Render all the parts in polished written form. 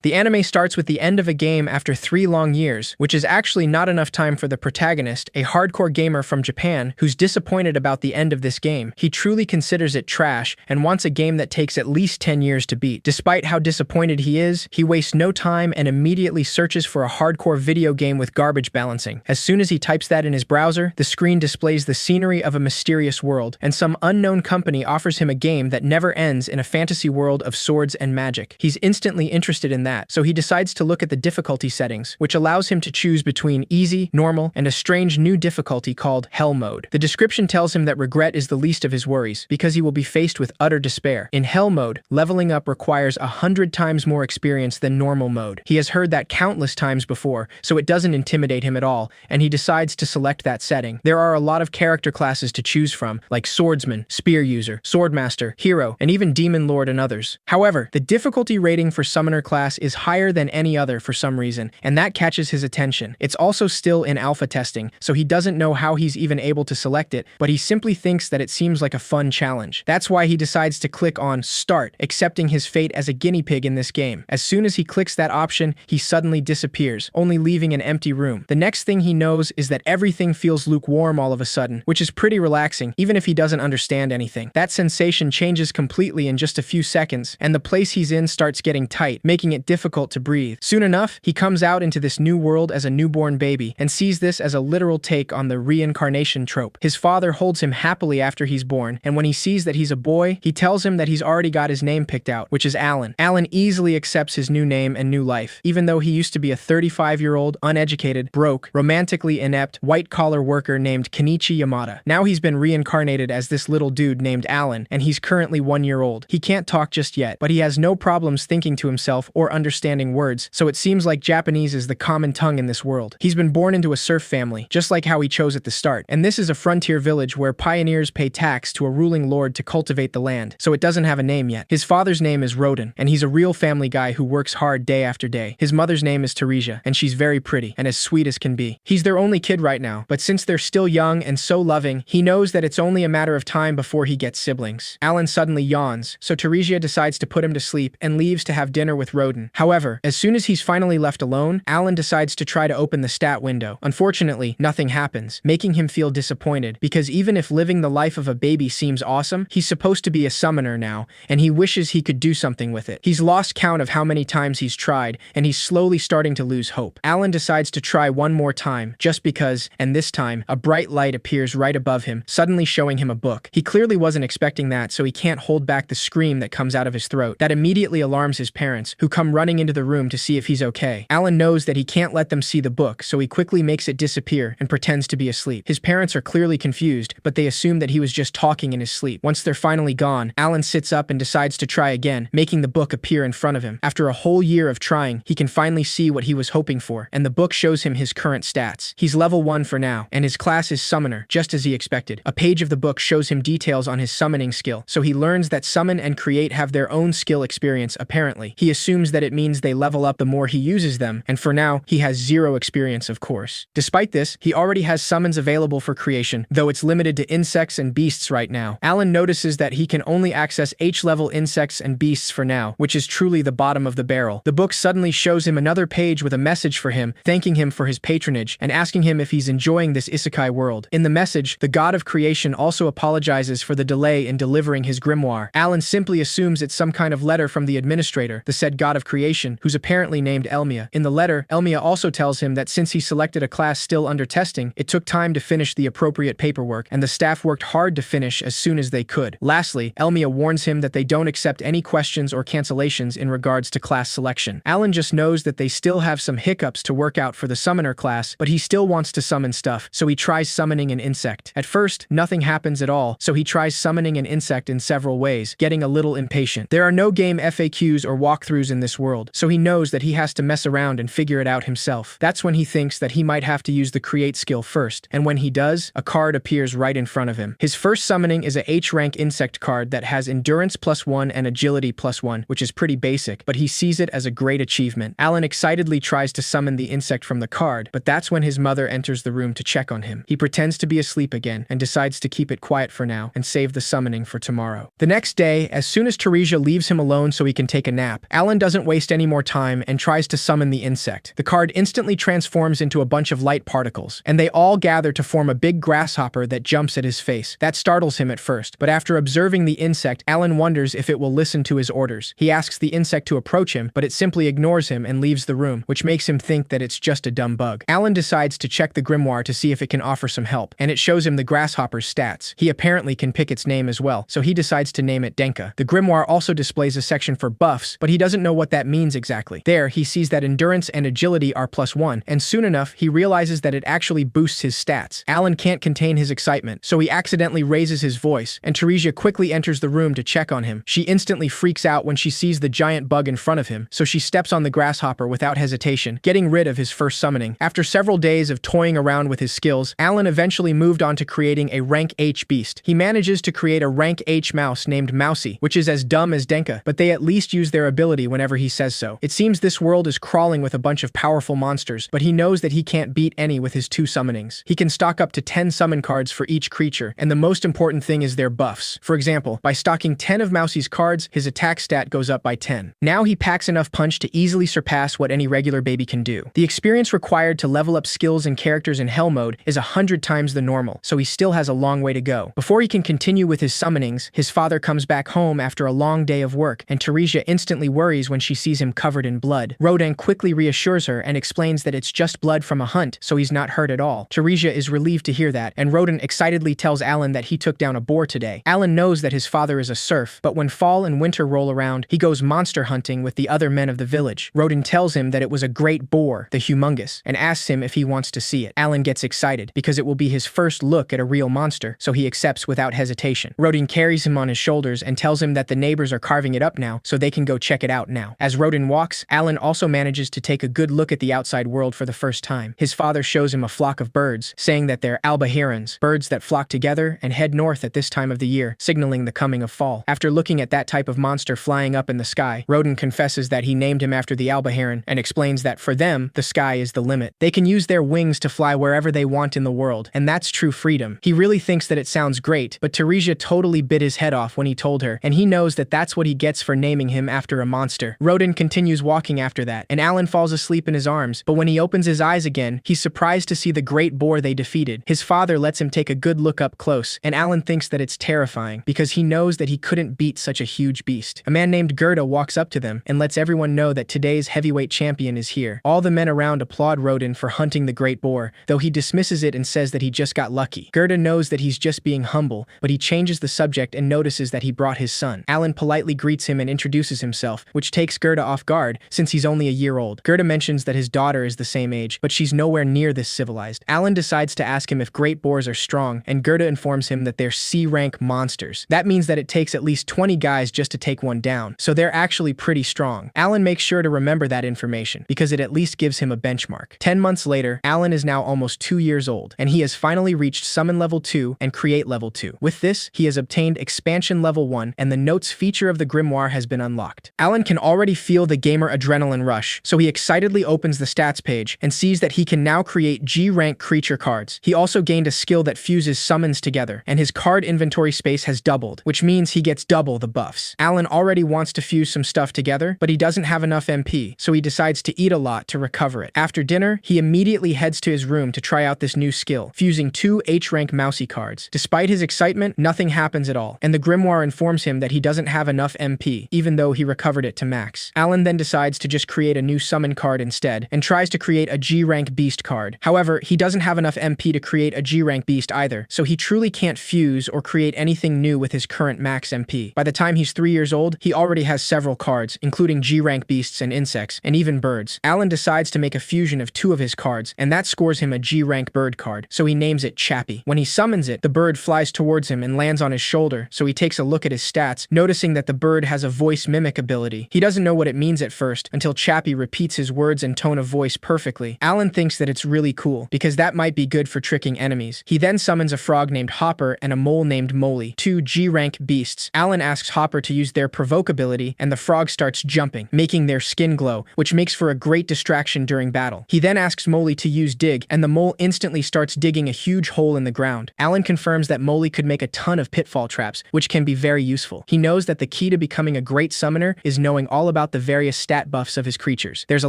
The anime starts with the end of a game after 3 long years, which is actually not enough time for the protagonist, a hardcore gamer from Japan, who's disappointed about the end of this game. He truly considers it trash and wants a game that takes at least 10 years to beat. Despite how disappointed he is, he wastes no time and immediately searches for a hardcore video game with garbage balancing. As soon as he types that in his browser, the screen displays the scenery of a mysterious world, and some unknown company offers him a game that never ends in a fantasy world of swords and magic. He's instantly interested in that, so he decides to look at the difficulty settings, which allows him to choose between easy, normal, and a strange new difficulty called Hell Mode. The description tells him that regret is the least of his worries, because he will be faced with utter despair. In Hell Mode, leveling up requires 100 times more experience than normal mode. He has heard that countless times before, so it doesn't intimidate him at all, and he decides to select that setting. There are a lot of character classes to choose from, like Swordsman, Spear User, Swordmaster, Hero, and even Demon Lord and others. However, the difficulty rating for Summoner class is higher than any other for some reason, and that catches his attention. It's also still in alpha testing, so he doesn't know how he's even able to select it, but he simply thinks that it seems like a fun challenge. That's why he decides to click on Start, accepting his fate as a guinea pig in this game. As soon as he clicks that option, he suddenly disappears, only leaving an empty room. The next thing he knows is that everything feels lukewarm all of a sudden, which is pretty relaxing, even if he doesn't understand anything. That sensation changes completely in just a few seconds, and the place he's in starts getting tight, making it difficult to breathe. Soon enough, he comes out into this new world as a newborn baby, and sees this as a literal take on the reincarnation trope. His father holds him happily after he's born, and when he sees that he's a boy, he tells him that he's already got his name picked out, which is Alan. Alan easily accepts his new name and new life, even though he used to be a 35-year-old, uneducated, broke, romantically inept, white-collar worker named Kenichi Yamada. Now he's been reincarnated as this little dude named Alan, and he's currently 1 year old. He can't talk just yet, but he has no problems thinking to himself or understanding words, so it seems like Japanese is the common tongue in this world. He's been born into a serf family, just like how he chose at the start, and this is a frontier village where pioneers pay tax to a ruling lord to cultivate the land, so it doesn't have a name yet. His father's name is Rodin, and he's a real family guy who works hard day after day. His mother's name is Teresia, and she's very pretty and as sweet as can be. He's their only kid right now, but since they're still young and so loving, he knows that it's only a matter of time before he gets siblings. Alan suddenly yawns, so Teresia decides to put him to sleep and leaves to have dinner with Rodin. However, as soon as he's finally left alone, Alan decides to try to open the stat window. Unfortunately, nothing happens, making him feel disappointed, because even if living the life of a baby seems awesome, he's supposed to be a summoner now, and he wishes he could do something with it. He's lost count of how many times he's tried, and he's slowly starting to lose hope. Alan decides to try one more time, just because, and this time, a bright light appears right above him, suddenly showing him a book. He clearly wasn't expecting that, so he can't hold back the scream that comes out of his throat. That immediately alarms his parents, who come running into the room to see if he's okay. Alan knows that he can't let them see the book, so he quickly makes it disappear and pretends to be asleep. His parents are clearly confused, but they assume that he was just talking in his sleep. Once they're finally gone, Alan sits up and decides to try again, making the book appear in front of him. After a whole year of trying, he can finally see what he was hoping for, and the book shows him his current stats. He's level 1 for now, and his class is Summoner, just as he expected. A page of the book shows him details on his summoning skill, so he learns that Summon and Create have their own skill experience apparently. He assumes that it means they level up the more he uses them, and for now, he has 0 experience of course. Despite this, he already has summons available for creation, though it's limited to insects and beasts right now. Alan notices that he can only access H-level insects and beasts for now, which is truly the bottom of the barrel. The book suddenly shows him another page with a message for him, thanking him for his patronage, and asking him if he's enjoying this isekai world. In the message, the god of creation also apologizes for the delay in delivering his grimoire. Alan simply assumes it's some kind of letter from the administrator, the said god of creation, who's apparently named Elmia. In the letter, Elmia also tells him that since he selected a class still under testing, it took time to finish the appropriate paperwork, and the staff worked hard to finish as soon as they could. Lastly, Elmia warns him that they don't accept any questions or cancellations in regards to class selection. Alan just knows that they still have some hiccups to work out for the summoner class, but he still wants to summon stuff, so he tries summoning an insect. At first, nothing happens at all, so he tries summoning an insect in several ways, getting a little impatient. There are no game FAQs or walkthroughs in this world, so he knows that he has to mess around and figure it out himself. That's when he thinks that he might have to use the Create skill first, and when he does, a card appears right in front of him. His first summoning is a H-rank insect card that has Endurance +1 and Agility +1, which is pretty basic, but he sees it as a great achievement. Alan excitedly tries to summon the insect from the card, but that's when his mother enters the room to check on him. He pretends to be asleep again, and decides to keep it quiet for now, and save the summoning for tomorrow. The next day, as soon as Teresia leaves him alone so he can take a nap, Alan doesn't waste any more time and tries to summon the insect. The card instantly transforms into a bunch of light particles, and they all gather to form a big grasshopper that jumps at his face. That startles him at first, but after observing the insect, Alan wonders if it will listen to his orders. He asks the insect to approach him, but it simply ignores him and leaves the room, which makes him think that it's just a dumb bug. Alan decides to check the grimoire to see if it can offer some help, and it shows him the grasshopper's stats. He apparently can pick its name as well, so he decides to name it Denka. The grimoire also displays a section for buffs, but he doesn't know what that means exactly. There, he sees that endurance and agility are +1, and soon enough, he realizes that it actually boosts his stats. Alan can't contain his excitement, so he accidentally raises his voice, and Teresia quickly enters the room to check on him. She instantly freaks out when she sees the giant bug in front of him, so she steps on the grasshopper without hesitation, getting rid of his first summoning. After several days of toying around with his skills, Alan eventually moved on to creating a rank H beast. He manages to create a rank H mouse named Mousy, which is as dumb as Denka, but they at least use their ability whenever he says so. It seems this world is crawling with a bunch of powerful monsters, but he knows that he can't beat any with his 2 summonings. He can stock up to 10 summon cards for each creature, and the most important thing is their buffs. For example, by stocking 10 of Mousy's cards, his attack stat goes up by 10. Now he packs enough punch to easily surpass what any regular baby can do. The experience required to level up skills and characters in Hell mode is 100 times the normal, so he still has a long way to go. Before he can continue with his summonings, his father comes back home after a long day of work, and Teresia instantly worries when she sees him covered in blood. Rodan quickly reassures her and explains that it's just blood from a hunt, so he's not hurt at all. Teresia is relieved to hear that, and Rodan excitedly tells Alan that he took down a boar today. Alan knows that his father is a serf, but when fall and winter roll around, he goes monster hunting with the other men of the village. Rodan tells him that it was a great boar, the humongous, and asks him if he wants to see it. Alan gets excited, because it will be his first look at a real monster, so he accepts without hesitation. Rodan carries him on his shoulders and tells him that the neighbors are carving it up now, so they can go check it out now. As Rodan walks, Alan also manages to take a good look at the outside world for the first time. His father shows him a flock of birds, saying that they're alba herons, birds that flock together and head north at this time of the year, signaling the coming of fall. After looking at that type of monster flying up in the sky, Rodan confesses that he named him after the alba heron and explains that for them, the sky is the limit. They can use their wings to fly wherever they want in the world, and that's true freedom. He really thinks that it sounds great, but Teresia totally bit his head off when he told her, and he knows that that's what he gets for naming him after a monster. Rodan continues walking after that, and Alan falls asleep in his arms, but when he opens his eyes again, he's surprised to see the great boar they defeated. His father lets him take a good look up close, and Alan thinks that it's terrifying, because he knows that he couldn't beat such a huge beast. A man named Gerda walks up to them and lets everyone know that today's heavyweight champion is here. All the men around applaud Rodan for hunting the great boar, though he dismisses it and says that he just got lucky. Gerda knows that he's just being humble, but he changes the subject and notices that he brought his son. Alan politely greets him and introduces himself, which takes Gerda off guard since he's only a year old. Gerda mentions that his daughter is the same age, but she's nowhere near this civilized. Alan decides to ask him if great boars are strong, and Gerda informs him that they're C-rank monsters. That means that it takes at least 20 guys just to take one down, so they're actually pretty strong. Alan makes sure to remember that information, because it at least gives him a benchmark. 10 months later, Alan is now almost 2 years old, and he has finally reached Summon Level 2 and Create Level 2. With this, he has obtained Expansion Level 1, and the Notes feature of the grimoire has been unlocked. Alan can already feel the gamer adrenaline rush, so he excitedly opens the stats page and sees that he can now create G-rank creature cards. He also gained a skill that fuses summons together, and his card inventory space has doubled, which means he gets double the buffs. Alan already wants to fuse some stuff together, but he doesn't have enough MP, so he decides to eat a lot to recover it. After dinner, he immediately heads to his room to try out this new skill, fusing 2 H-rank Mousy cards. Despite his excitement, nothing happens at all, and the grimoire informs him that he doesn't have enough MP, even though he recovered it to max. Alan then decides to just create a new summon card instead, and tries to create a G-rank beast card. However, he doesn't have enough MP to create a G-rank beast either, so he truly can't fuse or create anything new with his current max MP. By the time he's 3 years old, he already has several cards, including G-rank beasts and insects, and even birds. Alan decides to make a fusion of 2 of his cards, and that scores him a G-rank bird card, so he names it Chappie. When he summons it, the bird flies towards him and lands on his shoulder, so he takes a look at his stats, noticing that the bird has a voice mimic ability. He doesn't know what it means at first, until Chappie repeats his words and tone of voice perfectly. Alan thinks that it's really cool, because that might be good for tricking enemies. He then summons a frog named Hopper and a mole named Molly, 2 G-rank beasts. Alan asks Hopper to use their provoke ability, and the frog starts jumping, making their skin glow, which makes for a great distraction during battle. He then asks Molly to use dig, and the mole instantly starts digging a huge hole in the ground. Alan confirms that Molly could make a ton of pitfall traps, which can be very useful. He knows that the key to becoming a great summoner is knowing all about about the various stat buffs of his creatures. There's a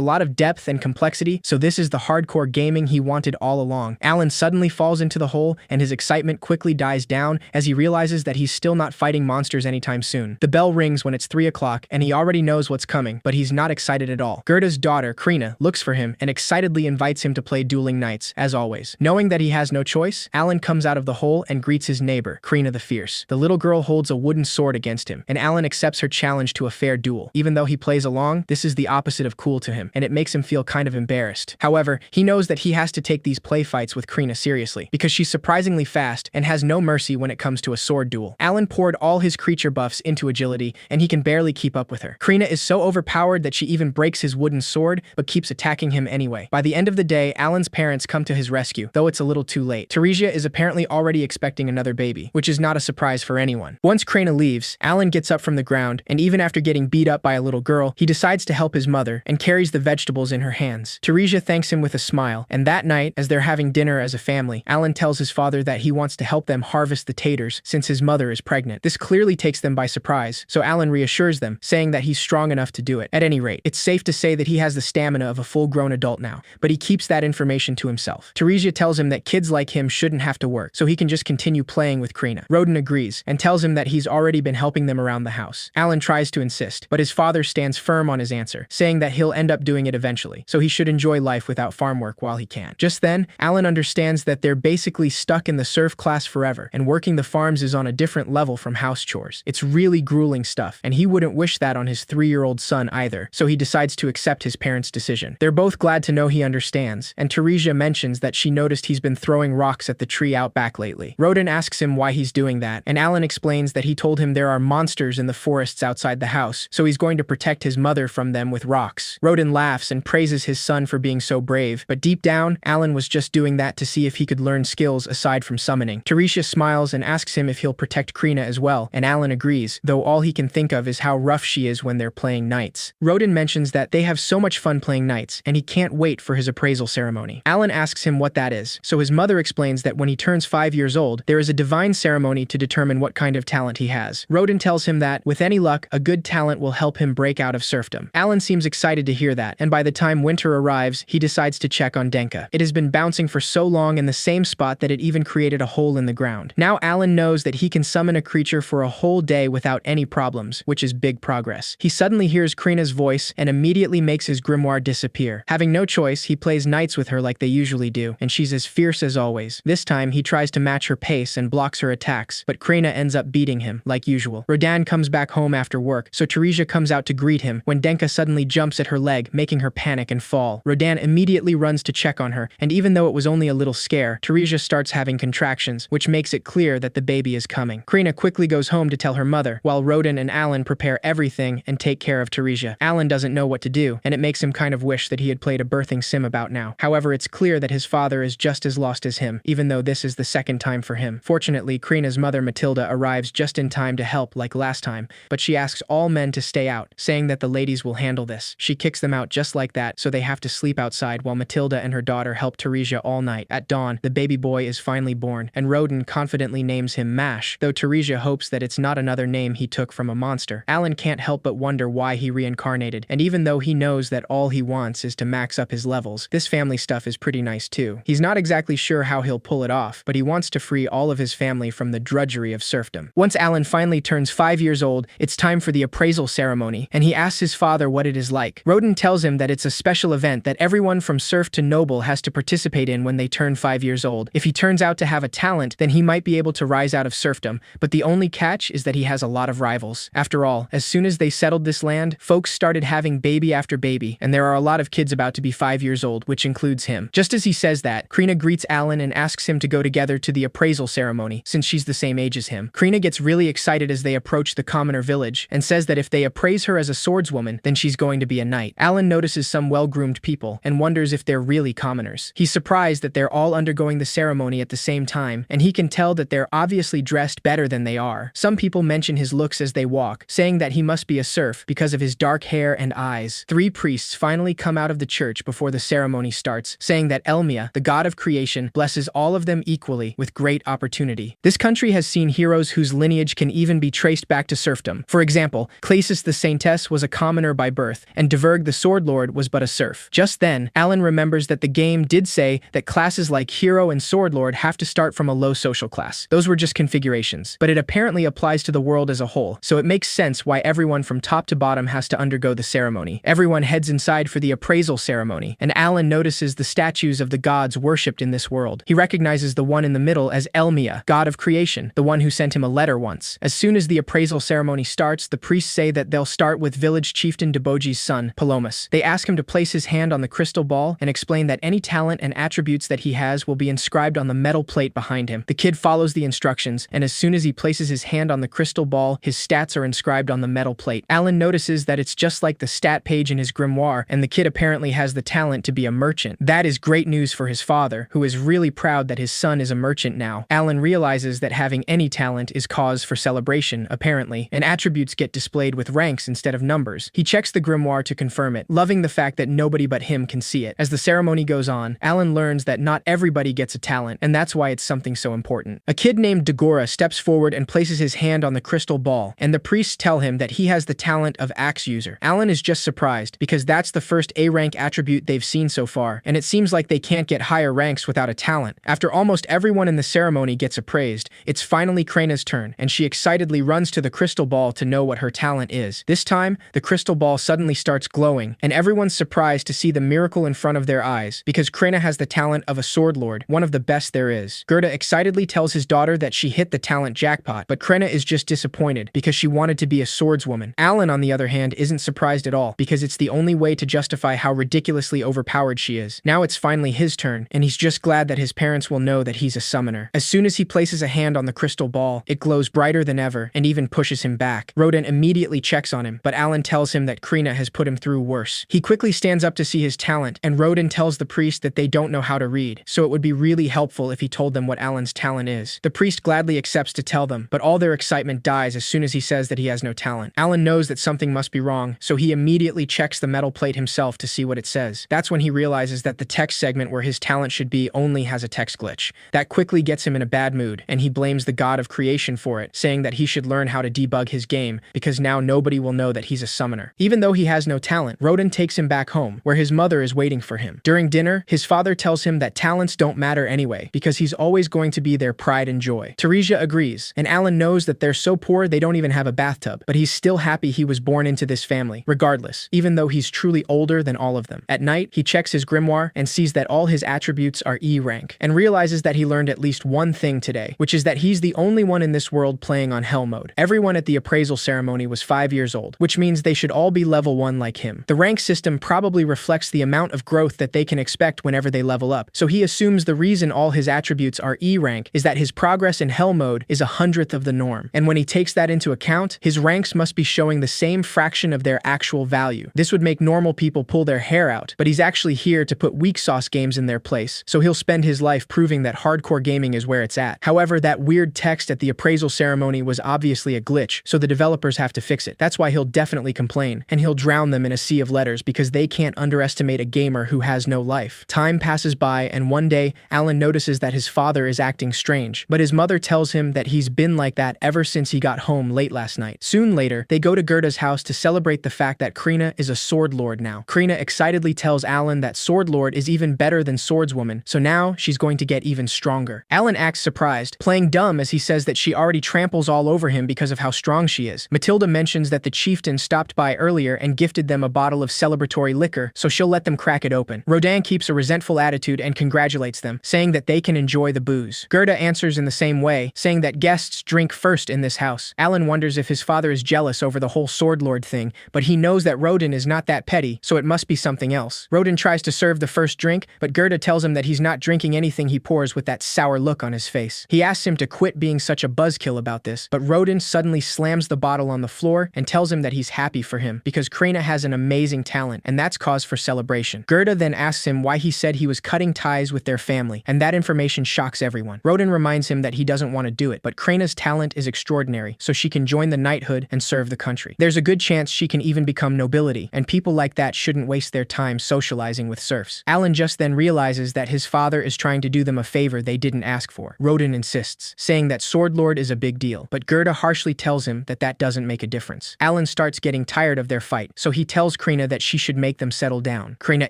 lot of depth and complexity, so this is the hardcore gaming he wanted all along. Alan suddenly falls into the hole, and his excitement quickly dies down as he realizes that he's still not fighting monsters anytime soon. The bell rings when it's 3 o'clock, and he already knows what's coming, but he's not excited at all. Gerda's daughter, Krina, looks for him and excitedly invites him to play dueling knights, as always. Knowing that he has no choice, Alan comes out of the hole and greets his neighbor, Krina the Fierce. The little girl holds a wooden sword against him, and Alan accepts her challenge to a fair duel. Even though he plays along, this is the opposite of cool to him, and it makes him feel kind of embarrassed. However, he knows that he has to take these play fights with Krina seriously, because she's surprisingly fast and has no mercy when it comes to a sword duel. Alan poured all his creature buffs into agility, and he can barely keep up with her. Krina is so overpowered that she even breaks his wooden sword, but keeps attacking him anyway. By the end of the day, Alan's parents come to his rescue, though it's a little too late. Teresia is apparently already expecting another baby, which is not a surprise for anyone. Once Krina leaves, Alan gets up from the ground, and even after getting beat up by a little girl, he decides to help his mother and carries the vegetables in her hands. Teresia thanks him with a smile, and that night, as they're having dinner as a family, Alan tells his father that he wants to help them harvest the taters since his mother is pregnant. This clearly takes them by surprise, so Alan reassures them, saying that he's strong enough to do it. At any rate, it's safe to say that he has the stamina of a full-grown adult now, but he keeps that information to himself. Teresia tells him that kids like him shouldn't have to work, so he can just continue playing with Krina. Roden agrees, and tells him that he's already been helping them around the house. Alan tries to insist, but his father stands firm on his answer, saying that he'll end up doing it eventually, so he should enjoy life without farm work while he can. Just then, Alan understands that they're basically stuck in the serf class forever, and working the farms is on a different level from house chores. It's really grueling stuff, and he wouldn't wish that on his 3-year-old son either, so he decides to accept his parents' decision. They're both glad to know he understands, and Teresia mentions that she noticed he's been throwing rocks at the tree out back lately. Roden asks him why he's doing that, and Alan explains that he told him there are monsters in the forests outside the house, so he's going to protect his mother from them with rocks. Roden laughs and praises his son for being so brave, but deep down, Alan was just doing that to see if he could learn skills aside from summoning. Teresia smiles and asks him if he'll protect Krina as well, and Alan agrees, though all he can think of is how rough she is when they're playing knights. Roden mentions that they have so much fun playing knights, and he can't wait for his appraisal ceremony. Alan asks him what that is, so his mother explains that when he turns 5 years old, there is a divine ceremony to determine what kind of talent he has. Roden tells him that, with any luck, a good talent will help him break out of serfdom. Alan seems excited to hear that, and by the time winter arrives, he decides to check on Denka. It has been bouncing for so long in the same spot that it even created a hole in the ground. Now Alan knows that he can summon a creature for a whole day without any problems, which is big progress. He suddenly hears Krina's voice and immediately makes his grimoire disappear. Having no choice, he plays knights with her like they usually do, and she's as fierce as always. This time, he tries to match her pace and blocks her attacks, but Krina ends up beating him, like usual. Rodan comes back home after work, so Teresia comes out to greet him when Denka suddenly jumps at her leg, making her panic and fall. Rodan immediately runs to check on her, and even though it was only a little scare, Teresia starts having contractions, which makes it clear that the baby is coming. Krina quickly goes home to tell her mother, while Rodan and Alan prepare everything and take care of Teresia. Alan doesn't know what to do, and it makes him kind of wish that he had played a birthing sim about now. However, it's clear that his father is just as lost as him, even though this is the second time for him. Fortunately, Krina's mother Matilda arrives just in time to help like last time, but she asks all men to stay out, saying that the ladies will handle this. She kicks them out just like that, so they have to sleep outside while Matilda and her daughter help Teresia all night. At dawn, the baby boy is finally born, and Roden confidently names him Mash, though Teresia hopes that it's not another name he took from a monster. Alan can't help but wonder why he reincarnated, and even though he knows that all he wants is to max up his levels, this family stuff is pretty nice too. He's not exactly sure how he'll pull it off, but he wants to free all of his family from the drudgery of serfdom. Once Alan finally turns 5 years old, it's time for the appraisal ceremony, and he asks his father what it is like. Roden tells him that it's a special event that everyone from serf to noble has to participate in when they turn 5 years old. If he turns out to have a talent, then he might be able to rise out of serfdom, but the only catch is that he has a lot of rivals. After all, as soon as they settled this land, folks started having baby after baby, and there are a lot of kids about to be 5 years old, which includes him. Just as he says that, Krina greets Alan and asks him to go together to the appraisal ceremony, since she's the same age as him. Krina gets really excited as they approach the commoner village, and says that if they appraise her as a swordswoman, then she's going to be a knight. Alan notices some well-groomed people, and wonders if they're really commoners. He's surprised that they're all undergoing the ceremony at the same time, and he can tell that they're obviously dressed better than they are. Some people mention his looks as they walk, saying that he must be a serf because of his dark hair and eyes. 3 priests finally come out of the church before the ceremony starts, saying that Elmia, the god of creation, blesses all of them equally with great opportunity. This country has seen heroes whose lineage can even be traced back to serfdom. For example, Clasis the Saintess class was a commoner by birth, and Diverg the Sword Lord was but a serf. Just then, Alan remembers that the game did say that classes like Hero and Sword Lord have to start from a low social class. Those were just configurations, but it apparently applies to the world as a whole, so it makes sense why everyone from top to bottom has to undergo the ceremony. Everyone heads inside for the appraisal ceremony, and Alan notices the statues of the gods worshipped in this world. He recognizes the one in the middle as Elmia, god of creation, the one who sent him a letter once. As soon as the appraisal ceremony starts, the priests say that they'll start with village chieftain Deboji's son, Palomas. They ask him to place his hand on the crystal ball and explain that any talent and attributes that he has will be inscribed on the metal plate behind him. The kid follows the instructions, and as soon as he places his hand on the crystal ball, his stats are inscribed on the metal plate. Alan notices that it's just like the stat page in his grimoire, and the kid apparently has the talent to be a merchant. That is great news for his father, who is really proud that his son is a merchant now. Alan realizes that having any talent is cause for celebration, apparently, and attributes get displayed with ranks instead of numbers. He checks the grimoire to confirm it, loving the fact that nobody but him can see it. As the ceremony goes on, Alan learns that not everybody gets a talent, and that's why it's something so important. A kid named Dagora steps forward and places his hand on the crystal ball, and the priests tell him that he has the talent of Axe User. Alan is just surprised, because that's the first A-rank attribute they've seen so far, and it seems like they can't get higher ranks without a talent. After almost everyone in the ceremony gets appraised, it's finally Krena's turn, and she excitedly runs to the crystal ball to know what her talent is. This time, the crystal ball suddenly starts glowing, and everyone's surprised to see the miracle in front of their eyes, because Krena has the talent of a sword lord, one of the best there is. Gerda excitedly tells his daughter that she hit the talent jackpot, but Krena is just disappointed, because she wanted to be a swordswoman. Alan, on the other hand, isn't surprised at all, because it's the only way to justify how ridiculously overpowered she is. Now it's finally his turn, and he's just glad that his parents will know that he's a summoner. As soon as he places a hand on the crystal ball, it glows brighter than ever, and even pushes him back. Roden immediately checks on him, but Alan tells him that Krena has put him through worse. He quickly stands up to see his talent, and Roden tells the priest that they don't know how to read, so it would be really helpful if he told them what Alan's talent is. The priest gladly accepts to tell them, but all their excitement dies as soon as he says that he has no talent. Alan knows that something must be wrong, so he immediately checks the metal plate himself to see what it says. That's when he realizes that the text segment where his talent should be only has a text glitch. That quickly gets him in a bad mood, and he blames the god of creation for it, saying that he should learn how to debug his game, because now nobody will know that he's a summoner. Even though he has no talent, Roden takes him back home, where his mother is waiting for him. During dinner, his father tells him that talents don't matter anyway, because he's always going to be their pride and joy. Teresia agrees, and Alan knows that they're so poor they don't even have a bathtub, but he's still happy he was born into this family, regardless, even though he's truly older than all of them. At night, he checks his grimoire and sees that all his attributes are E rank, and realizes that he learned at least one thing today, which is that he's the only one in this world playing on Hell mode. Everyone at the appraisal ceremony was 5 years old, which means they should all be level 1 like him. The rank system probably reflects the amount of growth that they can expect whenever they level up, so he assumes the reason all his attributes are E rank is that his progress in Hell mode is 100th of the norm, and when he takes that into account, his ranks must be showing the same fraction of their actual value. This would make normal people pull their hair out, but he's actually here to put weak sauce games in their place, so he'll spend his life proving that hardcore gaming is where it's at. However, that weird text at the appraisal ceremony was obviously a glitch, so the developers have to fix it. That's why he'll definitely complain, and he'll drown them in a sea of letters because they can't underestimate a gamer who has no life. Time passes by, and one day, Alan notices that his father is acting strange, but his mother tells him that he's been like that ever since he got home late last night. Soon later, they go to Gerda's house to celebrate the fact that Krena is a sword lord now. Krena excitedly tells Alan that sword lord is even better than swordswoman, so now she's going to get even stronger. Alan acts surprised, playing dumb as he says that she already tramples all over him because of how strong she is. Matilda mentions that the chieftain stopped by earlier and gifted them a bottle of celebratory liquor, so she'll let them crack it open. Rodin keeps a resentful attitude and congratulates them, saying that they can enjoy the booze. Gerda answers in the same way, saying that guests drink first in this house. Alan wonders if his father is jealous over the whole sword lord thing, but he knows that Rodin is not that petty, so it must be something else. Rodin tries to serve the first drink, but Gerda tells him that he's not drinking anything he pours with that sour look on his face. He asks him to quit being such a buzzkill about this, but Rodin suddenly slams the bottle on the floor and tells him that he's happy for him because Krena has an amazing talent, and that's cause for celebration. Gerda then asks him why he said he was cutting ties with their family, and that information shocks everyone. Rodin reminds him that he doesn't want to do it, but Krena's talent is extraordinary, so she can join the knighthood and serve the country. There's a good chance she can even become nobility, and people like that shouldn't waste their time socializing with serfs. Alan just then realizes that his father is trying to do them a favor they didn't ask for. Rodin insists, saying that Sword Lord is a big deal, but Gerda harshly tells him that that doesn't make a difference. Alan starts starts getting tired of their fight, so he tells Krina that she should make them settle down. Krina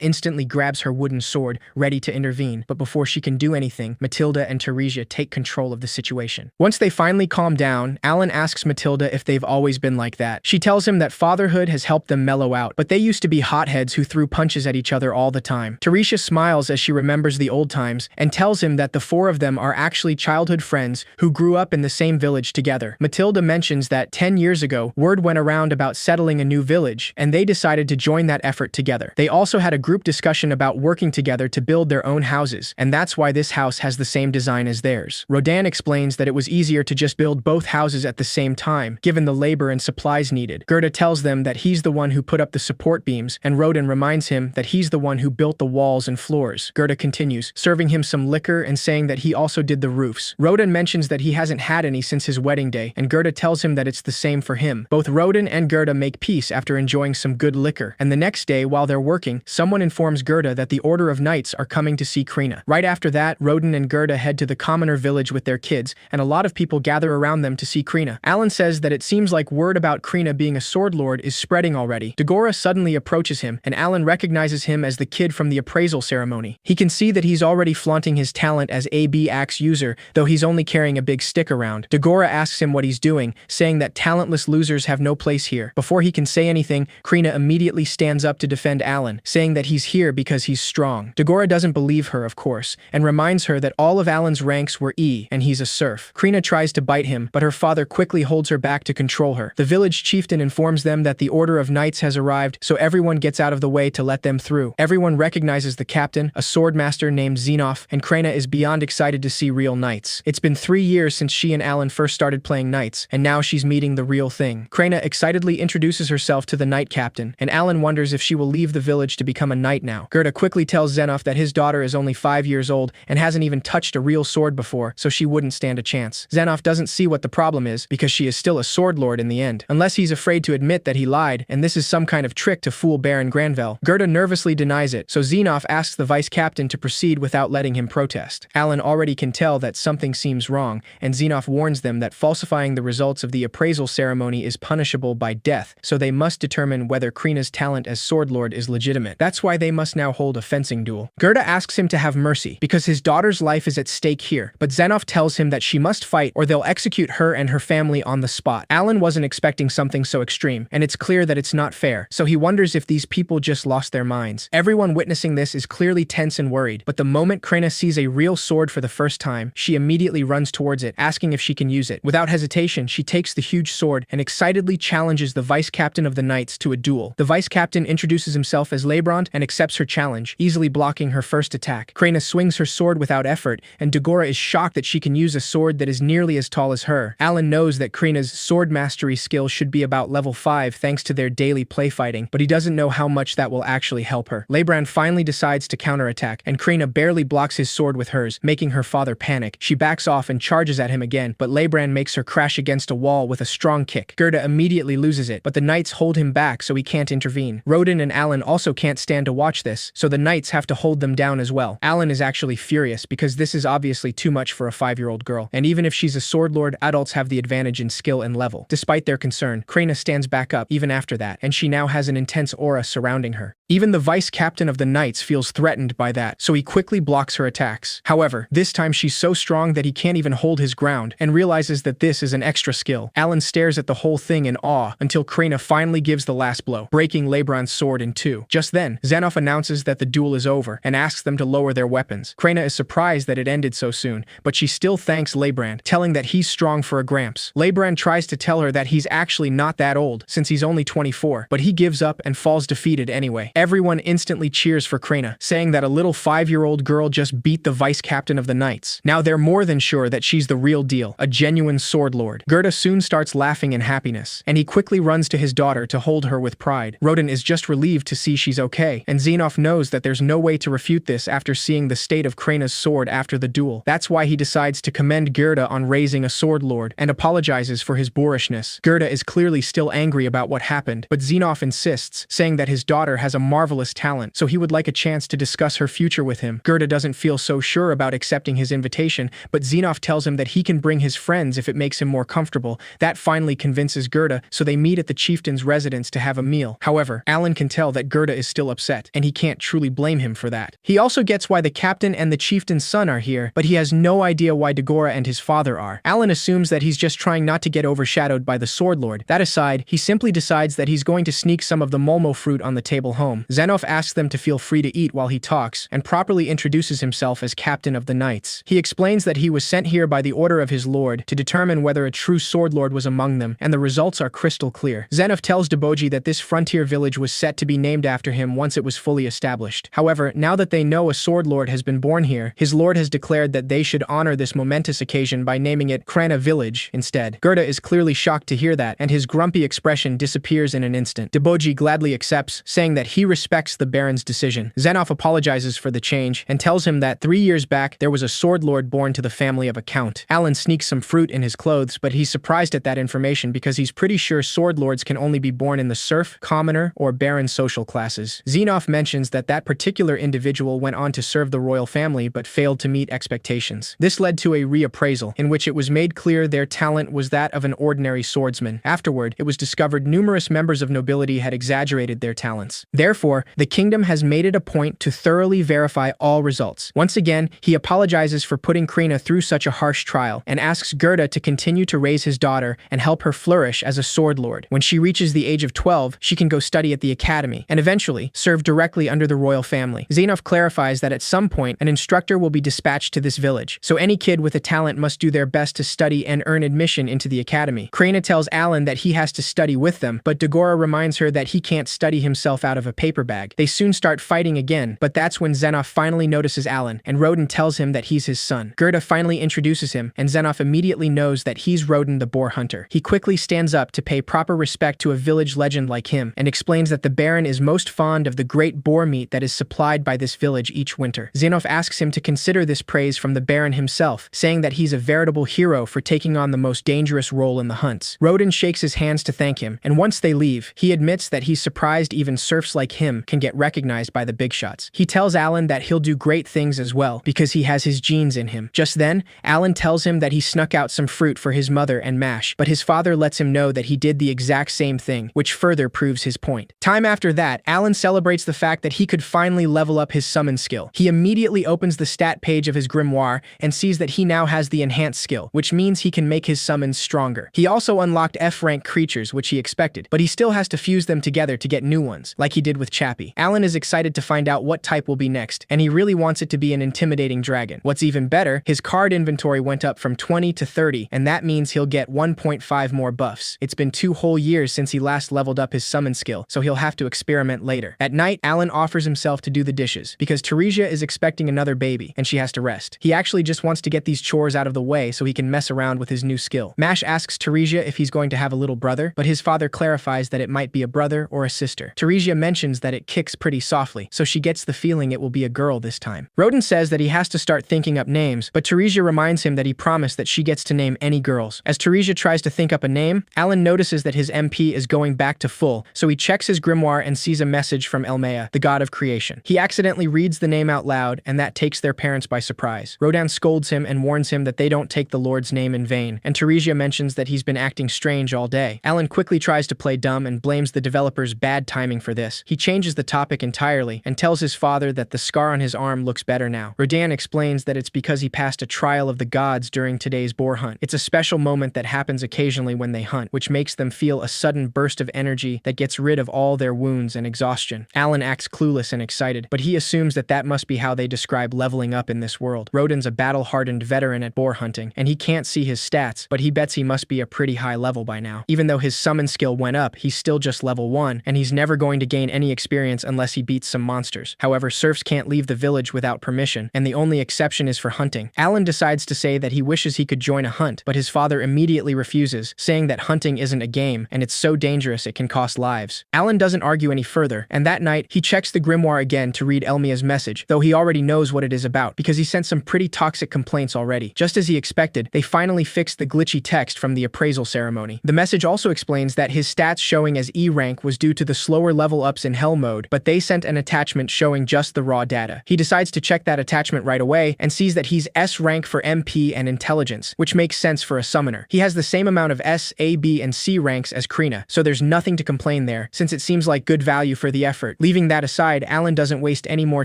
instantly grabs her wooden sword, ready to intervene, but before she can do anything, Matilda and Teresia take control of the situation. Once they finally calm down, Alan asks Matilda if they've always been like that. She tells him that fatherhood has helped them mellow out, but they used to be hotheads who threw punches at each other all the time. Teresia smiles as she remembers the old times and tells him that the four of them are actually childhood friends who grew up in the same village together. Matilda mentions that 10 years ago, word went around about settling a new village, and they decided to join that effort together. They also had a group discussion about working together to build their own houses, and that's why this house has the same design as theirs. Rodan explains that it was easier to just build both houses at the same time, given the labor and supplies needed. Gerda tells them that he's the one who put up the support beams, and Rodan reminds him that he's the one who built the walls and floors. Gerda continues, serving him some liquor and saying that he also did the roofs. Rodan mentions that he hasn't had any since his wedding day, and Gerda tells him that it's the same for him. Both Rodan and Gerda make peace after enjoying some good liquor, and the next day, while they're working, someone informs Gerda that the Order of Knights are coming to see Krina. Right after that, Rodan and Gerda head to the commoner village with their kids, and a lot of people gather around them to see Krina. Alan says that it seems like word about Krina being a sword lord is spreading already. Dagora suddenly approaches him, and Alan recognizes him as the kid from the appraisal ceremony. He can see that he's already flaunting his talent as AB axe user, though he's only carrying a big stick around. Dagora asks him what he's doing, saying that talentless losers have no place here. Before he can say anything, Krina immediately stands up to defend Alan, saying that he's here because he's strong. Dagora doesn't believe her, of course, and reminds her that all of Alan's ranks were E, and he's a serf. Krina tries to bite him, but her father quickly holds her back to control her. The village chieftain informs them that the Order of Knights has arrived, so everyone gets out of the way to let them through. Everyone recognizes the captain, a swordmaster named Xenof, and Krina is beyond excited to see real knights. It's been 3 years since she and Alan first started playing knights, and now she's meeting the real thing. Krina excitedly introduces herself to the knight captain, and Alan wonders if she will leave the village to become a knight now. Gerda quickly tells Xenof that his daughter is only 5 years old and hasn't even touched a real sword before, so she wouldn't stand a chance. Xenof doesn't see what the problem is, because she is still a sword lord in the end, unless he's afraid to admit that he lied, and this is some kind of trick to fool Baron Granville. Gerda nervously denies it, so Xenof asks the vice captain to proceed without letting him protest. Alan already can tell that something seems wrong, and Xenof warns them that falsifying the results of the appraisal ceremony is punishable by death, so they must determine whether Krina's talent as sword lord is legitimate. That's why they must now hold a fencing duel. Gerda asks him to have mercy, because his daughter's life is at stake here, but Xenof tells him that she must fight or they'll execute her and her family on the spot. Alan wasn't expecting something so extreme, and it's clear that it's not fair, so he wonders if these people just lost their minds. Everyone witnessing this is clearly tense and worried, but the moment Krina sees a real sword for the first time, she immediately runs towards it, asking if she can use it. Without hesitation, she takes the huge sword and excitedly challenges the vice captain of the knights to a duel. The vice captain introduces himself as Lebrant and accepts her challenge, easily blocking her first attack. Krina swings her sword without effort, and Dagora is shocked that she can use a sword that is nearly as tall as her. Alan knows that Krina's sword mastery skill should be about level 5 thanks to their daily play fighting, but he doesn't know how much that will actually help her. Lebrant finally decides to counterattack, and Krina barely blocks his sword with hers, making her father panic. She backs off and charges at him again, but Lebrant makes her crash against a wall with a strong kick. Gerda immediately loses it, but the knights hold him back so he can't intervene. Rodan and Alan also can't stand to watch this, so the knights have to hold them down as well. Alan is actually furious because this is obviously too much for a 5-year-old girl, and even if she's a sword lord, adults have the advantage in skill and level. Despite their concern, Krina stands back up even after that, and she now has an intense aura surrounding her. Even the vice captain of the knights feels threatened by that, so he quickly blocks her attacks. However, this time she's so strong that he can't even hold his ground, and realizes that this is an extra skill. Alan stares at the whole thing in awe until Krina finally gives the last blow, breaking Lebrant's sword in two. Just then, Xenof announces that the duel is over and asks them to lower their weapons. Krina is surprised that it ended so soon, but she still thanks Lebrant, telling that he's strong for a gramps. Lebrant tries to tell her that he's actually not that old, since he's only 24, but he gives up and falls defeated anyway. Everyone instantly cheers for Krina, saying that a little 5-year-old girl just beat the vice captain of the knights. Now they're more than sure that she's the real deal, a genuine sword lord. Gerda soon starts laughing in happiness, and he quickly runs to his daughter to hold her with pride. Rodan is just relieved to see she's okay, and Xenof knows that there's no way to refute this after seeing the state of Krina's sword after the duel. That's why he decides to commend Gerda on raising a sword lord, and apologizes for his boorishness. Gerda is clearly still angry about what happened, but Xenof insists, saying that his daughter has a marvelous talent, so he would like a chance to discuss her future with him. Gerda doesn't feel so sure about accepting his invitation, but Xenof tells him that he can bring his friends if it makes him more comfortable. That finally convinces Gerda, so they meet at the chieftain's residence to have a meal. However, Alan can tell that Gerda is still upset, and he can't truly blame him for that. He also gets why the captain and the chieftain's son are here, but he has no idea why Dagora and his father are. Alan assumes that he's just trying not to get overshadowed by the Sword Lord. That aside, he simply decides that he's going to sneak some of the Molmo fruit on the table home. Zenoff asks them to feel free to eat while he talks, and properly introduces himself as captain of the knights. He explains that he was sent here by the order of his lord to determine whether a true sword lord was among them, and the results are crystal clear. Zenoff tells Deboji that this frontier village was set to be named after him once it was fully established. However, now that they know a sword lord has been born here, his lord has declared that they should honor this momentous occasion by naming it Krana Village instead. Gerda is clearly shocked to hear that, and his grumpy expression disappears in an instant. Deboji gladly accepts, saying that he respects the Baron's decision. Zenoff apologizes for the change and tells him that 3 years back there was a sword lord born to the family of a count. Alan sneaks some fruit in his clothes, but he's surprised at that information because he's pretty sure sword lords can only be born in the serf, commoner, or baron social classes. Zenoff mentions that that particular individual went on to serve the royal family but failed to meet expectations. This led to a reappraisal, in which it was made clear their talent was that of an ordinary swordsman. Afterward, it was discovered numerous members of nobility had exaggerated their talents. Therefore, the kingdom has made it a point to thoroughly verify all results. Once again, he apologizes for putting Krina through such a harsh trial, and asks Gerda to continue to raise his daughter and help her flourish as a sword lord. When she reaches the age of 12, she can go study at the academy, and eventually serve directly under the royal family. Zenoff clarifies that at some point, an instructor will be dispatched to this village, so any kid with a talent must do their best to study and earn admission into the academy. Krina tells Alan that he has to study with them, but Dagora reminds her that he can't study himself out of a paper bag. They soon start fighting again, but that's when Zenoff finally notices Alan, and Rodin tells him that he's his son. Gerda finally introduces him, and Zenoff immediately knows that he's Rodin the boar hunter. He quickly stands up to pay proper respect to a village legend like him, and explains that the Baron is most fond of the great boar meat that is supplied by this village each winter. Zenoff asks him to consider this praise from the Baron himself, saying that he's a veritable hero for taking on the most dangerous role in the hunts. Rodin shakes his hands to thank him, and once they leave, he admits that he's surprised even serfs like him can get recognized by the big shots. He tells Alan that he'll do great things as well, because he has his genes in him. Just then, Alan tells him that he snuck out some fruit for his mother and Mash, but his father lets him know that he did the exact same thing, which further proves his point. Time after that, Alan celebrates the fact that he could finally level up his summon skill. He immediately opens the stat page of his grimoire and sees that he now has the enhanced skill, which means he can make his summons stronger. He also unlocked F-rank creatures, which he expected, but he still has to fuse them together to get new ones, like he did with Chappie. Alan is excited to find out what type will be next, and he really wants it to be an intimidating dragon. What's even better, his card inventory went up from 20 to 30, and that means he'll get 1.5 more buffs. It's been 2 whole years since he last leveled up his summon skill, so he'll have to experiment later. At night, Alan offers himself to do the dishes, because Teresia is expecting another baby, and she has to rest. He actually just wants to get these chores out of the way so he can mess around with his new skill. Mash asks Teresia if he's going to have a little brother, but his father clarifies that it might be a brother or a sister. Teresia mentions that it kicks pretty softly, so she gets the feeling it will be a girl this time. Rodin says that he has to start thinking up names, but Teresia reminds him that he promised that she gets to name any girls. As Teresia tries to think up a name, Alan notices that his MP is going back to full, so he checks his grimoire and sees a message from Elmea, the god of creation. He accidentally reads the name out loud, and that takes their parents by surprise. Rodin scolds him and warns him that they don't take the Lord's name in vain, and Teresia mentions that he's been acting strange all day. Alan quickly tries to play dumb and blames the developer's bad timing for this. He changes the topic entirely and tells his father that the scar on his arm looks better now. Rodin explains that it's because he passed a trial of the gods during today's boar hunt. It's a special moment that happens occasionally when they hunt, which makes them feel a sudden burst of energy that gets rid of all their wounds and exhaustion. Alan acts clueless and excited, but he assumes that that must be how they describe leveling up in this world. Rodin's a battle-hardened veteran at boar hunting, and he can't see his stats, but he bets he must be a pretty high level by now. Even though his summon skill went up, he's still just level 1, and he's never going to gain any experience unless he beats some monsters. However, serfs can't leave the village without permission, and the only exception is for hunting. Alan decides to say that he wishes he could join a hunt, but his father immediately refuses, saying that hunting isn't a game, and it's so dangerous it can cost lives. Alan doesn't argue any further, and that night, he checks the grimoire again to read Elmia's message, though he already knows what it is about, because he sent some pretty toxic complaints already. Just as he expected, they finally fixed the glitchy text from the appraisal ceremony. The message also explains that his stats showing as E rank was due to the slower level ups in Hell mode, but they sent an attachment showing just the raw data. He decides to check that attachment right away and sees that he's S rank for MP and intelligence, which makes sense for a summoner. He has the same amount of S, A, B, and C rank ranks as Krina, so there's nothing to complain there, since it seems like good value for the effort. Leaving that aside, Alan doesn't waste any more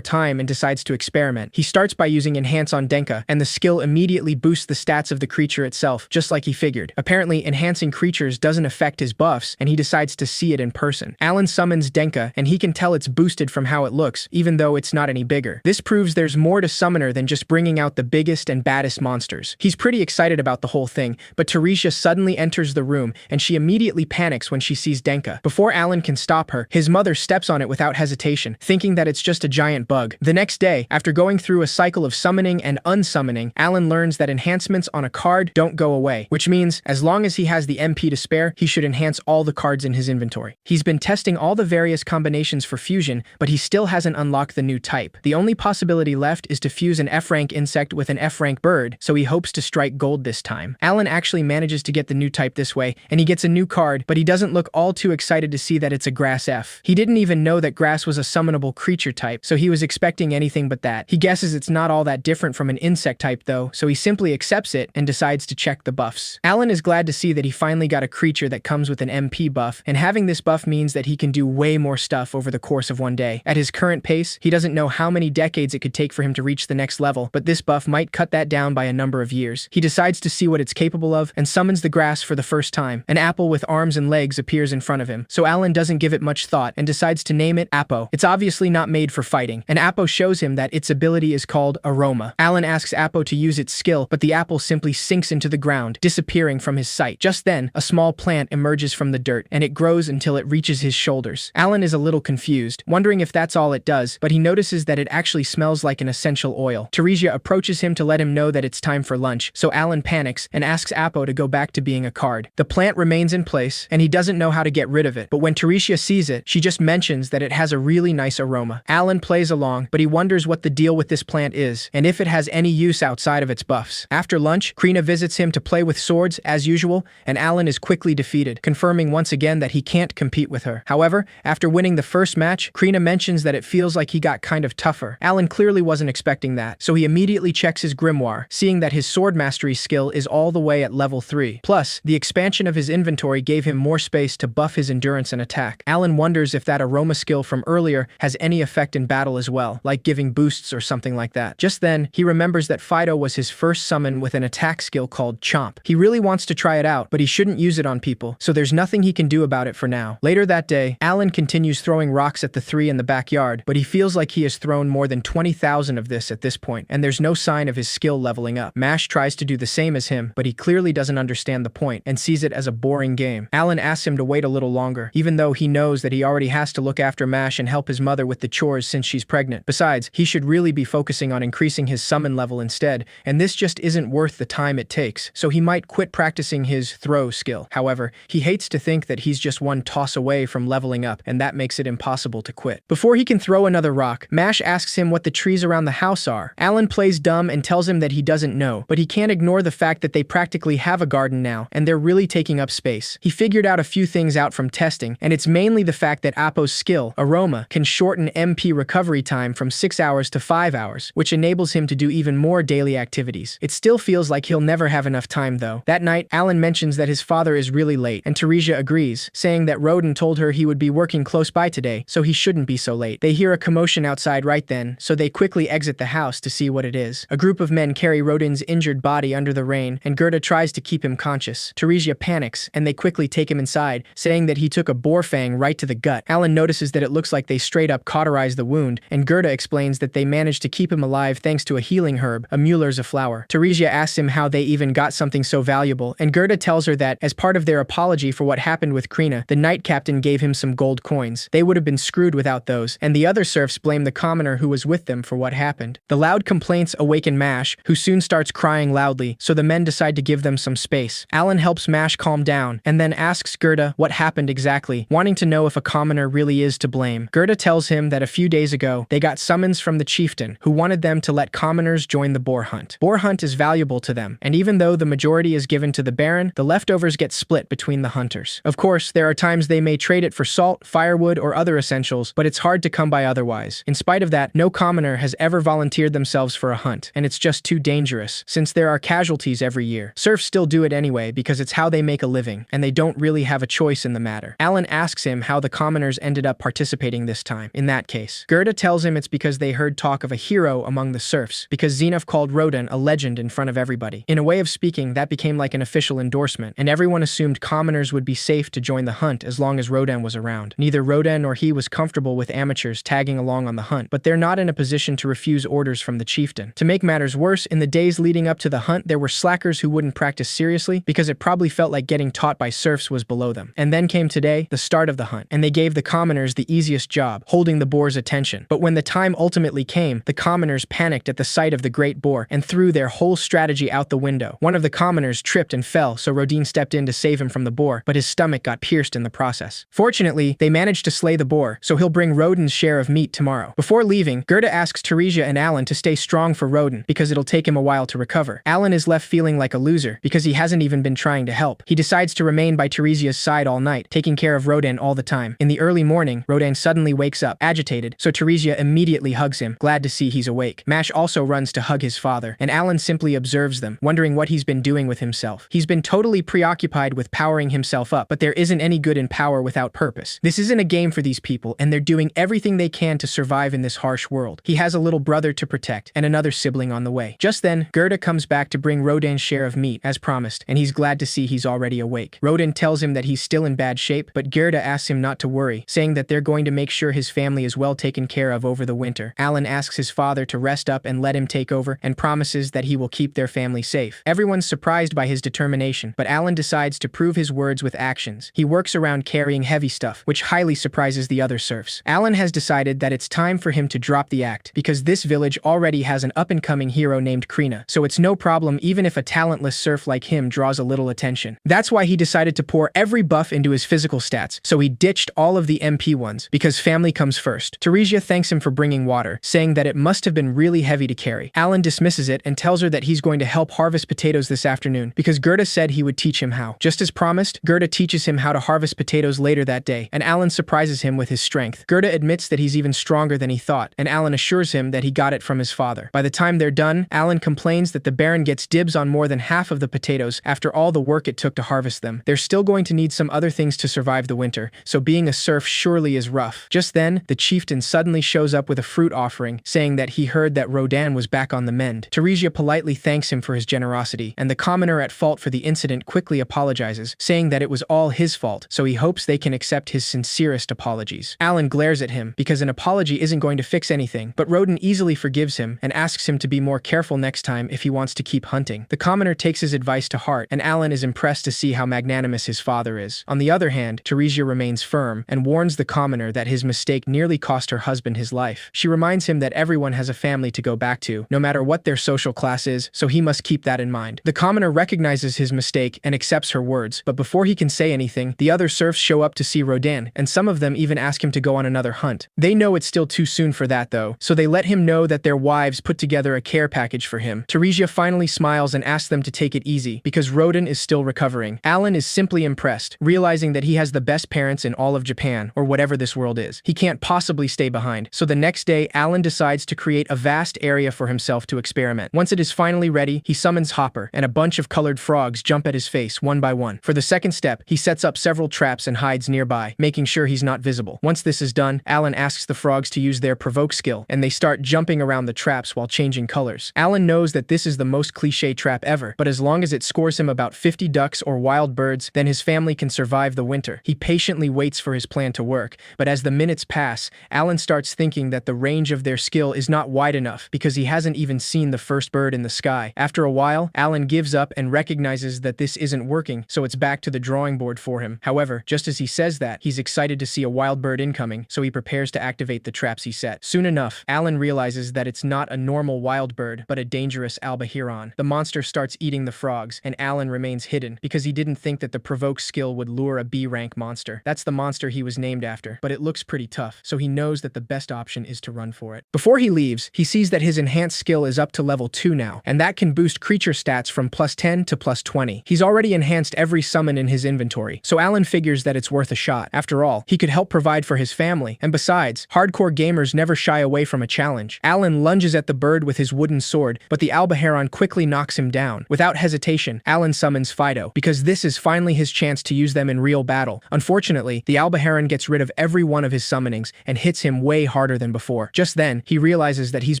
time and decides to experiment. He starts by using Enhance on Denka, and the skill immediately boosts the stats of the creature itself, just like he figured. Apparently, enhancing creatures doesn't affect his buffs, and he decides to see it in person. Alan summons Denka, and he can tell it's boosted from how it looks, even though it's not any bigger. This proves there's more to Summoner than just bringing out the biggest and baddest monsters. He's pretty excited about the whole thing, but Teresia suddenly enters the room, and she immediately panics when she sees Denka. Before Alan can stop her, his mother steps on it without hesitation, thinking that it's just a giant bug. The next day, after going through a cycle of summoning and unsummoning, Alan learns that enhancements on a card don't go away, which means as long as he has the MP to spare, he should enhance all the cards in his inventory. He's been testing all the various combinations for fusion, but he still hasn't unlocked the new type. The only possibility left is to fuse an F-rank insect with an F-rank bird, so he hopes to strike gold this time. Alan actually manages to get the new type this way, and he gets a new card, but he doesn't look all too excited to see that it's a grass F. He didn't even know that grass was a summonable creature type, so he was expecting anything but that. He guesses it's not all that different from an insect type though, so he simply accepts it and decides to check the buffs. Alan is glad to see that he finally got a creature that comes with an MP buff, and having this buff means that he can do way more stuff over the course of one day. At his current pace, he doesn't know how many decades it could take for him to reach the next level, but this buff might cut that down by a number of years. He decides to see what it's capable of and summons the grass for the first time. An apple with arms and legs appears in front of him, so Alan doesn't give it much thought and decides to name it Appo. It's obviously not made for fighting, and Appo shows him that its ability is called Aroma. Alan asks Appo to use its skill, but the apple simply sinks into the ground, disappearing from his sight. Just then, a small plant emerges from the dirt, and it grows until it reaches his shoulders. Alan is a little confused, wondering if that's all it does, but he notices that it actually smells like an essential oil. Teresia approaches him to let him know that it's time for lunch, so Alan panics and asks Appo to go back to being a card. The plant remains in place, and he doesn't know how to get rid of it, but when Teresia sees it, she just mentions that it has a really nice aroma. Alan plays along, but he wonders what the deal with this plant is, and if it has any use outside of its buffs. After lunch, Krina visits him to play with swords, as usual, and Alan is quickly defeated, confirming once again that he can't compete with her. However, after winning the first match, Krina mentions that it feels like he got kind of tougher. Alan clearly wasn't expecting that, so he immediately checks his grimoire, seeing that his sword mastery skill is all the way at level 3. Plus, the expansion of his inventory gave him more space to buff his endurance and attack. Alan wonders if that aroma skill from earlier has any effect in battle as well, like giving boosts or something like that. Just then, he remembers that Fido was his first summon with an attack skill called Chomp. He really wants to try it out, but he shouldn't use it on people, so there's nothing he can do about it for now. Later that day, Alan continues throwing rocks at the three in the backyard, but he feels like he has thrown more than 20,000 of this at this point, and there's no sign of his skill leveling up. Mash tries to do the same as him, but he clearly doesn't understand the point and sees it as a boring game. Alan asks him to wait a little longer, even though he knows that he already has to look after Mash and help his mother with the chores since she's pregnant. Besides, he should really be focusing on increasing his summon level instead, and this just isn't worth the time it takes, so he might quit practicing his throw skill. However, he hates to think that he's just one toss away from leveling up, and that makes it impossible to quit. Before he can throw another rock, Mash asks him what the trees around the house are. Alan plays dumb and tells him that he doesn't know, but he can't ignore the fact that they practically have a garden now, and they're really taking up space. He figured out a few things out from testing, and it's mainly the fact that Appo's skill, Aroma, can shorten MP recovery time from 6 hours to 5 hours, which enables him to do even more daily activities. It still feels like he'll never have enough time though. That night, Alan mentions that his father is really late, and Teresia agrees, saying that Roden told her he would be working close by today, so he shouldn't be so late. They hear a commotion outside right then, so they quickly exit the house to see what it is. A group of men carry Roden's injured body under the rain, and Gerda tries to keep him conscious. Teresia panics, and they quickly take him inside, saying that he took a boar fang right to the gut. Alan notices that it looks like they straight up cauterized the wound, and Gerda explains that they managed to keep him alive thanks to a healing herb, a Mueller's a flower. Teresia asks him how they even got something so valuable, and Gerda tells her that, as part of their apology for what happened with Krina, the Knight Captain gave him some gold coins. They would have been screwed without those, and the other serfs blame the commoner who was with them for what happened. The loud complaints awaken Mash, who soon starts crying loudly, so the men decide to give them some space. Alan helps Mash calm down, and then asks Gerda what happened exactly, wanting to know if a commoner really is to blame. Gerda tells him that a few days ago, they got summons from the chieftain, who wanted them to let commoners join the boar hunt. Boar hunt is valuable to them, and even though the majority is given to the baron, the leftovers get split between the hunters. Of course, there are times they may trade it for salt, firewood, or other essentials, but it's hard to come by otherwise. In spite of that, no commoner has ever volunteered themselves for a hunt, and it's just too dangerous, since there are casualties every year. Serfs still do it anyway because it's how they make a living, and and they don't really have a choice in the matter. Alan asks him how the commoners ended up participating this time. In that case, Gerda tells him it's because they heard talk of a hero among the serfs, because Zenith called Rodan a legend in front of everybody. In a way of speaking, that became like an official endorsement, and everyone assumed commoners would be safe to join the hunt as long as Rodan was around. Neither Rodan nor he was comfortable with amateurs tagging along on the hunt, but they're not in a position to refuse orders from the chieftain. To make matters worse, in the days leading up to the hunt, there were slackers who wouldn't practice seriously because it probably felt like getting taught by serfs was below them. And then came today, the start of the hunt, and they gave the commoners the easiest job, holding the boar's attention. But when the time ultimately came, the commoners panicked at the sight of the great boar and threw their whole strategy out the window. One of the commoners tripped and fell, so Rodin stepped in to save him from the boar, but his stomach got pierced in the process. Fortunately, they managed to slay the boar, so he'll bring Rodin's share of meat tomorrow. Before leaving, Gerda asks Teresia and Alan to stay strong for Rodin because it'll take him a while to recover. Alan is left feeling like a loser because he hasn't even been trying to help. He decides to remain by Teresia's side all night, taking care of Rodin all the time. In the early morning, Rodin suddenly wakes up, agitated, so Teresia immediately hugs him, glad to see he's awake. Mash also runs to hug his father, and Alan simply observes them, wondering what he's been doing with himself. He's been totally preoccupied with powering himself up, but there isn't any good in power without purpose. This isn't a game for these people, and they're doing everything they can to survive in this harsh world. He has a little brother to protect, and another sibling on the way. Just then, Gerda comes back to bring Rodin's share of meat, as promised, and he's glad to see he's already awake. Rodin tells him that he's still in bad shape, but Gerda asks him not to worry, saying that they're going to make sure his family is well taken care of over the winter. Alan asks his father to rest up and let him take over, and promises that he will keep their family safe. Everyone's surprised by his determination, but Alan decides to prove his words with actions. He works around carrying heavy stuff, which highly surprises the other serfs. Alan has decided that it's time for him to drop the act, because this village already has an up-and-coming hero named Krina, so it's no problem even if a talentless serf like him draws a little attention. That's why he decided to pour every buff into his physical stats, so he ditched all of the MP ones, because family comes first. Teresia thanks him for bringing water, saying that it must have been really heavy to carry. Alan dismisses it and tells her that he's going to help harvest potatoes this afternoon, because Gerda said he would teach him how. Just as promised, Gerda teaches him how to harvest potatoes later that day, and Alan surprises him with his strength. Gerda admits that he's even stronger than he thought, and Alan assures him that he got it from his father. By the time they're done, Alan complains that the Baron gets dibs on more than half of the potatoes after all the work it took to harvest them. They're still going to need some other things to survive the winter, so being a serf surely is rough. Just then, the chieftain suddenly shows up with a fruit offering, saying that he heard that Rodan was back on the mend. Teresia politely thanks him for his generosity, and the commoner at fault for the incident quickly apologizes, saying that it was all his fault, so he hopes they can accept his sincerest apologies. Alan glares at him, because an apology isn't going to fix anything, but Rodan easily forgives him and asks him to be more careful next time if he wants to keep hunting. The commoner takes his advice to heart, and Alan is impressed to see how magnanimous his father is. On the other hand, Teresia remains firm and warns the commoner that his mistake nearly cost her husband his life. She reminds him that everyone has a family to go back to, no matter what their social class is, so he must keep that in mind. The commoner recognizes his mistake and accepts her words, but before he can say anything, the other serfs show up to see Rodan, and some of them even ask him to go on another hunt. They know it's still too soon for that though, so they let him know that their wives put together a care package for him. Teresia finally smiles and asks them to take it easy, because Rodan is still recovering. Alan is simply impressed, realizing that he has the best parents in all of Japan, or whatever this world is. He can't possibly stay behind, so the next day, Alan decides to create a vast area for himself to experiment. Once it is finally ready, he summons Hopper, and a bunch of colored frogs jump at his face one by one. For the second step, he sets up several traps and hides nearby, making sure he's not visible. Once this is done, Alan asks the frogs to use their provoke skill, and they start jumping around the traps while changing colors. Alan knows that this is the most cliché trap ever, but as long as it scores him about 50 ducks or wild birds, then his family can survive the winter. He patiently waits for his plan to work, but as the minutes pass, Alan starts thinking that the range of their skill is not wide enough because he hasn't even seen the first bird in the sky. After a while, Alan gives up and recognizes that this isn't working, so it's back to the drawing board for him. However, just as he says that, he's excited to see a wild bird incoming, so he prepares to activate the traps he set. Soon enough, Alan realizes that it's not a normal wild bird, but a dangerous albaheron. The monster starts eating the frogs, and Alan remains hidden because he didn't think that the provoke skill would lure a B-rank monster. That's the monster he was named after, but it looks pretty tough, so he knows that the best option is to run for it. Before he leaves, he sees that his enhanced skill is up to level 2 now, and that can boost creature stats from +10 to +20. He's already enhanced every summon in his inventory, so Alan figures that it's worth a shot. After all, he could help provide for his family, and besides, hardcore gamers never shy away from a challenge. Alan lunges at the bird with his wooden sword, but the albaheron quickly knocks him down. Without hesitation, Alan summons Fido, because this is finally his chance to use them in real battle. Unfortunately, the Alba Heron gets rid of every one of his summonings and hits him way harder than before. Just then, he realizes that he's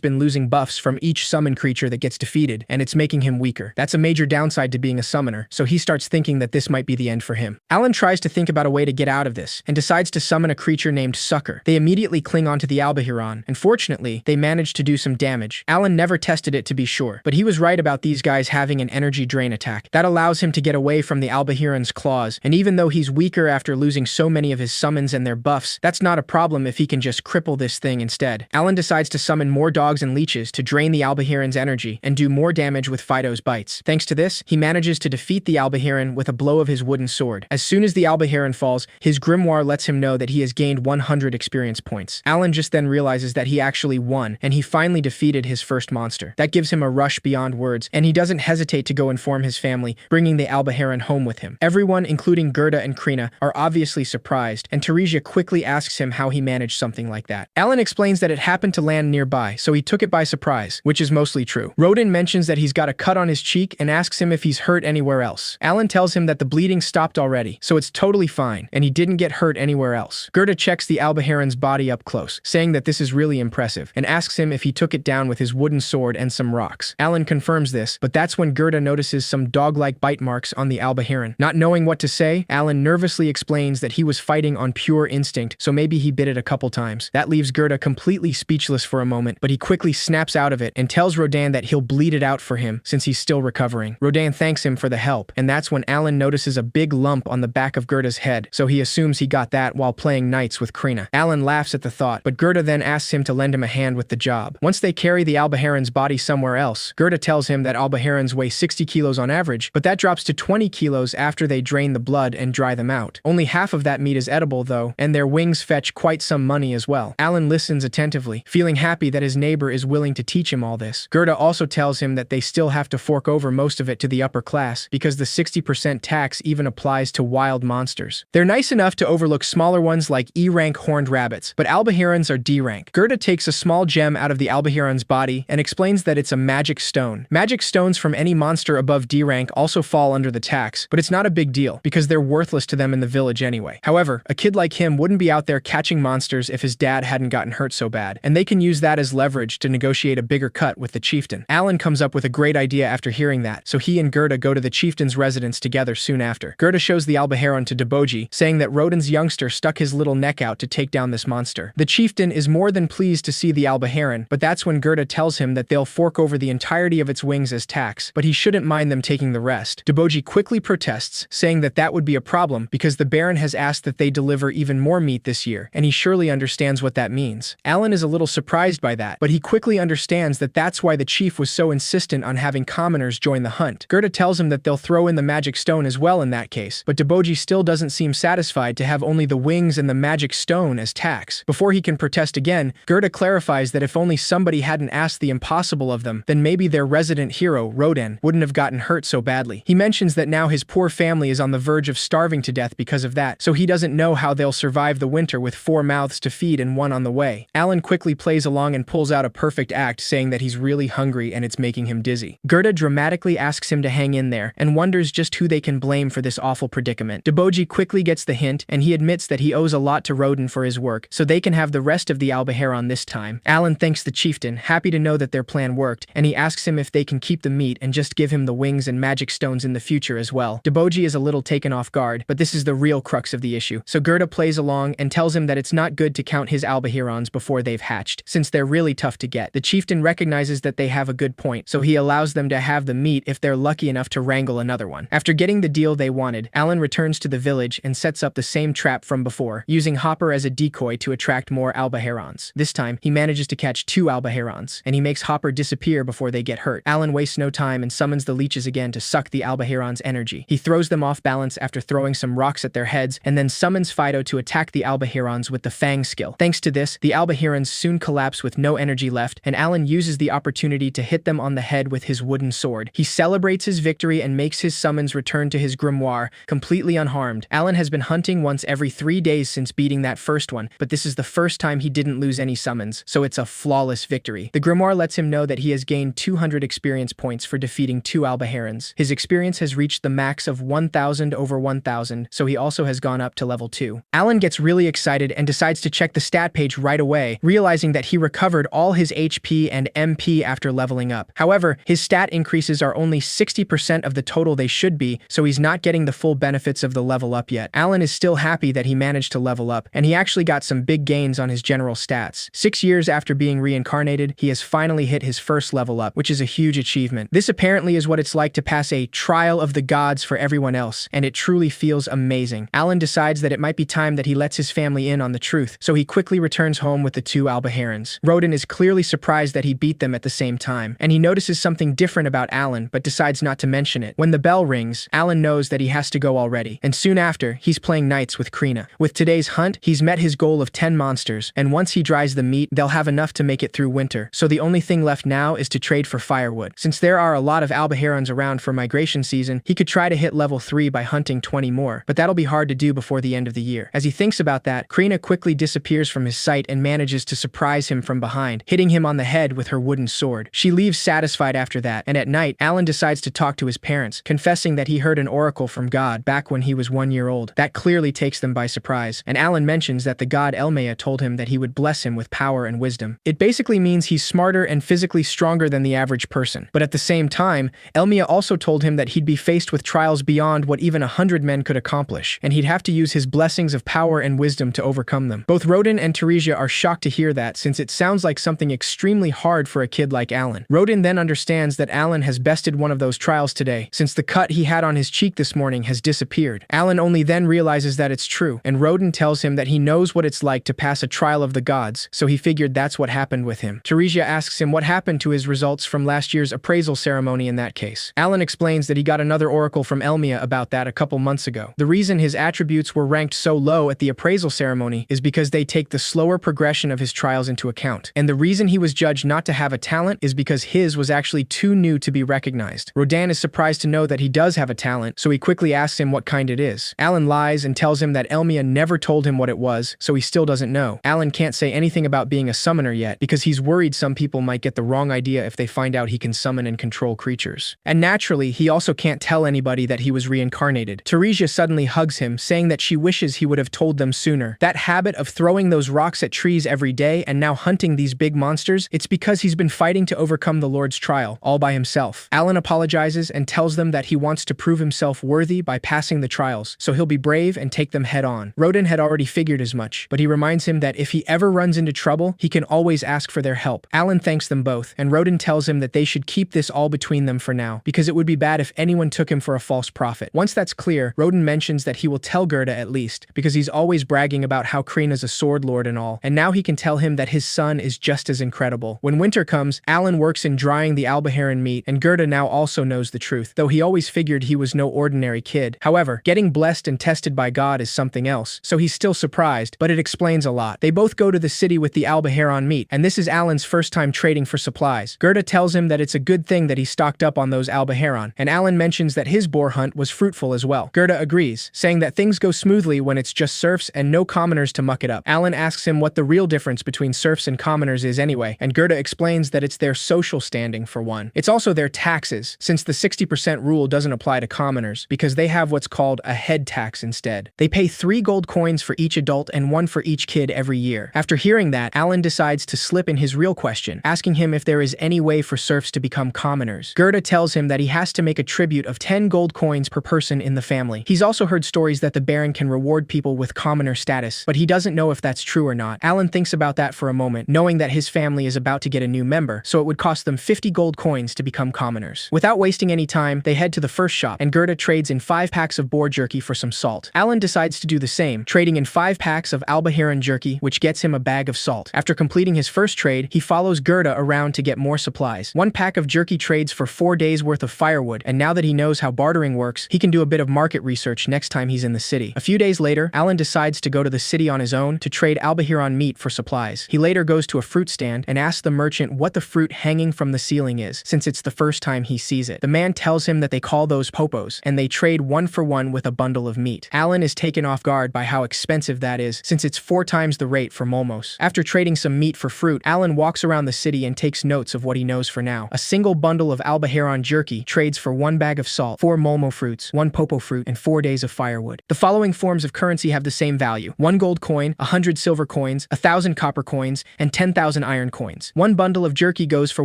been losing buffs from each summoned creature that gets defeated, and it's making him weaker. That's a major downside to being a summoner, so he starts thinking that this might be the end for him. Alan tries to think about a way to get out of this, and decides to summon a creature named Sucker. They immediately cling onto the Alba Heron, and fortunately, they manage to do some damage. Alan never tested it to be sure, but he was right about these guys having an energy drain attack. That allows him to get away from the Alba Heron's claws, and even though he's weaker after losing so many of his summons and their buffs, that's not a problem if he can just cripple this thing instead. Alan decides to summon more dogs and leeches to drain the Alba Heron's energy and do more damage with Fido's bites. Thanks to this, he manages to defeat the Alba Heron with a blow of his wooden sword. As soon as the Alba Heron falls, his grimoire lets him know that he has gained 100 experience points. Alan just then realizes that he actually won, and he finally defeated his first monster. That gives him a rush beyond words, and he doesn't hesitate to go inform his family, bringing the Alba Heron home with him. Everyone, including Gerda and Krina, are obviously surprised, and Teresia quickly asks him how he managed something like that. Alan explains that it happened to land nearby, so he took it by surprise, which is mostly true. Rodin mentions that he's got a cut on his cheek and asks him if he's hurt anywhere else. Alan tells him that the bleeding stopped already, so it's totally fine, and he didn't get hurt anywhere else. Gerda checks the Alba Heron's body up close, saying that this is really impressive, and asks him if he took it down with his wooden sword and some rocks. Alan confirms this, but that's when Gerda notices some dog-like bite marks on the Alba Heron. Not knowing what to say, Alan nervously explains that he was fighting on pure instinct, so maybe he bit it a couple times. That leaves Gerda completely speechless for a moment, but he quickly snaps out of it and tells Rodin that he'll bleed it out for him since he's still recovering. Rodin thanks him for the help, and that's when Alan notices a big lump on the back of Gerda's head, so he assumes he got that while playing knights with Krina. Alan laughs at the thought, but Gerda then asks him to lend him a hand with the job. Once they carry the Alba Heron's body somewhere else, Gerda tells him that Alba Herons weigh 60 kilos on average, but that drops to 20 kilos after they drain the blood and dry them out. Only half of that meat is edible though, and their wings fetch quite some money as well. Alan listens attentively, feeling happy that his neighbor is willing to teach him all this. Gerda also tells him that they still have to fork over most of it to the upper class, because the 60% tax even applies to wild monsters. They're nice enough to overlook smaller ones like E-rank horned rabbits, but Alba Herons are D-rank. Gerda takes a small gem out of the Alba Heron's body and explains that it's a magic stone. Magic stones from any monster above D-rank also fall under the tax, but it's not a big deal, because they're worthless to them in the village anyway. However, a kid like him wouldn't be out there catching monsters if his dad hadn't gotten hurt so bad, and they can use that as leverage to negotiate a bigger cut with the chieftain. Alan comes up with a great idea after hearing that, so he and Gerda go to the chieftain's residence together soon after. Gerda shows the Alba Heron to Deboji, saying that Rodin's youngster stuck his little neck out to take down this monster. The chieftain is more than pleased to see the Alba Heron, but that's when Gerda tells him that they'll fork over the entirety of its wings as tax, but he shouldn't mind them taking the rest. Deboji quickly protests, saying that that would be a problem because the Baron has asked that they deliver even more meat this year, and he surely understands what that means. Alan is a little surprised by that, but he quickly understands that that's why the chief was so insistent on having commoners join the hunt. Gerda tells him that they'll throw in the magic stone as well in that case, but Deboji still doesn't seem satisfied to have only the wings and the magic stone as tax. Before he can protest again, Gerda clarifies that if only somebody hadn't asked the impossible of them, then maybe their resident hero, Rodin, wouldn't have gotten hurt so badly. He mentions that now his poor family is on the verge of starving to death because of that, so he doesn't know how they'll survive the winter with 4 mouths to feed and 1 on the way. Alan quickly plays along and pulls out a perfect act, saying that he's really hungry and it's making him dizzy. Gerda dramatically asks him to hang in there and wonders just who they can blame for this awful predicament. Deboji quickly gets the hint, and he admits that he owes a lot to Rodin for his work, so they can have the rest of the Alba Heron this time. Alan thanks the chieftain, happy to know that their plan worked, and he asks him if they can keep the meat and just give him the wings and magic stones in the future as well. Deboji is a little taken off guard, but this is the real crux of the issue. So Gerda plays along and tells him that it's not good to count his Alba Herons before they've hatched, since they're really tough to get. The chieftain recognizes that they have a good point, so he allows them to have the meat if they're lucky enough to wrangle another one. After getting the deal they wanted, Alan returns to the village and sets up the same trap from before, using Hopper as a decoy to attract more Alba Herons. This time, he manages to catch 2 Alba Herons, and he makes Hopper disappear before they get hurt. Alan wastes no time and summons the leeches again to suck the Alba Heron's energy. He throws them off balance after throwing some rocks at their heads, and then summons Fido to attack the Alba Herons with the Fang skill. Thanks to this, the Alba Herons soon collapse with no energy left, and Alan uses the opportunity to hit them on the head with his wooden sword. He celebrates his victory and makes his summons return to his grimoire, completely unharmed. Alan has been hunting once every 3 days since beating that first one, but this is the first time he didn't lose any summons, so it's a flawless victory. The grimoire lets him know that he has gained 200 experience points for defeating 2 Alba Herons. His experience has reached the max of 1000 over 1000, so he also has gone up to level 2. Alan gets really excited and decides to check the stat page right away, realizing that he recovered all his HP and MP after leveling up. However, his stat increases are only 60% of the total they should be, so he's not getting the full benefits of the level up yet. Alan is still happy that he managed to level up, and he actually got some big gains on his general stats. 6 years after being reincarnated, he has finally hit his first level up, which is a huge achievement. This apparently is what it's like to pass a trial of the gods for everyone else, and it truly feels amazing. Alan decides that it might be time that he lets his family in on the truth, so he quickly returns home with the 2 Albaherons. Roden is clearly surprised that he beat them at the same time, and he notices something different about Alan, but decides not to mention it. When the bell rings, Alan knows that he has to go already, and soon after, he's playing knights with Krina. With today's hunt, he's met his goal of 10 monsters, and once he dries the meat, they'll have enough to make it through winter, so the only thing left now is to trade for firewood. Since there are a lot of Albaherons around for migration season, he could try to hit level 3 by hunting 20 more, but that'll be hard to do before the end of the year. As he thinks about that, Krina quickly disappears from his sight and manages to surprise him from behind, hitting him on the head with her wooden sword. She leaves satisfied after that, and at night, Alan decides to talk to his parents, confessing that he heard an oracle from God back when he was 1 year old. That clearly takes them by surprise, and Alan mentions that the god Elmea told him that he would bless him with power and wisdom. It basically means he's smarter and physically stronger than the average person. But at the same time, Elmea also told him that he'd be faced with trials beyond what even 100 men could accomplish, and he'd have to use his blessings of power and wisdom to overcome them. Both Roden and Teresia are shocked to hear that, since it sounds like something extremely hard for a kid like Alan. Roden then understands that Alan has bested one of those trials today, since the cut he had on his cheek this morning has disappeared. Alan only then realizes that it's true, and Roden tells him that he knows what it's like to pass a trial of the gods, so he figured that's what happened with him. Teresia asks him what happened to his results from last year's appraisal ceremony in that case. Alan explains that he got another oracle from Elmea about that a couple months ago. The reason his attributes were ranked so low at the appraisal ceremony is because they take the slower progression of his trials into account. And the reason he was judged not to have a talent is because his was actually too new to be recognized. Rodan is surprised to know that he does have a talent, so he quickly asks him what kind it is. Alan lies and tells him that Elmea never told him what it was, so he still doesn't know. Alan can't say anything about being a summoner yet, because he's worried some people might get the wrong idea if they find out he can summon and control creatures. And naturally, he also can't tell anybody that he was reincarnated. Teresia suddenly hugs him, saying that she wishes he would have told them sooner. That habit of throwing those rocks at trees every day and now hunting these big monsters, it's because he's been fighting to overcome the Lord's trial, all by himself. Alan apologizes and tells them that he wants to prove himself worthy by passing the trials, so he'll be brave and take them head on. Roden had already figured as much, but he reminds him that if he ever runs into trouble, he can always ask for their help. Alan thanks them both, and Roden tells him that they should keep this all between them for now, because it would be bad if anyone took him for a false prophet. Once that's clear, Roden mentions that he will tell Gerda at least, because he's always bragging about how Krina's a sword lord and all, and now he can tell him that his son is just as incredible. When winter comes, Alan works in drying the Albaheron meat, and Gerda now also knows the truth, though he always figured he was no ordinary kid. However, getting blessed and tested by God is something else, so he's still surprised, but it explains a lot. They both go to the city with the Albaheron meat, and this is Alan's first time trading for supplies. Gerda tells him that it's a good thing that he stocked up on those Albaheron, and Alan mentions that his boar hunt was fruitful as well. Gerda agrees, saying that things go smoothly when it's just serfs and no commoners to muck it up. Alan asks him what the real difference between serfs and commoners is anyway, and Gerda explains that it's their social standing for one. It's also their taxes, since the 60% rule doesn't apply to commoners, because they have what's called a head tax instead. They pay 3 gold coins for each adult and 1 for each kid every year. After hearing that, Alan decides to slip in his real question, asking him if there is any way for serfs to become commoners. Gerda tells him that he has to make a tribute of 10 gold coins per person in the family. He's also heard stories that the Baron can reward people with commoner status, but he doesn't know if that's true or not. Alan thinks about that for a moment, knowing that his family is about to get a new member, so it would cost them 50 gold coins to become commoners. Without wasting any time, they head to the first shop, and Gerda trades in 5 packs of boar jerky for some salt. Alan decides to do the same, trading in 5 packs of Albaheron jerky, which gets him a bag of salt. After completing his first trade, he follows Gerda around to get more supplies. 1 pack of jerky trades for 4 days worth of firewood, and now that he knows how bartering works, he can do a bit of market research next time he's in the city. A few days later, Alan decides to go to the city on his own to trade Albaheron meat for supplies. He later goes to a fruit stand and asks the merchant what the fruit hanging from the ceiling is, since it's the first time he sees it. The man tells him that they call those popos, and they trade 1 for 1 with a bundle of meat. Alan is taken off guard by how expensive that is, since it's 4 times the rate for molmos. After trading some meat for fruit, Alan walks around the city and takes notes of what he knows for now. A single bundle of Albaheron jerky trades for 1 bag of salt, 4 molmos olmo fruits, 1 popo fruit, and 4 days of firewood. The following forms of currency have the same value: 1 gold coin, 100 silver coins, 1,000 copper coins, and 10,000 iron coins. 1 bundle of jerky goes for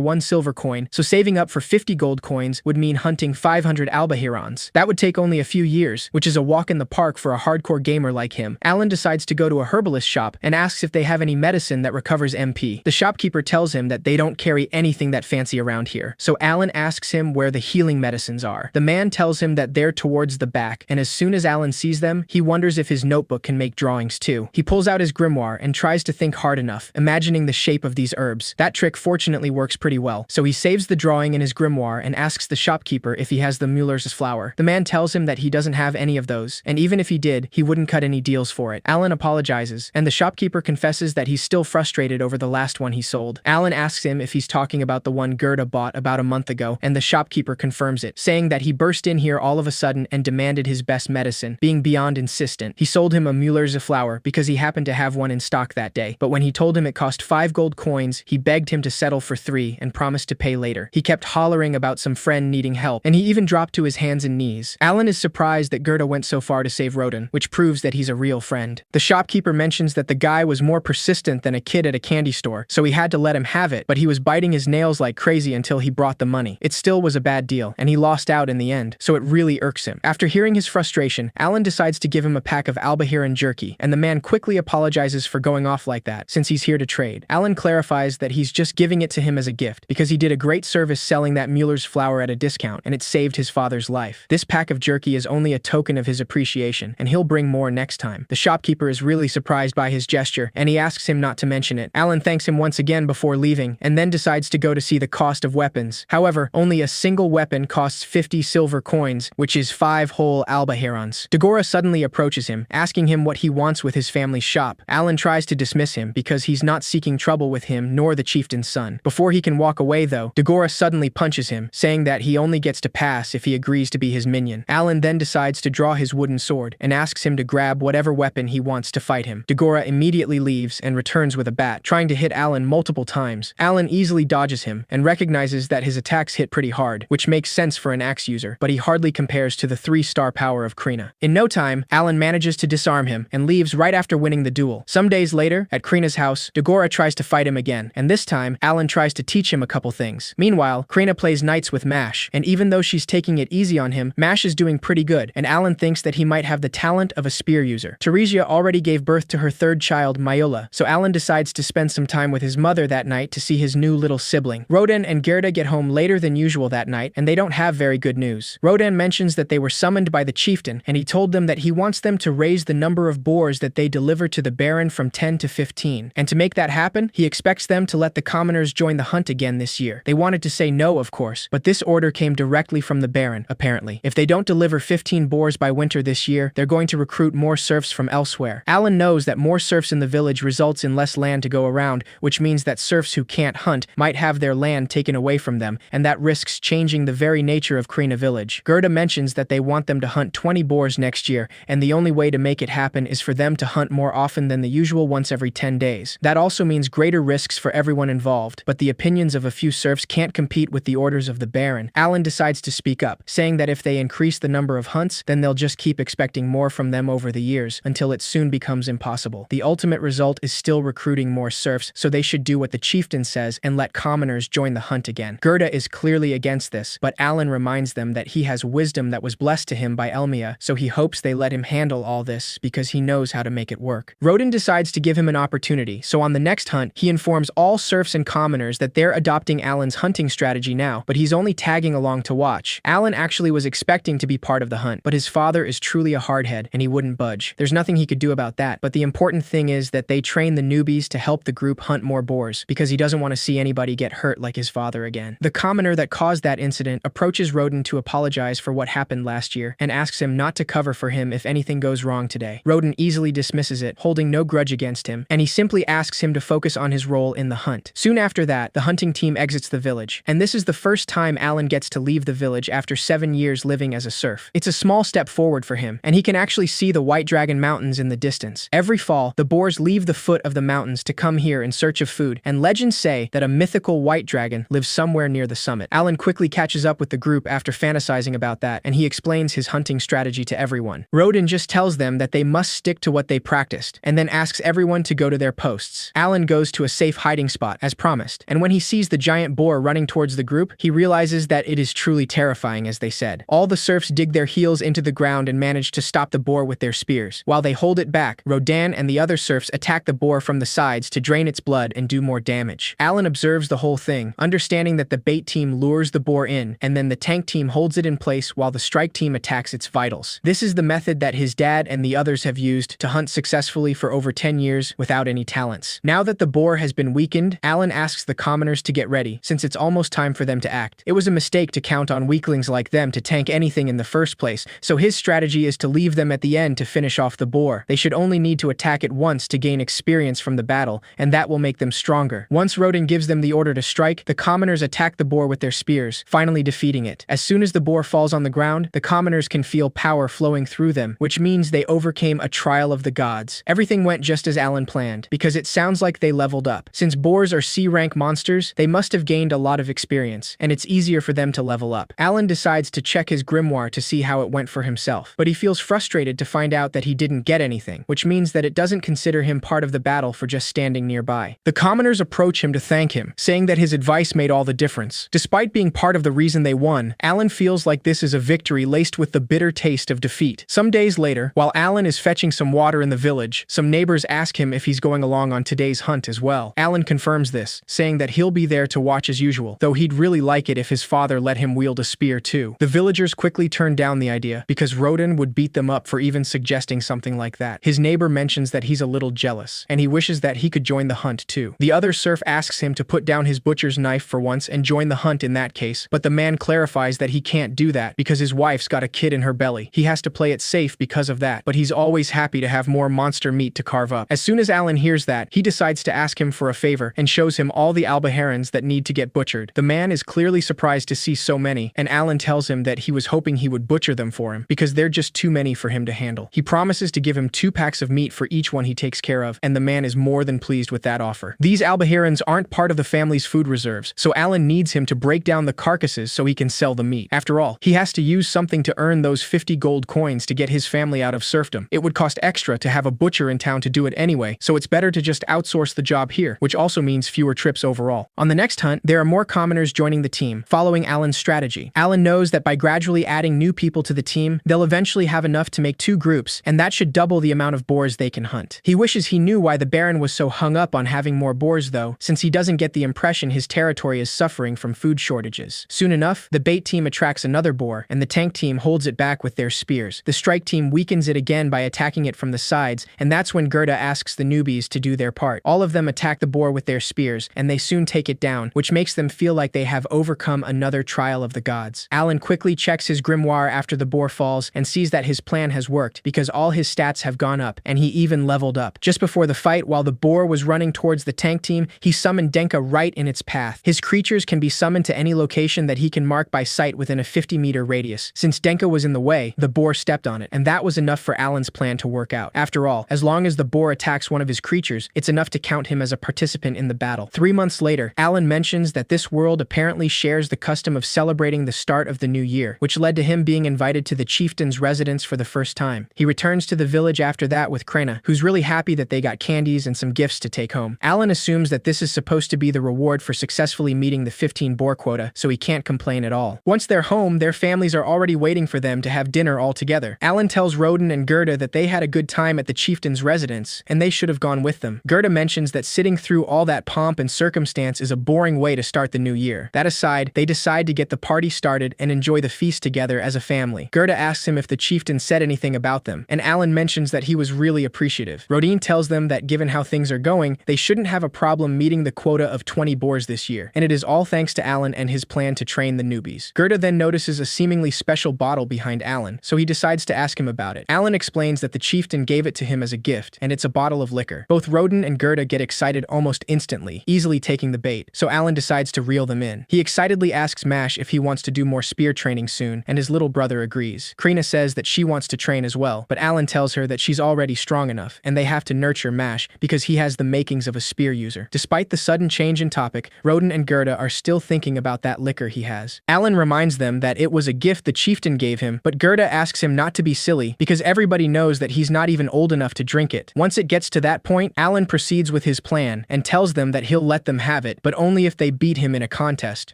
1 silver coin, so saving up for 50 gold coins would mean hunting 500 albahirons. That would take only a few years, which is a walk in the park for a hardcore gamer like him. Alan decides to go to a herbalist shop and asks if they have any medicine that recovers MP. The shopkeeper tells him that they don't carry anything that fancy around here, so Alan asks him where the healing medicines are. The man tells him that they're towards the back, and as soon as Alan sees them, he wonders if his notebook can make drawings too. He pulls out his grimoire and tries to think hard enough, imagining the shape of these herbs. That trick fortunately works pretty well, so he saves the drawing in his grimoire and asks the shopkeeper if he has the Müller's flour. The man tells him that he doesn't have any of those, and even if he did, he wouldn't cut any deals for it. Alan apologizes, and the shopkeeper confesses that he's still frustrated over the last one he sold. Alan asks him if he's talking about the one Gerda bought about a month ago, and the shopkeeper confirms it, saying that he burst in here all of a sudden and demanded his best medicine, being beyond insistent. He sold him a Müller's flour because he happened to have one in stock that day, but when he told him it cost 5 gold coins, he begged him to settle for 3 and promised to pay later. He kept hollering about some friend needing help, and he even dropped to his hands and knees. Alan is surprised that Gerda went so far to save Roden, which proves that he's a real friend. The shopkeeper mentions that the guy was more persistent than a kid at a candy store, so he had to let him have it, but he was biting his nails like crazy until he brought the money. It still was a bad deal, and he lost out in the end, so it really irks him. After hearing his frustration, Alan decides to give him a pack of albahiran jerky, and the man quickly apologizes for going off like that, since he's here to trade. Alan clarifies that he's just giving it to him as a gift, because he did a great service selling that Müller's flour at a discount, and it saved his father's life. This pack of jerky is only a token of his appreciation, and he'll bring more next time. The shopkeeper is really surprised by his gesture, and he asks him not to mention it. Alan thanks him once again before leaving, and then decides to go to see the cost of weapons. However, only a single weapon costs 50 silver coins, which is 5 whole albahirons. Dagora suddenly approaches him, asking him what he wants with his family's shop. Alan tries to dismiss him because he's not seeking trouble with him nor the chieftain's son. Before he can walk away though, Dagora suddenly punches him, saying that he only gets to pass if he agrees to be his minion. Alan then decides to draw his wooden sword and asks him to grab whatever weapon he wants to fight him. Dagora immediately leaves and returns with a bat, trying to hit Alan multiple times. Alan easily dodges him and recognizes that his attacks hit pretty hard, which makes sense for an axe user, but he hardly compares to the 3-star power of Krina. In no time, Alan manages to disarm him and leaves right after winning the duel. Some days later, at Krina's house, Dagora tries to fight him again, and this time, Alan tries to teach him a couple things. Meanwhile, Krina plays knights with Mash, and even though she's taking it easy on him, Mash is doing pretty good, and Alan thinks that he might have the talent of a spear user. Teresia already gave birth to her 3rd child, Mayola, so Alan decides to spend some time with his mother that night to see his new little sibling. Roden and Gerda get home later than usual that night, and they don't have very good news. Roden mentions that they were summoned by the chieftain, and he told them that he wants them to raise the number of boars that they deliver to the Baron from 10 to 15. And to make that happen, he expects them to let the commoners join the hunt again this year. They wanted to say no, of course, but this order came directly from the Baron, apparently. If they don't deliver 15 boars by winter this year, they're going to recruit more serfs from elsewhere. Alan knows that more serfs in the village results in less land to go around, which means that serfs who can't hunt might have their land taken away from them, and that risks changing the very nature of Krina village. Gerda mentions that they want them to hunt 20 boars next year, and the only way to make it happen is for them to hunt more often than the usual once every 10 days. That also means greater risks for everyone involved, but the opinions of a few serfs can't compete with the orders of the Baron. Alan decides to speak up, saying that if they increase the number of hunts, then they'll just keep expecting more from them over the years, until it soon becomes impossible. The ultimate result is still recruiting more serfs, so they should do what the chieftain says and let commoners join the hunt again. Gerda is clearly against this, but Alan reminds them that he has wisdom that was blessed to him by Elmia, so he hopes they let him handle all this because he knows how to make it work. Roden decides to give him an opportunity, so on the next hunt, he informs all serfs and commoners that they're adopting Alan's hunting strategy now, but he's only tagging along to watch. Alan actually was expecting to be part of the hunt, but his father is truly a hardhead, and he wouldn't budge. There's nothing he could do about that, but the important thing is that they train the newbies to help the group hunt more boars, because he doesn't want to see anybody get hurt like his father again. The commoner that caused that incident approaches Roden to apologize for what happened last year, and asks him not to cover for him if anything goes wrong today. Roden easily dismisses it, holding no grudge against him, and he simply asks him to focus on his role in the hunt. Soon after that, the hunting team exits the village, and this is the first time Alan gets to leave the village after 7 years living as a serf. It's a small step forward for him, and he can actually see the White Dragon Mountains in the distance. Every fall, the boars leave the foot of the mountains to come here in search of food, and legends say that a mythical white dragon lives somewhere near the summit. Alan quickly catches up with the group after fantasizing about about that, and he explains his hunting strategy to everyone. Roden just tells them that they must stick to what they practiced, and then asks everyone to go to their posts. Alan goes to a safe hiding spot, as promised, and when he sees the giant boar running towards the group, he realizes that it is truly terrifying, as they said. All the serfs dig their heels into the ground and manage to stop the boar with their spears. While they hold it back, Rodan and the other serfs attack the boar from the sides to drain its blood and do more damage. Alan observes the whole thing, understanding that the bait team lures the boar in, and then the tank team holds it in place while the strike team attacks its vitals. This is the method that his dad and the others have used to hunt successfully for over 10 years without any talents. Now that the boar has been weakened, Alan asks the commoners to get ready, since it's almost time for them to act. It was a mistake to count on weaklings like them to tank anything in the first place, so his strategy is to leave them at the end to finish off the boar. They should only need to attack it once to gain experience from the battle, and that will make them stronger. Once Roden gives them the order to strike, the commoners attack the boar with their spears, finally defeating it. As soon as the boar falls on the ground, the commoners can feel power flowing through them, which means they overcame a trial of the gods. Everything went just as Alan planned, because it sounds like they leveled up. Since boars are C-rank monsters, they must have gained a lot of experience, and it's easier for them to level up. Alan decides to check his grimoire to see how it went for himself, but he feels frustrated to find out that he didn't get anything, which means that it doesn't consider him part of the battle for just standing nearby. The commoners approach him to thank him, saying that his advice made all the difference. Despite being part of the reason they won, Alan feels like this is a victory laced with the bitter taste of defeat. Some days later, while Alan is fetching some water in the village, some neighbors ask him if he's going along on today's hunt as well. Alan confirms this, saying that he'll be there to watch as usual, though he'd really like it if his father let him wield a spear too. The villagers quickly turn down the idea, because Roden would beat them up for even suggesting something like that. His neighbor mentions that he's a little jealous, and he wishes that he could join the hunt too. The other serf asks him to put down his butcher's knife for once and join the hunt in that case, but the man clarifies that he can't do that because his wife's got a kid in her belly. He has to play it safe because of that, but he's always happy to have more monster meat to carve up. As soon as Alan hears that, he decides to ask him for a favor and shows him all the albaherons that need to get butchered. The man is clearly surprised to see so many, and Alan tells him that he was hoping he would butcher them for him because they're just too many for him to handle. He promises to give him 2 packs of meat for each one he takes care of, and the man is more than pleased with that offer. These albaherons aren't part of the family's food reserves, so Alan needs him to break down the carcasses so he can sell the meat. After all, he has to use something to earn those 50 gold coins to get his family out of serfdom. It would cost extra to have a butcher in town to do it anyway, so it's better to just outsource the job here, which also means fewer trips overall. On the next hunt, there are more commoners joining the team, following Alan's strategy. Alan knows that by gradually adding new people to the team, they'll eventually have enough to make 2 groups, and that should double the amount of boars they can hunt. He wishes he knew why the Baron was so hung up on having more boars though, since he doesn't get the impression his territory is suffering from food shortages. Soon enough, the bait team attracts another boar, and the tank team holds it back with their spears. The strike team weakens it again by attacking it from the sides, and that's when Gerda asks the newbies to do their part. All of them attack the boar with their spears, and they soon take it down, which makes them feel like they have overcome another trial of the gods. Alan quickly checks his grimoire after the boar falls and sees that his plan has worked because all his stats have gone up, and he even leveled up. Just before the fight, while the boar was running towards the tank team, he summoned Denka right in its path. His creatures can be summoned to any location that he can mark by sight within a 50-meter radius. Since Denka was in the way, the boar stepped on it, and that was enough for Alan's plan to work out. After all, as long as the boar attacks one of his creatures, it's enough to count him as a participant in the battle. 3 months later, Alan mentions that this world apparently shares the custom of celebrating the start of the new year, which led to him being invited to the chieftain's residence for the first time. He returns to the village after that with Krena, who's really happy that they got candies and some gifts to take home. Alan assumes that this is supposed to be the reward for successfully meeting the 15 boar quota, so he can't complain at all. Once they're home, their families are already waiting for them to have dinner all together. Alan tells Roden and Gerda that they had a good time at the chieftain's residence, and they should have gone with them. Gerda mentions that sitting through all that pomp and circumstance is a boring way to start the new year. That aside, they decide to get the party started and enjoy the feast together as a family. Gerda asks him if the chieftain said anything about them, and Alan mentions that he was really appreciative. Rodin tells them that given how things are going, they shouldn't have a problem meeting the quota of 20 boars this year, and it is all thanks to Alan and his plan to train the newbies. Gerda then notices a seemingly special bottle behind Alan, so he decides to ask him about it. Alan explains that the chieftain gave it to him as a gift, and it's a bottle of liquor. Both Rodin and Gerda get excited almost instantly, easily taking the bait, so Alan decides to reel them in. He excitedly asks Mash if he wants to do more spear training soon, and his little brother agrees. Krena says that she wants to train as well, but Alan tells her that she's already strong enough, and they have to nurture Mash because he has the makings of a spear user. Despite the sudden change in topic, Rodin and Gerda are still thinking about that liquor he has. Alan reminds them that it was a gift the chieftain gave him, but Gerda asks him not to be silly because everybody knows that he's not even old enough to drink it. Once it gets to that point, Alan proceeds with his plan and tells them that he'll let them have it, but only if they beat him in a contest.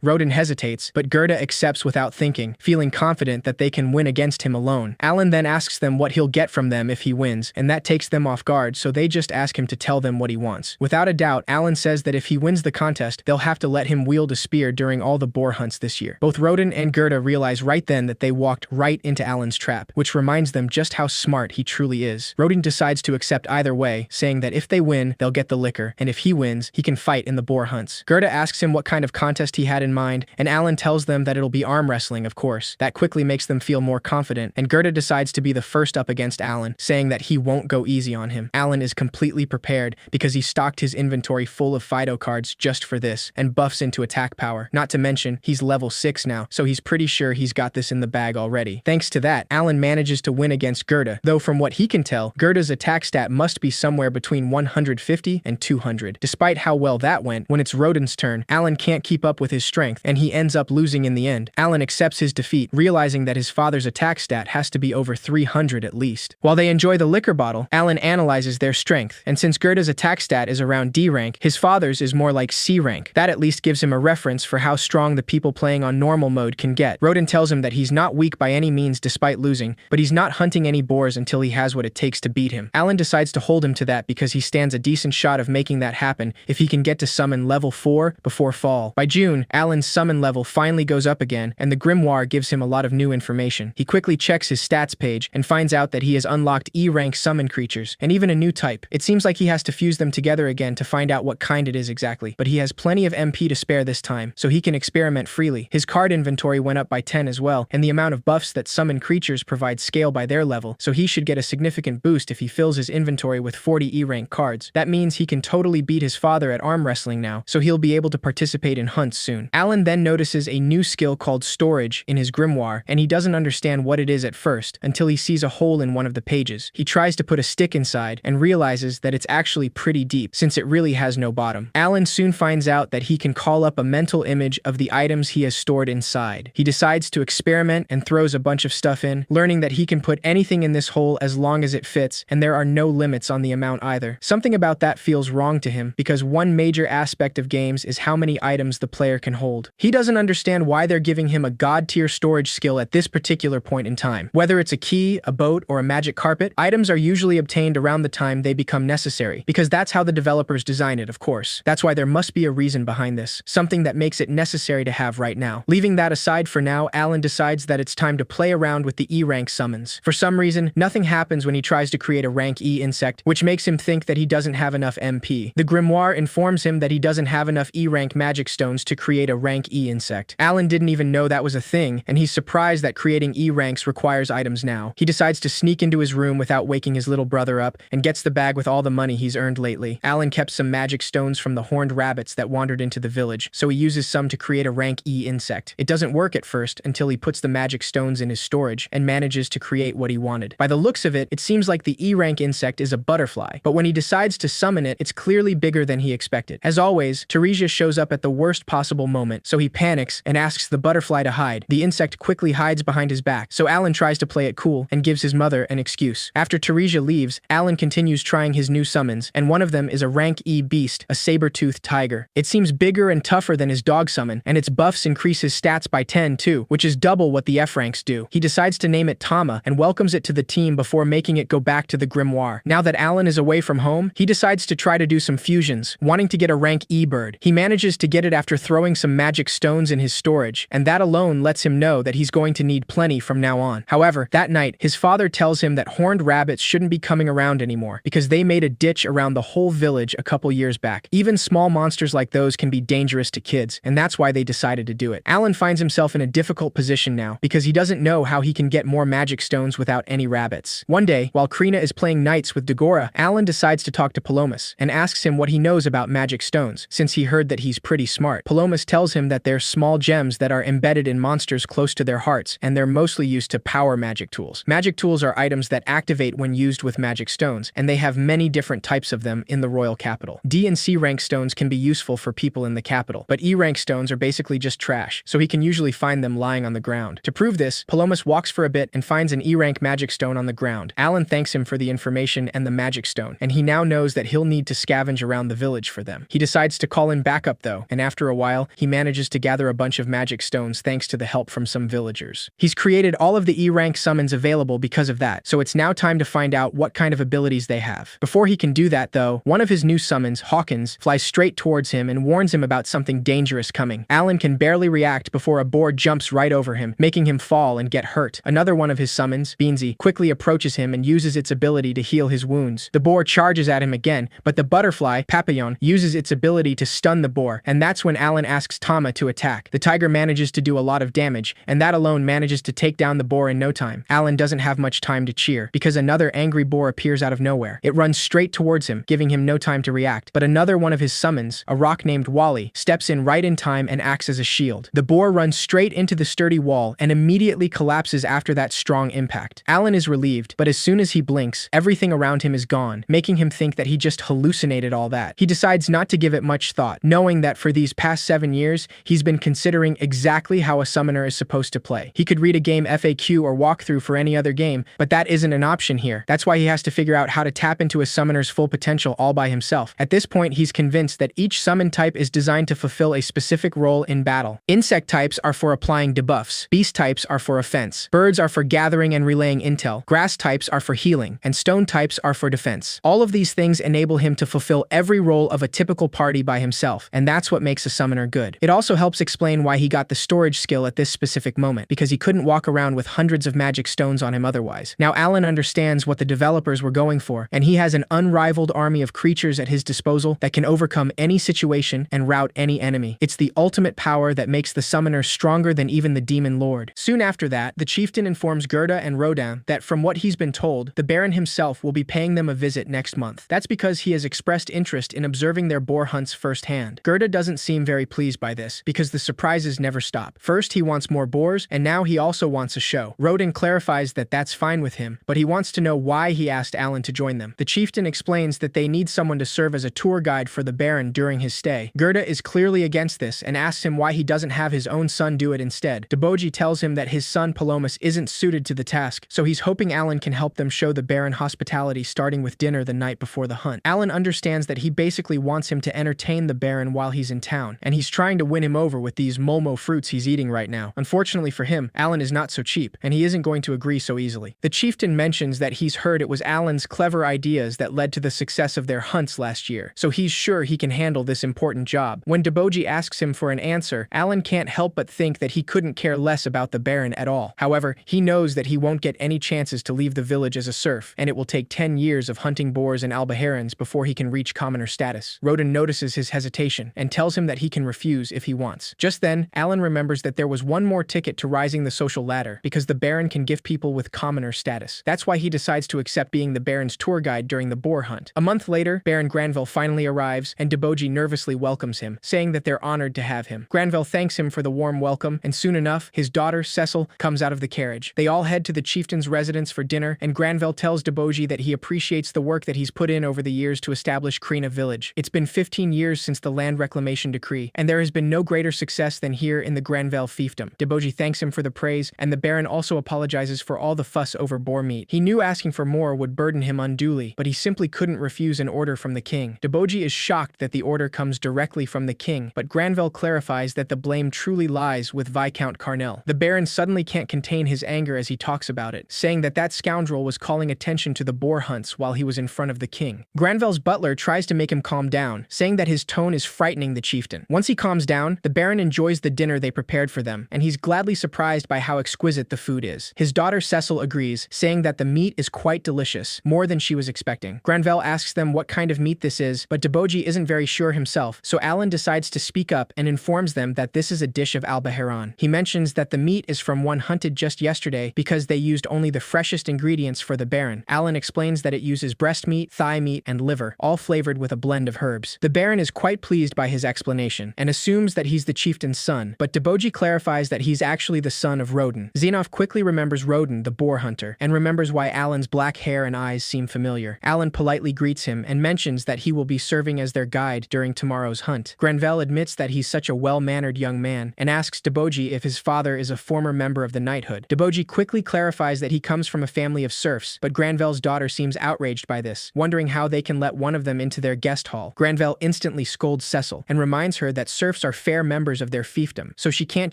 Roden hesitates, but Gerda accepts without thinking, feeling confident that they can win against him alone. Alan then asks them what he'll get from them if he wins, and that takes them off guard, so they just ask him to tell them what he wants. Without a doubt, Alan says that if he wins the contest, they'll have to let him wield a spear during all the boar hunts this year. Both Roden and Gerda realize right then that they walked right into Alan's trap, which reminds them just how smart he truly is. Roden decides to accept either way, saying that if they win, they'll get the liquor, and if he wins, he can fight in the boar hunts. Gerda asks him what kind of contest he had in mind, and Alan tells them that it'll be arm wrestling, of course. That quickly makes them feel more confident, and Gerda decides to be the first up against Alan, saying that he won't go easy on him. Alan is completely prepared because he stocked his inventory full of Fido cards just for this, and buffs into attack power. Not to mention, he's level 6 now, so he's pretty sure he's got this in the bag already. Thanks to that, Alan manages to win against Gerda, though from what he can tell, Gerda's attack stat must be somewhere between 150 and 200. Despite how well that went, when it's Roden's turn, Alan can't keep up with his strength, and he ends up losing in the end. Alan accepts his defeat, realizing that his father's attack stat has to be over 300 at least. While they enjoy the liquor bottle, Alan analyzes their strength, and since Gerda's attack stat is around D rank, his father's is more like C rank. That at least gives him a reference for how strong the people playing on normal mode can get. Roden tells him that he's not weak by any means despite losing, but he's not hunting any boars until he has what it takes to beat him. Alan decides to hold him to that because he stands a decent shot of making that happen if he can get to summon level 4 before fall. By June, Alan's summon level finally goes up again, and the grimoire gives him a lot of new information. He quickly checks his stats page and finds out that he has unlocked E-rank summon creatures, and even a new type. It seems like he has to fuse them together again to find out what kind it is exactly, but he has plenty of MP to spare this time, so he can experiment freely. His card inventory went up by 10 as well, and the amount of buffs that summon creatures provide scale by their level, so he should get a significant boost if he fills his inventory with 40 E-rank cards. That means he can totally beat his father at arm wrestling now, so he'll be able to participate in hunts soon. Alan then notices a new skill called storage in his grimoire, and he doesn't understand what it is at first, until he sees a hole in one of the pages. He tries to put a stick inside, and realizes that it's actually pretty deep, since it really has no bottom. Alan soon finds out that he can call up a mental image of the items he has stored inside. He decides to experiment and throws a bunch of stuff in, learning that he can put anything in this hole as long as it fits, and there are no limits on the amount either. Something about that feels wrong to him, because one major aspect of games is how many items the player can hold. He doesn't understand why they're giving him a god-tier storage skill at this particular point in time. Whether it's a key, a boat, or a magic carpet, items are usually obtained around the time they become necessary, because that's how the developers design it, of course. That's why there must be a reason behind this, something that makes it necessary to have right now. Leaving that aside for now, Alan decides that it's time to play around with the E-rank summons. For some reason, nothing happens when he tries to create a rank E insect, which makes him think that he doesn't have enough MP. The grimoire informs him that he doesn't have enough E-rank magic stones to create a rank E insect. Alan didn't even know that was a thing, and he's surprised that creating E ranks requires items now. He decides to sneak into his room without waking his little brother up, and gets the bag with all the money he's earned lately. Alan kept some magic stones from the horned rabbits that wandered into the village, so he uses some to create a rank E insect. It doesn't work at first until he puts the magic stones in his storage and manages to create what he wanted. By the looks of it, it seems like the E rank insect is a butterfly, but when he decides to summon it, it's clearly bigger than he expected. As always, Teresia shows up at the worst possible moment, so he panics and asks the butterfly to hide. The insect quickly hides behind his back, so Alan tries to play it cool and gives his mother an excuse. After Teresia leaves, Alan continues trying his new summons, and one of them is a rank E beast, a saber-toothed tiger. It seems bigger and tougher than his dog summon, and its buffs increase his stats by 10 too, which is double what the F ranks do. He decides to name it Tama and welcomes it to the team before making it go back to the grimoire. Now that Alan is away from home, he decides to try to do some fusions, wanting to get a rank E bird. He manages to get it after throwing some magic stones in his storage, and that alone lets him know that he's going to need plenty from now on. However, that night, his father tells him that horned rabbits shouldn't be coming around anymore, because they made a ditch around the whole village a couple years back. Even small monsters like those can be dangerous to kids, and that's why they decided to do it. Alan finds himself in a difficult position now, because he doesn't know how he can get more magic stones without any rabbits. One day, while Krina is playing knights with Dagora, Alan decides to talk to Palomas, and asks him what he knows about magic stones, since he heard that he's pretty smart. Palomas tells him that they're small gems that are embedded in monsters close to their hearts, and they're mostly used to power magic tools. Magic tools are items that activate when used with magic stones, and they have many different types of them in the royal capital. D and C rank stones can be useful for people in the capital, but E rank stones are basically just trash, so he can usually find them lying lying on the ground. To prove this, Palomas walks for a bit and finds an E-rank magic stone on the ground. Alan thanks him for the information and the magic stone, and he now knows that he'll need to scavenge around the village for them. He decides to call in backup though, and after a while, he manages to gather a bunch of magic stones thanks to the help from some villagers. He's created all of the E-rank summons available because of that, so it's now time to find out what kind of abilities they have. Before he can do that though, one of his new summons, Hawkins, flies straight towards him and warns him about something dangerous coming. Alan can barely react before a boar jumps right over him, making him fall and get hurt. Another one of his summons, Beansy, quickly approaches him and uses its ability to heal his wounds. The boar charges at him again, but the butterfly, Papillon, uses its ability to stun the boar, and that's when Alan asks Tama to attack. The tiger manages to do a lot of damage, and that alone manages to take down the boar in no time. Alan doesn't have much time to cheer, because another angry boar appears out of nowhere. It runs straight towards him, giving him no time to react, but another one of his summons, a rock named Wally, steps in right in time and acts as a shield. The boar runs straight into the sturdy wall and immediately collapses after that strong impact. Alan is relieved, but as soon as he blinks, everything around him is gone, making him think that he just hallucinated all that. He decides not to give it much thought, knowing that for these past 7 years, he's been considering exactly how a summoner is supposed to play. He could read a game FAQ or walkthrough for any other game, but that isn't an option here. That's why he has to figure out how to tap into a summoner's full potential all by himself. At this point, he's convinced that each summon type is designed to fulfill a specific role in battle. Insect types are for applying debuffs, beast types are for offense, birds are for gathering and relaying intel, grass types are for healing, and stone types are for defense. All of these things enable him to fulfill every role of a typical party by himself, and that's what makes a summoner good. It also helps explain why he got the storage skill at this specific moment, because he couldn't walk around with hundreds of magic stones on him otherwise. Now Alan understands what the developers were going for, and he has an unrivaled army of creatures at his disposal that can overcome any situation and rout any enemy. It's the ultimate power that makes the summoner stronger than even the demon lord. Soon after that, the chieftain informs Gerda and Rodin that from what he's been told, the Baron himself will be paying them a visit next month. That's because he has expressed interest in observing their boar hunts firsthand. Gerda doesn't seem very pleased by this, because the surprises never stop. First he wants more boars, and now he also wants a show. Rodin clarifies that that's fine with him, but he wants to know why he asked Alan to join them. The chieftain explains that they need someone to serve as a tour guide for the Baron during his stay. Gerda is clearly against this and asks him why he doesn't have his own son do it instead. Deboji tells him that his son Palomas isn't suited to the task, so he's hoping Alan can help them show the Baron hospitality starting with dinner the night before the hunt. Alan understands that he basically wants him to entertain the Baron while he's in town, and he's trying to win him over with these molmo fruits he's eating right now. Unfortunately for him, Alan is not so cheap, and he isn't going to agree so easily. The chieftain mentions that he's heard it was Alan's clever ideas that led to the success of their hunts last year, so he's sure he can handle this important job. When Deboji asks him for an answer, Alan can't help but think that he couldn't care less about the Baron at all. However, he knows that he won't get any chances to leave the village as a serf, and it will take 10 years of hunting boars and albaherons before he can reach commoner status. Rodin notices his hesitation and tells him that he can refuse if he wants. Just then, Alan remembers that there was one more ticket to rising the social ladder, because the Baron can gift people with commoner status. That's why he decides to accept being the Baron's tour guide during the boar hunt. A month later, Baron Granville finally arrives, and Deboji nervously welcomes him, saying that they're honored to have him. Granville thanks him for the warm welcome, and soon enough, his daughter, Cecil, comes out of the carriage. They all head to the chieftain's residence for dinner, and Granville tells Deboji that he appreciates the work that he's put in over the years to establish Krina village. It's been 15 years since the land reclamation decree, and there has been no greater success than here in the Granville fiefdom. Deboji thanks him for the praise, and the Baron also apologizes for all the fuss over boar meat. He knew asking for more would burden him unduly, but he simply couldn't refuse an order from the king. Deboji is shocked that the order comes directly from the king, but Granville clarifies that the blame truly lies with Viscount Carnell. The Baron suddenly can't contain his anger as he talks about it, saying that that scoundrel was calling attention to the boar hunts while he was in front of the king. Granville's butler tries to make him calm down, saying that his tone is frightening the chieftain. Once he calms down, the Baron enjoys the dinner they prepared for them, and he's gladly surprised by how exquisite the food is. His daughter Cecil agrees, saying that the meat is quite delicious, more than she was expecting. Granville asks them what kind of meat this is, but Deboji isn't very sure himself, so Alan decides to speak up and informs them that this is a dish of albaheron. He mentions that the meat is from one hunted just yesterday because they used only the freshest ingredients for the Baron. Alan explains that it uses breast meat, thigh meat, and liver, all flavored with a blend of herbs. The Baron is quite pleased by his explanation and assumes that he's the chieftain's son, but Deboji clarifies that he's actually the son of Rodin. Xenov quickly remembers Rodin, the boar hunter, and remembers why Alan's black hair and eyes seem familiar. Alan politely greets him and mentions that he will be serving as their guide during tomorrow's hunt. Granville admits that he's such a well-mannered young man and asks Deboji Deboji if his father is a former member of the knighthood. Deboji quickly clarifies that he comes from a family of serfs, but Granville's daughter seems outraged by this, wondering how they can let one of them into their guest hall. Granville instantly scolds Cecil and reminds her that serfs are fair members of their fiefdom, so she can't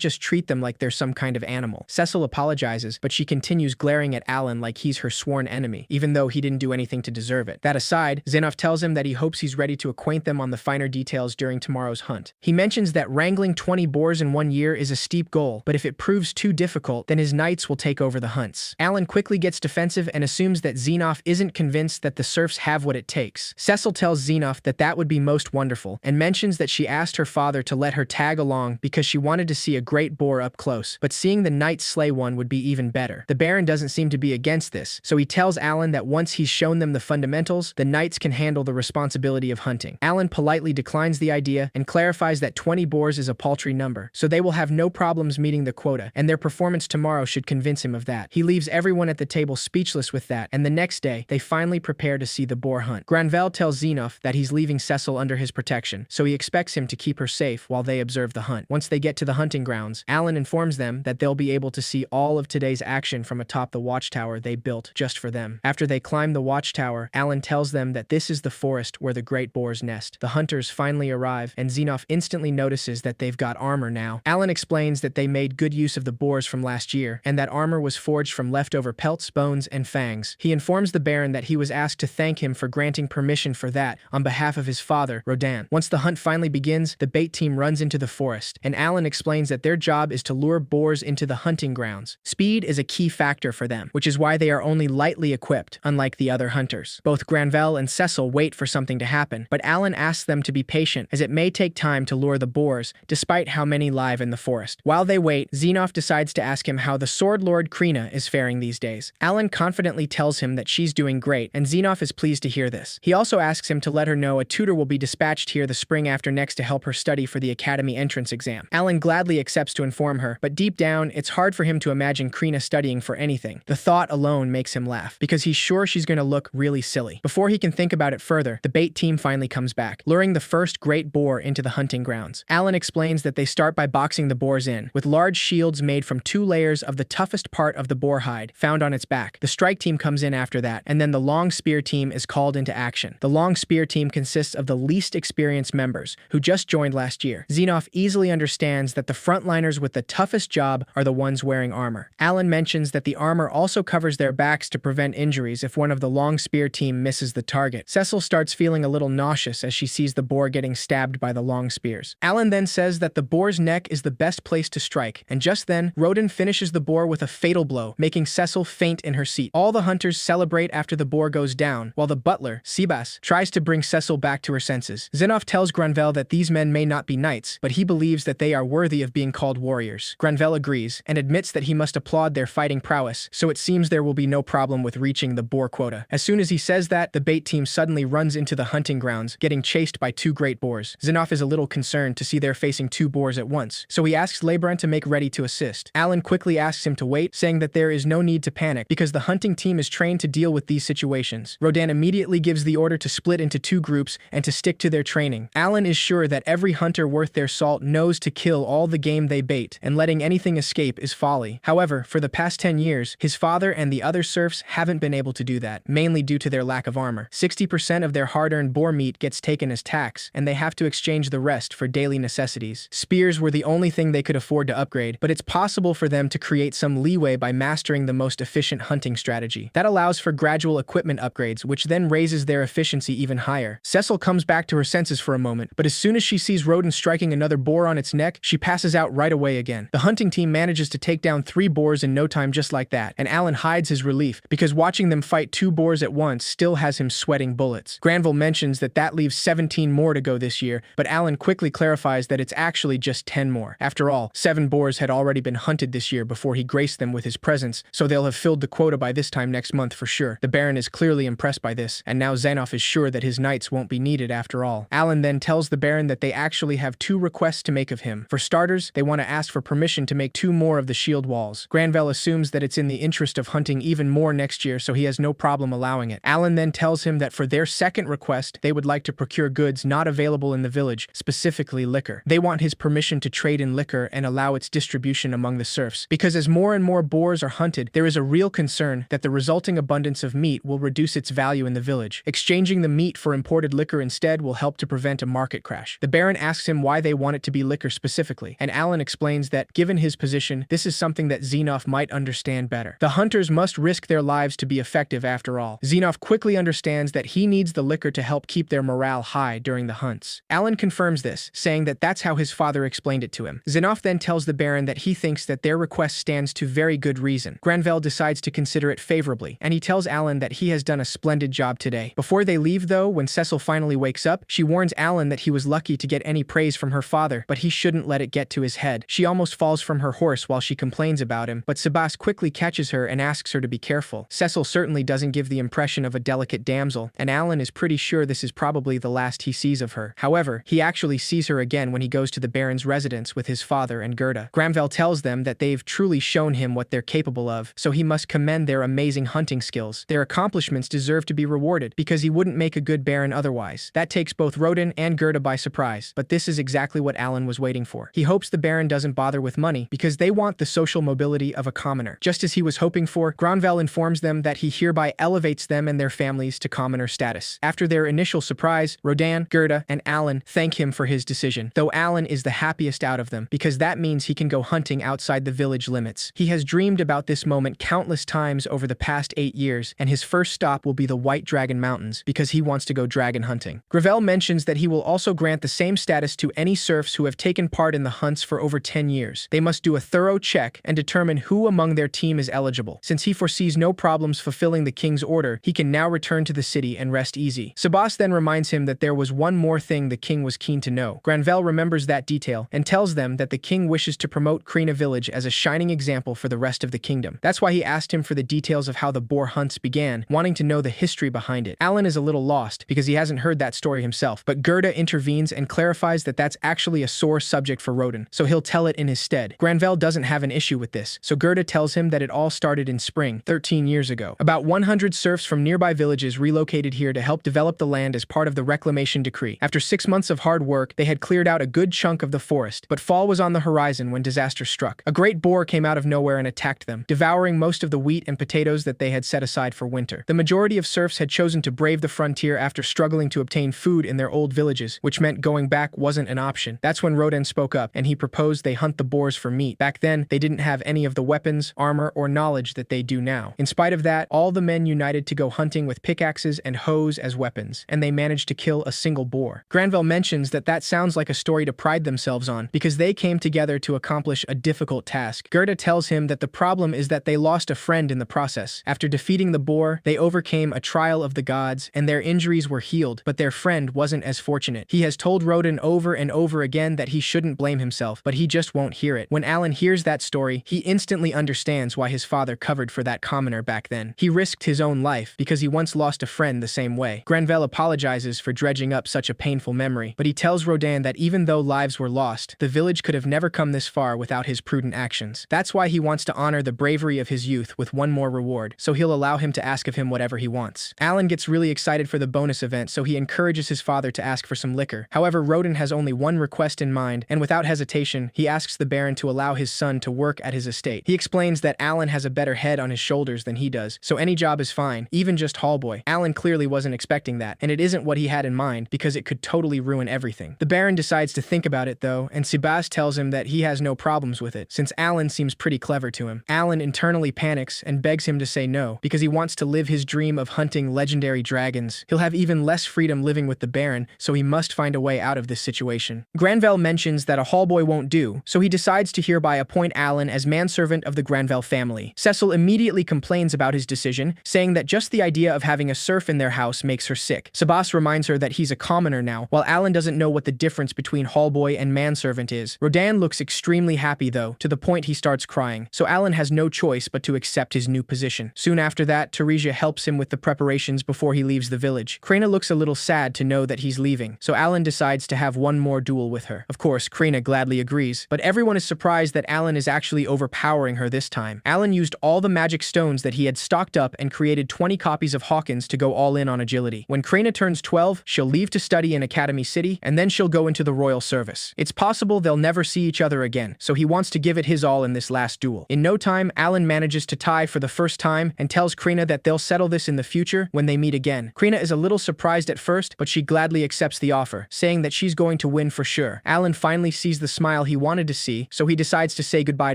just treat them like they're some kind of animal. Cecil apologizes, but she continues glaring at Alan like he's her sworn enemy, even though he didn't do anything to deserve it. That aside, Xenoph tells him that he hopes he's ready to acquaint them on the finer details during tomorrow's hunt. He mentions that wrangling 20 boars in 1 year is a steep goal, but if it proves too difficult, then his knights will take over the hunts. Alan quickly gets defensive and assumes that Xenoph isn't convinced that the serfs have what it takes. Cecil tells Xenoph that that would be most wonderful, and mentions that she asked her father to let her tag along because she wanted to see a great boar up close, but seeing the knights slay one would be even better. The Baron doesn't seem to be against this, so he tells Alan that once he's shown them the fundamentals, the knights can handle the responsibility of hunting. Alan politely declines the idea and clarifies that 20 boars is a paltry number, so they will have no problems meeting the quota, and their performance tomorrow should convince him of that. He leaves everyone at the table speechless with that, and the next day, they finally prepare to see the boar hunt. Granvelle tells Xenoph that he's leaving Cecil under his protection, so he expects him to keep her safe while they observe the hunt. Once they get to the hunting grounds, Alan informs them that they'll be able to see all of today's action from atop the watchtower they built just for them. After they climb the watchtower, Alan tells them that this is the forest where the great boars nest. The hunters finally arrive, and Xenoph instantly notices that they've got armor now. Alan explains that they made good use of the boars from last year, and that armor was forged from leftover pelts, bones, and fangs. He informs the Baron that he was asked to thank him for granting permission for that on behalf of his father, Rodan. Once the hunt finally begins, the bait team runs into the forest, and Alan explains that their job is to lure boars into the hunting grounds. Speed is a key factor for them, which is why they are only lightly equipped, unlike the other hunters. Both Granvelle and Cecil wait for something to happen, but Alan asks them to be patient, as it may take time to lure the boars, despite how many live in the forest. While they wait, Xenoph decides to ask him how the Sword Lord Krina is faring these days. Alan confidently tells him that she's doing great, and Xenoph is pleased to hear this. He also asks him to let her know a tutor will be dispatched here the spring after next to help her study for the academy entrance exam. Alan gladly accepts to inform her, but deep down, it's hard for him to imagine Krina studying for anything. The thought alone makes him laugh, because he's sure she's going to look really silly. Before he can think about it further, the bait team finally comes back, luring the first great boar into the hunting grounds. Alan explains that they start by boxing the boars in, with large shields made from 2 layers of the toughest part of the boar hide, found on its back. The strike team comes in after that, and then the long spear team is called into action. The long spear team consists of the least experienced members, who just joined last year. Xenoph easily understands that the frontliners with the toughest job are the ones wearing armor. Alan mentions that the armor also covers their backs to prevent injuries if one of the long spear team misses the target. Cecil starts feeling a little nauseous as she sees the boar getting stabbed by the long spears. Alan then says that the boar's neck is the best place to strike, and just then, Rodan finishes the boar with a fatal blow, making Cecil faint in her seat. All the hunters celebrate after the boar goes down, while the butler, Sibas, tries to bring Cecil back to her senses. Xenoph tells Granvelle that these men may not be knights, but he believes that they are worthy of being called warriors. Granvelle agrees, and admits that he must applaud their fighting prowess, so it seems there will be no problem with reaching the boar quota. As soon as he says that, the bait team suddenly runs into the hunting grounds, getting chased by 2 great boars. Xenoph is a little concerned to see they're facing 2 boars at once, so he asks Lebrun to make ready to assist. Alan quickly asks him to wait, saying that there is no need to panic because the hunting team is trained to deal with these situations. Rodan immediately gives the order to split into 2 groups and to stick to their training. Alan is sure that every hunter worth their salt knows to kill all the game they bait, and letting anything escape is folly. However, for the past 10 years, his father and the other serfs haven't been able to do that, mainly due to their lack of armor. 60% of their hard-earned boar meat gets taken as tax, and they have to exchange the rest for daily necessities. Spears were the only thing they could afford to upgrade, but it's possible for them to create some leeway by mastering the most efficient hunting strategy. That allows for gradual equipment upgrades, which then raises their efficiency even higher. Cecil comes back to her senses for a moment, but as soon as she sees Rodan striking another boar on its neck, she passes out right away again. The hunting team manages to take down 3 boars in no time just like that, and Alan hides his relief, because watching them fight 2 boars at once still has him sweating bullets. Granville mentions that leaves 17 more to go this year, but Alan quickly clarifies that it's actually just 10 more. After all, 7 boars had already been hunted this year before he graced them with his presence, so they'll have filled the quota by this time next month for sure. The Baron is clearly impressed by this, and now Xenoph is sure that his knights won't be needed after all. Alan then tells the Baron that they actually have 2 requests to make of him. For starters, they want to ask for permission to make 2 more of the shield walls. Granvelle assumes that it's in the interest of hunting even more next year, so he has no problem allowing it. Alan then tells him that for their second request, they would like to procure goods not available in the village, specifically liquor. They want his permission to trade in liquor and allow its distribution among the serfs. Because as more and more boars are hunted, there is a real concern that the resulting abundance of meat will reduce its value in the village. Exchanging the meat for imported liquor instead will help to prevent a market crash. The Baron asks him why they want it to be liquor specifically, and Alan explains that, given his position, this is something that Xenoph might understand better. The hunters must risk their lives to be effective after all. Xenoph quickly understands that he needs the liquor to help keep their morale high during the hunts. Alan confirms this, saying that that's how his father explained it to him. Xenoph then tells the Baron that he thinks that their request stands to very good reason. Granvelle decides to consider it favorably, and he tells Alan that he has done a splendid job today. Before they leave though, when Cecil finally wakes up, she warns Alan that he was lucky to get any praise from her father, but he shouldn't let it get to his head. She almost falls from her horse while she complains about him, but Sebas quickly catches her and asks her to be careful. Cecil certainly doesn't give the impression of a delicate damsel, and Alan is pretty sure this is probably the last he sees of her. However, he actually sees her again when he goes to the Baron's residence with his father and Gerda. Granvelle tells them that they've truly shown him what they're capable of, so he must commend their amazing hunting skills. Their accomplishments deserve to be rewarded, because he wouldn't make a good Baron otherwise. That takes both Rodin and Gerda by surprise, but this is exactly what Alan was waiting for. He hopes the Baron doesn't bother with money, because they want the social mobility of a commoner. Just as he was hoping for, Granvelle informs them that he hereby elevates them and their families to commoner status. After their initial surprise, Rodin, Gerda, and Alan thank him for his decision, though Alan is the happiest out of them, because that means he can go hunting outside the village limits. He has dreamed about this moment countless times over the past 8 years, and his first stop will be the White Dragon Mountains, because he wants to go dragon hunting. Granvelle mentions that he will also grant the same status to any serfs who have taken part in the hunts for over 10 years. They must do a thorough check and determine who among their team is eligible. Since he foresees no problems fulfilling the king's order, he can now return to the city and rest easy. Sebas then reminds him that there was one more thing the king was keen to know. Granvelle remembers that detail and tells them that the king wishes to promote Krina village as a shining example for the rest of the kingdom. That's why he asked him for the details of how the boar hunts began, wanting to know the history behind it. Alan is a little lost because he hasn't heard that story himself, but Gerda intervenes and clarifies that that's actually a sore subject for Rodin, so he'll tell it in his stead. Granvelle doesn't have an issue with this, so Gerda tells him that it all started in spring, 13 years ago. About 100 serfs from nearby villages relocated here to help develop the land as part of the reclamation decree. After 6 months of hard work, they had cleared out a good chunk of the forest, but fall was on the horizon when disaster struck. A great boar came out of nowhere and attacked them, devouring most of the wheat and potatoes that they had set aside for winter. The majority of serfs had chosen to brave the frontier after struggling to obtain food in their old villages, which meant going back wasn't an option. That's when Rodin spoke up, and he proposed they hunt the boars for meat. Back then, they didn't have any of the weapons, armor, or knowledge that they do now. In spite of that, all the men united to go hunting with pickaxes and hoes as weapons, and they managed to kill a single boar. Granvelle mentions that that sounds like a story to pride themselves on, because they came together to accomplish a difficult task. Gerda tells him that the problem is that they lost a friend in the process. After defeating the boar, they overcame a trial of the gods, and their injuries were healed, but their friend wasn't as fortunate. He has told Rodin over and over again that he shouldn't blame himself, but he just won't hear it. When Alan hears that story, he instantly understands why his father covered for that commoner back then. He risked his own life because he once lost a friend the same way. Granvelle apologizes for dredging up such a painful memory, but he tells Rodin that even though lives were lost, the village could have never come this far without his prudent actions. That's why he wants to honor the bravery of his youth with one more reward, so he'll allow him to ask of him whatever he wants. Alan gets really excited for the bonus event, so he encourages his father to ask for some liquor. However, Rodin has only one request in mind, and without hesitation, he asks the Baron to allow his son to work at his estate. He explains that Alan has a better head on his shoulders than he does, so any job is fine, even just hallboy. Alan clearly wasn't expecting that, and it isn't what he had in mind because it could totally ruin everything. The Baron decides to think about it though, and Sebas tells him that he has no problems with it, since Alan seems pretty clever to him. Alan internally panics and begs him to say no, because he wants to live his dream of hunting legendary dragons. He'll have even less freedom living with the Baron, so he must find a way out of this situation. Granvelle mentions that a hallboy won't do, so he decides to hereby appoint Alan as manservant of the Granvelle family. Cecil immediately complains about his decision, saying that just the idea of having a serf in their house makes her sick. Sebas reminds her that he's a commoner now, while Alan doesn't know what the difference between hallboy and manservant is. Rodin looks extremely happy though, to the point he starts crying, so Alan has no choice but to accept his new position. Soon after that, Teresia helps him with the preparations before he leaves the village. Krina looks a little sad to know that he's leaving, so Alan decides to have one more duel with her. Of course, Krina gladly agrees, but everyone is surprised that Alan is actually overpowering her this time. Alan used all the magic stones that he had stocked up and created 20 copies of Hawkins to go all in on agility. When Krina turns 12, she'll leave to study in Academy City, and then she'll go into the royal service. It's possible they'll never see each each other again, so he wants to give it his all in this last duel. In no time, Alan manages to tie for the first time and tells Krina that they'll settle this in the future when they meet again. Krina is a little surprised at first, but she gladly accepts the offer, saying that she's going to win for sure. Alan finally sees the smile he wanted to see, so he decides to say goodbye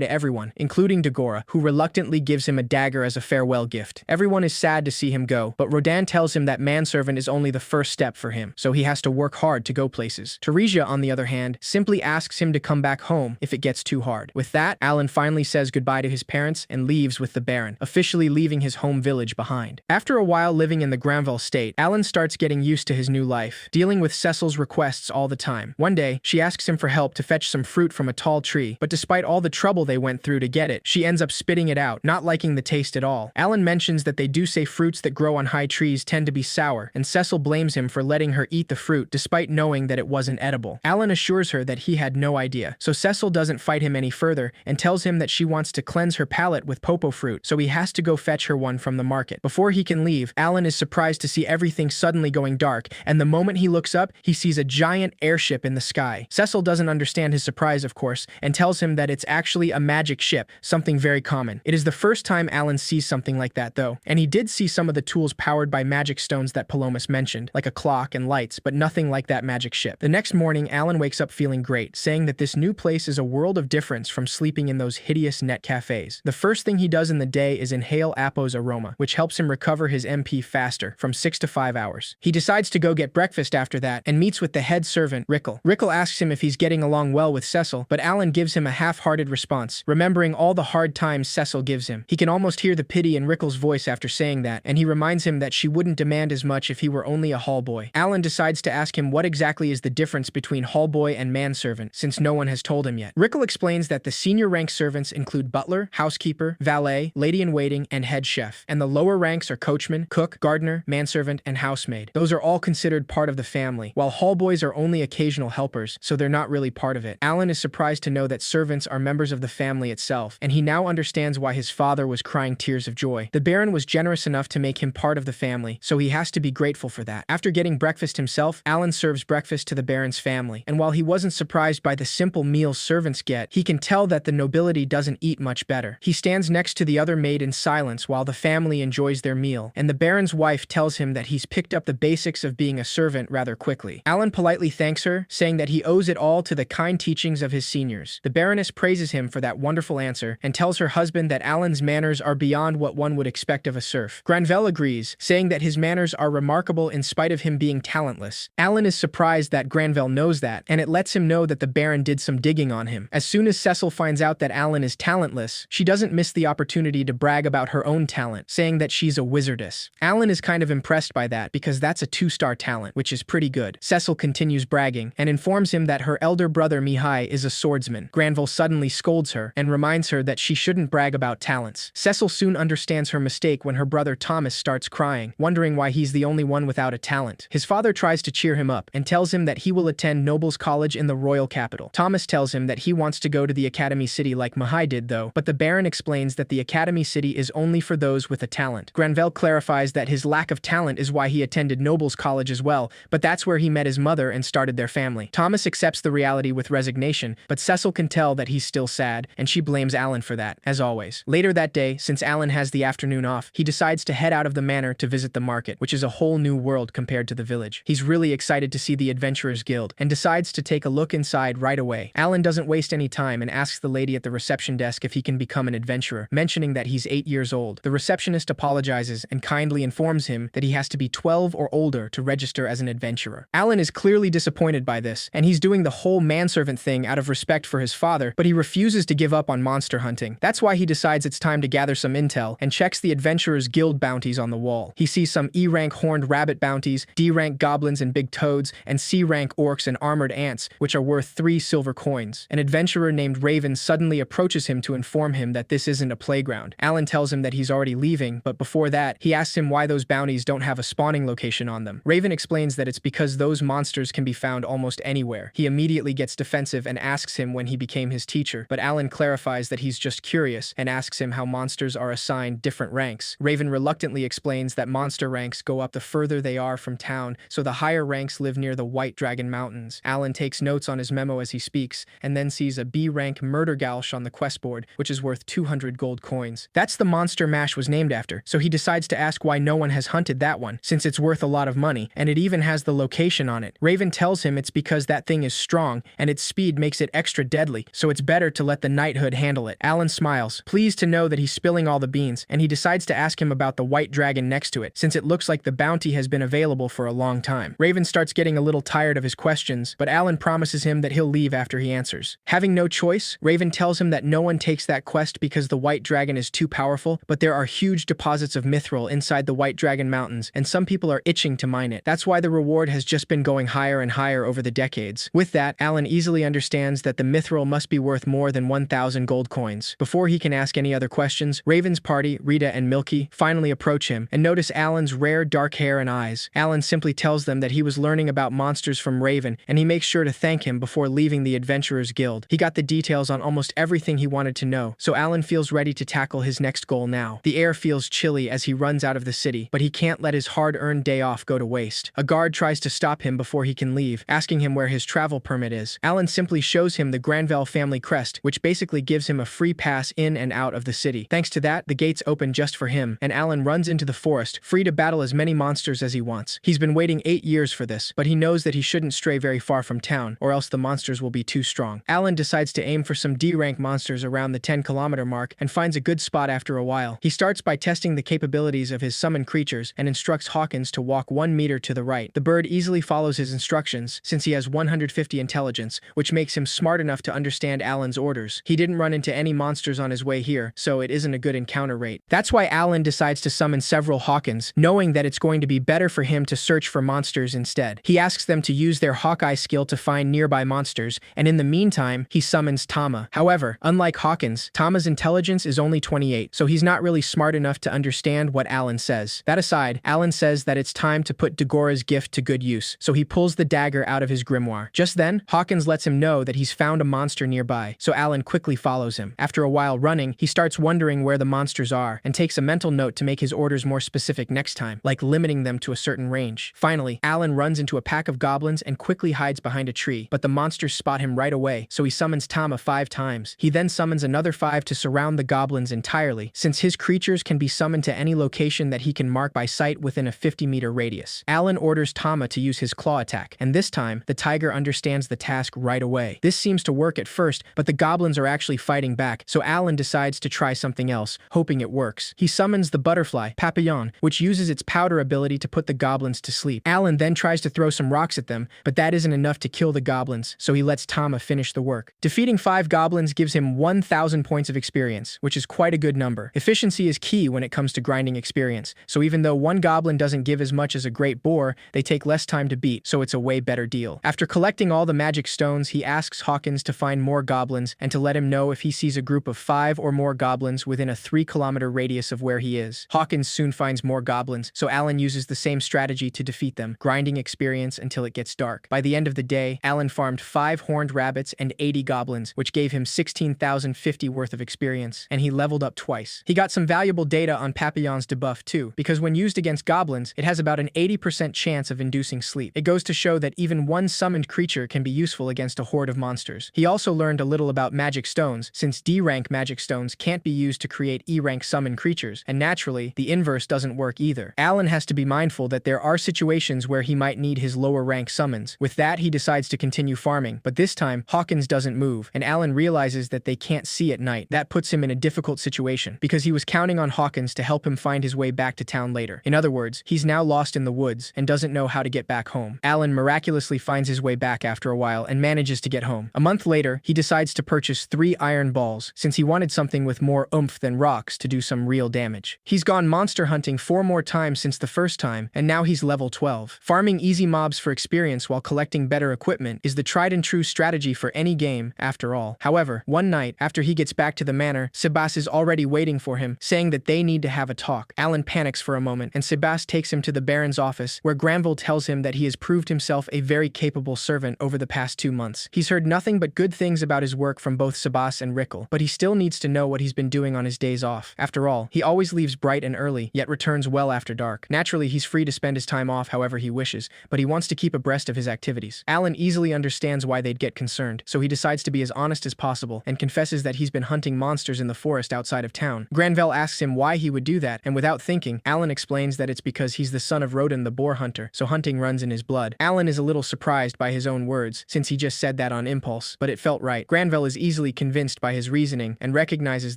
to everyone, including Dagora, who reluctantly gives him a dagger as a farewell gift. Everyone is sad to see him go, but Rodan tells him that manservant is only the first step for him, so he has to work hard to go places. Teresia, on the other hand, simply asks him to come back home if it gets too hard. With that, Alan finally says goodbye to his parents and leaves with the Baron, officially leaving his home village behind. After a while living in the Granville state, Alan starts getting used to his new life, dealing with Cecil's requests all the time. One day, she asks him for help to fetch some fruit from a tall tree, but despite all the trouble they went through to get it, she ends up spitting it out, not liking the taste at all. Alan mentions that they do say fruits that grow on high trees tend to be sour, and Cecil blames him for letting her eat the fruit despite knowing that it wasn't edible. Alan assures her that he had no idea, so Cecil doesn't fight him any further and tells him that she wants to cleanse her palate with popo fruit, so he has to go fetch her one from the market. Before he can leave, Alan is surprised to see everything suddenly going dark, and the moment he looks up, he sees a giant airship in the sky. Cecil doesn't understand his surprise, of course, and tells him that it's actually a magic ship, something very common. It is the first time Alan sees something like that, though, and he did see some of the tools powered by magic stones that Palomas mentioned, like a clock and lights, but nothing like that magic ship. The next morning, Alan wakes up feeling great, saying that this new place is a world of difference from sleeping in those hideous net cafes. The first thing he does in the day is inhale Apo's aroma, which helps him recover his MP faster, from 6 to 5 hours. He decides to go get breakfast after that, and meets with the head servant, Rickle. Rickle asks him if he's getting along well with Cecil, but Alan gives him a half-hearted response, remembering all the hard times Cecil gives him. He can almost hear the pity in Rickle's voice after saying that, and he reminds him that she wouldn't demand as much if he were only a hall boy. Alan decides to ask him what exactly is the difference between hall boy and manservant, since no one has told him yet. Rickle explains that the senior rank servants include butler, housekeeper, valet, lady-in-waiting, and head chef, and the lower ranks are coachman, cook, gardener, manservant, and housemaid. Those are all considered part of the family, while hall boys are only occasional helpers, so they're not really part of it. Alan is surprised to know that servants are members of the family itself, and he now understands why his father was crying tears of joy. The Baron was generous enough to make him part of the family, so he has to be grateful for that. After getting breakfast himself, Alan serves breakfast to the Baron's family, and while he wasn't surprised by the simple meals servants get, he can tell that the nobility doesn't eat much better. He stands next to the other maid in silence while the family enjoys their meal, and the Baron's wife tells him that he's picked up the basics of being a servant rather quickly. Alan politely thanks her, saying that he owes it all to the kind teachings of his seniors. The Baroness praises him for that wonderful answer, and tells her husband that Alan's manners are beyond what one would expect of a serf. Granvelle agrees, saying that his manners are remarkable in spite of him being talentless. Alan is surprised that Granvelle knows that, and it lets him know that the Baron did some digging on him. As soon as Cecil finds out that Alan is talentless, she doesn't miss the opportunity to brag about her own talent, saying that she's a wizardess. Alan is kind of impressed by that because that's a 2-star talent, which is pretty good. Cecil continues bragging and informs him that her elder brother Mihai is a swordsman. Granville suddenly scolds her and reminds her that she shouldn't brag about talents. Cecil soon understands her mistake when her brother Thomas starts crying, wondering why he's the only one without a talent. His father tries to cheer him up and tells him that he will attend Nobles College in the royal capital. Thomas tells him that he wants to go to the Academy City like Mihai did though, but the Baron explains that the Academy City is only for those with a talent. Granvelle clarifies that his lack of talent is why he attended Nobles College as well, but that's where he met his mother and started their family. Thomas accepts the reality with resignation, but Cecil can tell that he's still sad, and she blames Alan for that, as always. Later that day, since Alan has the afternoon off, he decides to head out of the manor to visit the market, which is a whole new world compared to the village. He's really excited to see the Adventurers Guild, and decides to take a look inside right away. Alan doesn't waste any time and asks the lady at the reception desk if he can become an adventurer, mentioning that he's 8 years old. The receptionist apologizes and kindly informs him that he has to be 12 or older to register as an adventurer. Alan is clearly disappointed by this, and he's doing the whole manservant thing out of respect for his father, but he refuses to give up on monster hunting. That's why he decides it's time to gather some intel and checks the Adventurers Guild bounties on the wall. He sees some E-rank horned rabbit bounties, D-rank goblins and big toads, and C-rank orcs and armored ants, which are worth 3 silver coins. An adventurer named Raven suddenly approaches him to inform him that this isn't a playground. Alan tells him that he's already leaving, but before that, he asks him why those bounties don't have a spawning location on them. Raven explains that it's because those monsters can be found almost anywhere. He immediately gets defensive and asks him when he became his teacher, but Alan clarifies that he's just curious and asks him how monsters are assigned different ranks. Raven reluctantly explains that monster ranks go up the further they are from town, so the higher ranks live near the White Dragon Mountains. Alan takes notes on his memo as he speaks, and then sees a B-rank murder gauche on the quest board, which is worth 200 gold coins. That's the monster Mash was named after, so he decides to ask why no one has hunted that one, since it's worth a lot of money, and it even has the location on it. Raven tells him it's because that thing is strong, and its speed makes it extra deadly, so it's better to let the knighthood handle it. Alan smiles, pleased to know that he's spilling all the beans, and he decides to ask him about the white dragon next to it, since it looks like the bounty has been available for a long time. Raven starts getting a little tired of his questions, but Alan promises him that he'll leave after he answers. Having no choice, Raven tells him that no one takes that quest because the white dragon is too powerful, but there are huge deposits of mithril inside the White Dragon Mountains, and some people are itching to mine it. That's why the reward has just been going higher and higher over the decades. With that, Alan easily understands that the mithril must be worth more than 1,000 gold coins. Before he can ask any other questions, Raven's party, Rita and Milky, finally approach him and notice Alan's rare dark hair and eyes. Alan simply tells them that he was learning about monsters from Raven, and he makes sure to thank him before leaving the Adventurers Guild. He got the details on almost everything he wanted to know, so Alan feels ready to tackle his next goal now. The air feels chilly as he runs out of the city, but he can't let his hard-earned day off go to waste. A guard tries to stop him before he can leave, asking him where his travel permit is. Alan simply shows him the Granville family crest, which basically gives him a free pass in and out of the city. Thanks to that, the gates open just for him, and Alan runs into the forest, free to battle as many monsters as he wants. He's been waiting 8 years for this, but he knows that he shouldn't stray very far from town, or else the monsters will be too strong. Alan decides to aim for some D-rank monsters around the 10-kilometer mark and finds a good spot after a while. He starts by testing the capabilities of his summoned creatures and instructs Hawkins to walk 1 meter to the right. The bird easily follows his instructions, since he has 150 intelligence, which makes him smart enough to understand Alan's orders. He didn't run into any monsters on his way here, so it isn't a good encounter rate. That's why Alan decides to summon several Hawkins, knowing that it's going to be better for him to search for monsters instead. He asks them to use their Hawkeye skill to find nearby monsters, and in the meantime, he summons Tama. However, unlike Hawkins, Tama's intelligence is only 28, so he's not really smart enough to understand what Alan says. That aside, Alan says that it's time to put Dagora's gift to good use, so he pulls the dagger out of his grimoire. Just then, Hawkins lets him know that he's found a monster nearby, so Alan quickly follows him. After a while running, he starts wondering where the monsters are, and takes a mental note to make his orders more specific next time, like limiting them to a certain range. Finally, Alan runs into a pack of goblins and quickly hides behind a tree, but the monsters spot him right away, so he summons Tama 5 times. He then summons another 5 to surround the goblins entirely, since his creatures can be summoned to any location that he can mark by sight within a 50-meter radius. Alan orders Tama to use his claw attack, and this time, the tiger understands the task right away. This seems to work at first, but the goblins are actually fighting back, so Alan decides to try something else, hoping it works. He summons the butterfly, Papillon, which uses its powder ability to put the goblins to sleep. Alan then tries to throw some rocks at them, but that isn't enough to kill the goblins, so he lets Tama finish the work. Defeating 5 goblins gives him 1,000 points of experience, which is quite a good number. Efficiency is key when it comes to grinding experience, so even though one goblin doesn't give as much as a great boar, they take less time to beat, so it's a way better deal. After collecting all the magic stones, he asks Hawkins to find more goblins and to let him know if he sees a group of 5 or more goblins within a 3-kilometer radius of where he is. Hawkins soon finds more goblins, so Alan uses the same strategy to defeat them, grinding experience until it gets dark. By the end of the day, Alan farmed 5 horned rabbits and 80 goblins, which gave him 16,050 worth of experience, and he leveled up twice. He got some valuable data on Papillon's debuff too, because when used against goblins, it has about an 80% chance of inducing sleep. It goes to show that even one summoned creature can be useful against a horde of monsters. He also learned a little about magic stones, since D-rank magic stones can't be used to create E-rank summoned creatures, and naturally, the inverse doesn't work either. Alan has to be mindful that there are situations where he might need his lower rank summons. With that, he decides to continue farming, but this time, Hawkins doesn't move, and Alan realizes that they can't see at night. That puts him in a difficult situation, because he was counting on Hawkins to help him find his way back to town later. In other words, he's now lost in the woods and doesn't know how to get back home. Alan miraculously finds his way back after a while and manages to get home. A month later, he decides to purchase 3 iron balls, since he wanted something with more oomph than rocks to do some real damage. He's gone monster hunting 4 more times since the first time, and now he's level 12. Farming easy mobs for experience while collecting better equipment is the tried and true strategy for any game, after all. However, one night, after he gets back to the manor, Sebas is already waiting for him, saying that they need to have a talk. Alan panics for a moment, and Sebas takes him to the Baron's office, where Granville tells him that he has proved himself a very capable servant over the past 2 months. He's heard nothing but good things about his work from both Sebas and Rickel, but he still needs to know what he's been doing on his days off. After all, he always leaves bright and early, yet returns well after dark. Naturally, he's free to spend his time off however he wishes, but he wants to keep abreast of his activities. Alan easily understands why they'd get concerned. concerned, so he decides to be as honest as possible and confesses that he's been hunting monsters in the forest outside of town. Granville asks him why he would do that, and without thinking, Alan explains that it's because he's the son of Roden the boar hunter, so hunting runs in his blood. Alan is a little surprised by his own words, since he just said that on impulse, but it felt right. Granville is easily convinced by his reasoning and recognizes